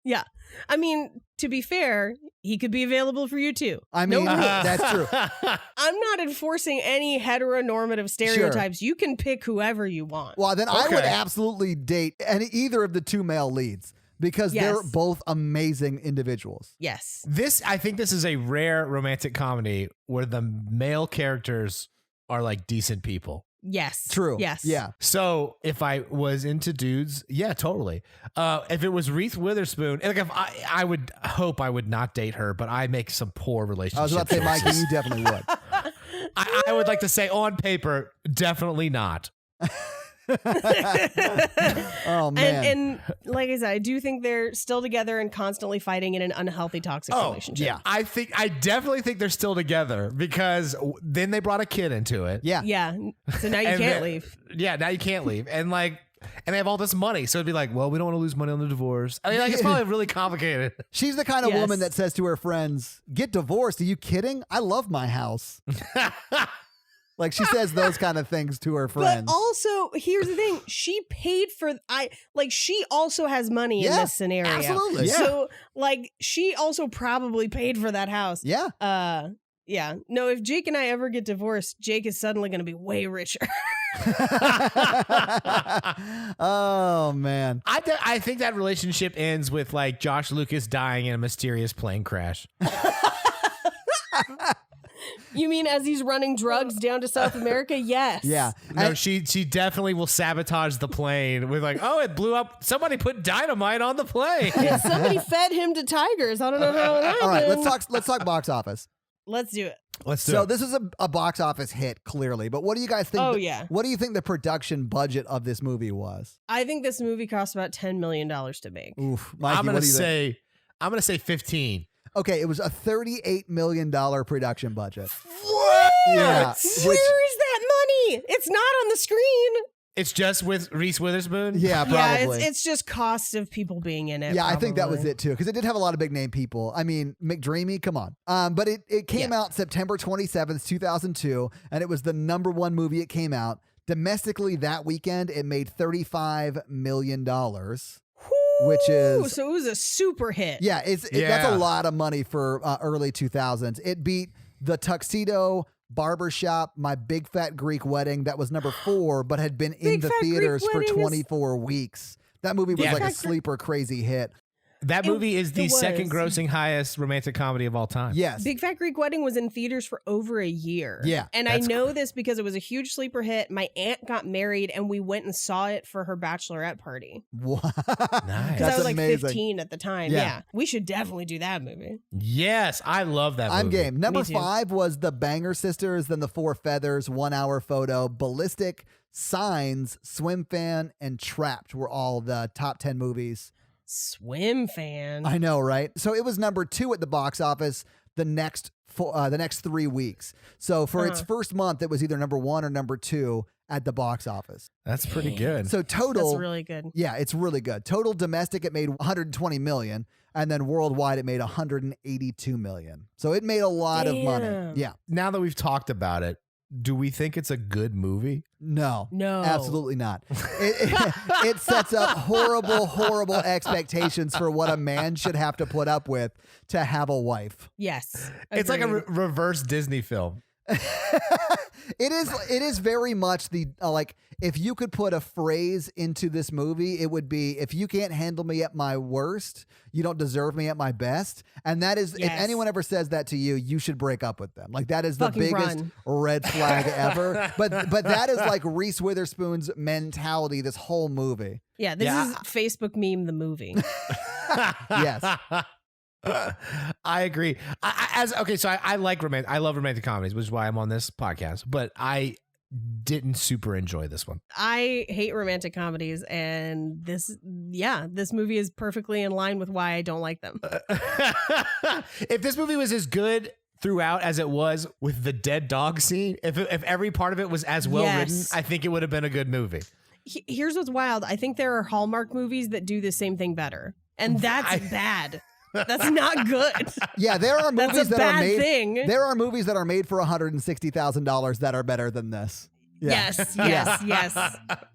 Speaker 2: Yeah. I mean, to be fair, he could be available for you too.
Speaker 4: I mean, that's true.
Speaker 2: I'm not enforcing any heteronormative stereotypes. Sure. You can pick whoever you want.
Speaker 4: Well, then I would absolutely date either of the two male leads because they're both amazing individuals.
Speaker 2: Yes.
Speaker 3: I think this is a rare romantic comedy where the male characters are like decent people.
Speaker 2: Yes.
Speaker 4: True.
Speaker 2: Yes.
Speaker 4: Yeah.
Speaker 3: So if I was into dudes, yeah, totally. If it was Reese Witherspoon, like if I would hope I would not date her, but I make some poor relationships.
Speaker 4: I was about to say, Mikey, you definitely would.
Speaker 3: I would like to say on paper, definitely not.
Speaker 4: Oh man!
Speaker 2: And like I said, I do think they're still together and constantly fighting in an unhealthy, toxic relationship.
Speaker 4: Yeah,
Speaker 3: I definitely think they're still together because then they brought a kid into it.
Speaker 4: Yeah,
Speaker 2: yeah. So now you can't leave.
Speaker 3: Yeah, now you can't leave, and they have all this money, so it'd be like, well, we don't want to lose money on the divorce. I mean, like, it's probably really complicated.
Speaker 4: She's the kind of woman that says to her friends, "Get divorced? Are you kidding? I love my house." Like she says those kind of things to her friends.
Speaker 2: But also, here's the thing: she paid for. She also has money in this scenario.
Speaker 4: Absolutely. Yeah.
Speaker 2: So she also probably paid for that house.
Speaker 4: Yeah.
Speaker 2: Yeah. No, if Jake and I ever get divorced, Jake is suddenly going to be way richer.
Speaker 4: Oh man.
Speaker 3: I think that relationship ends with like Josh Lucas dying in a mysterious plane crash.
Speaker 2: You mean as he's running drugs down to South America? Yes.
Speaker 4: Yeah.
Speaker 3: No, she definitely will sabotage the plane with like, oh, it blew up. Somebody put dynamite on the plane.
Speaker 2: Yeah, somebody fed him to tigers. I don't know how it happened.
Speaker 4: All right, let's talk box office.
Speaker 2: Let's do it.
Speaker 4: So this is a box office hit, clearly. But what do you guys think? What do you think the production budget of this movie was?
Speaker 2: I think this movie cost about $10 million to make.
Speaker 4: Oof. Mikey,
Speaker 3: I'm gonna say 15.
Speaker 4: Okay, it was a $38 million production budget.
Speaker 3: What?
Speaker 4: Yeah.
Speaker 2: Where is that money? It's not on the screen.
Speaker 3: It's just with Reese Witherspoon?
Speaker 4: Yeah, probably.
Speaker 2: Yeah, it's just cost of people being in it.
Speaker 4: Yeah,
Speaker 2: probably.
Speaker 4: I think that was it too, because it did have a lot of big name people. I mean, McDreamy, come on. But it came out September 27th, 2002, and it was the #1 movie it came out. Domestically that weekend, it made $35 million. Which is
Speaker 2: so it was a super hit.
Speaker 4: Yeah, that's a lot of money for early 2000s. It beat The Tuxedo, Barbershop, My Big Fat Greek Wedding. That was #4, but had been in the theaters for 24 weeks. That movie was like a sleeper crazy hit.
Speaker 3: That movie is the second grossing highest romantic comedy of all time.
Speaker 4: Yes.
Speaker 2: Big Fat Greek Wedding was in theaters for over a year.
Speaker 4: Yeah.
Speaker 2: And I know this because it was a huge sleeper hit. My aunt got married and we went and saw it for her bachelorette party.
Speaker 4: What?
Speaker 3: Nice.
Speaker 2: Because I was like
Speaker 4: amazing.
Speaker 2: 15 at the time. Yeah. We should definitely do that movie.
Speaker 3: Yes, I love that movie.
Speaker 4: I'm game. Number 5 was The Banger Sisters, then The Four Feathers, 1 Hour Photo, Ballistic, Signs, Swim Fan, and Trapped were all the top 10 movies.
Speaker 2: Swim Fan.
Speaker 4: I know, right? So it was #2 at the box office the next 3 weeks. So for its first month, it was either #1 or #2 at the box office.
Speaker 3: That's pretty good.
Speaker 4: So total,
Speaker 2: that's really good.
Speaker 4: Yeah, it's really good. Total domestic, it made $120 million, and then worldwide, it made $182 million. So it made a lot of money. Yeah.
Speaker 3: Now that we've talked about it, do we think it's a good movie?
Speaker 4: No,
Speaker 2: No.
Speaker 4: absolutely not. It sets up horrible expectations for what a man should have to put up with to have a wife.
Speaker 2: Yes.
Speaker 3: It's like a
Speaker 2: agreed.
Speaker 3: reverse Disney film.
Speaker 4: It is very much the like, if you could put a phrase into this movie, it would be, if you can't handle me at my worst, you don't deserve me at my best. And that is, if anyone ever says that to you, you should break up with them. Like, that is the biggest red flag ever. But that is like Reese Witherspoon's mentality this whole movie.
Speaker 2: Yeah, this is Facebook meme the movie.
Speaker 4: Yes.
Speaker 3: I agree. I love romantic comedies, which is why I'm on this podcast, but I didn't super enjoy this one.
Speaker 2: I hate romantic comedies, and this movie is perfectly in line with why I don't like them.
Speaker 3: If this movie was as good throughout as it was with the dead dog scene, if every part of it was as well written, I think it would have been a good movie.
Speaker 2: Here's what's wild. I think there are Hallmark movies that do the same thing better, and that's bad. That's not good.
Speaker 4: Yeah, there are movies
Speaker 2: That's a
Speaker 4: that
Speaker 2: bad
Speaker 4: are made.
Speaker 2: thing.
Speaker 4: There are movies that are made for $160,000 that are better than this. Yeah.
Speaker 2: Yes.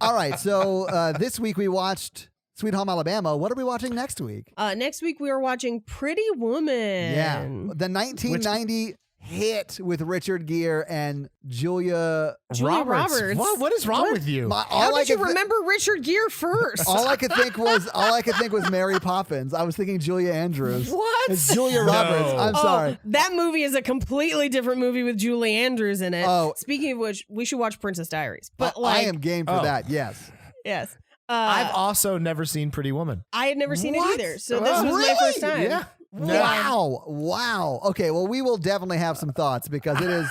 Speaker 4: All right, so this week we watched Sweet Home Alabama. What are we watching next week?
Speaker 2: Next week we are watching Pretty Woman.
Speaker 4: Yeah, the 1990 hit with Richard Gere and Julia
Speaker 2: Roberts.
Speaker 3: What is wrong with you?
Speaker 2: How did you remember Richard Gere first?
Speaker 4: All I could think was Mary Poppins. I was thinking Julia Andrews.
Speaker 2: What?
Speaker 4: It's Julia Roberts. I'm sorry.
Speaker 2: That movie is a completely different movie with Julie Andrews in it.
Speaker 4: Oh.
Speaker 2: Speaking of which, we should watch Princess Diaries. But
Speaker 4: I am game for that. Yes.
Speaker 2: Yes.
Speaker 3: I've also never seen Pretty Woman.
Speaker 2: I had never seen it either. So this was my first time.
Speaker 3: Yeah.
Speaker 4: Wow. Okay, well, we will definitely have some thoughts because it is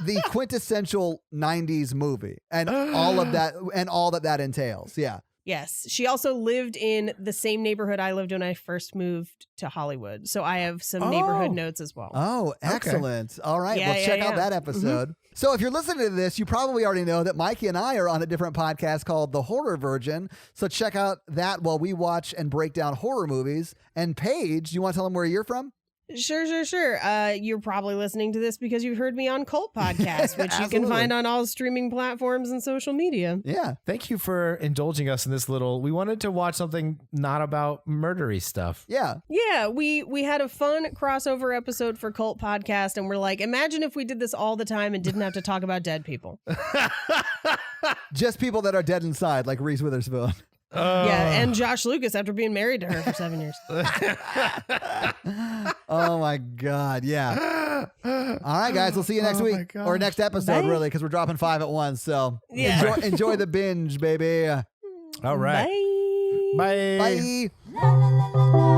Speaker 4: the quintessential 90s movie and all that entails. Yeah.
Speaker 2: Yes. She also lived in the same neighborhood I lived when I first moved to Hollywood. So I have some neighborhood notes as well.
Speaker 4: Oh, excellent. Okay. All right. Well, check out that episode. Mm-hmm. So if you're listening to this, you probably already know that Mikey and I are on a different podcast called The Horror Virgin. So check out that while we watch and break down horror movies. And Paige, you want to tell them where you're from?
Speaker 2: Sure. You're probably listening to this because you've heard me on Cult Podcast, which you can find on all streaming platforms and social media.
Speaker 4: Yeah.
Speaker 3: Thank you for indulging us in this little. We wanted to watch something not about murdery stuff.
Speaker 4: Yeah.
Speaker 2: Yeah. We had a fun crossover episode for Cult Podcast, and we're like, imagine if we did this all the time and didn't have to talk about dead people.
Speaker 4: Just people that are dead inside, like Reese Witherspoon.
Speaker 2: And Josh Lucas after being married to her for 7 years.
Speaker 4: Oh my God. Yeah. All right, guys. We'll see you next week or next episode, really, because we're dropping 5 at once. So enjoy the binge, baby.
Speaker 3: All right.
Speaker 2: Bye.
Speaker 3: Bye.
Speaker 4: Bye.
Speaker 1: La la la la la.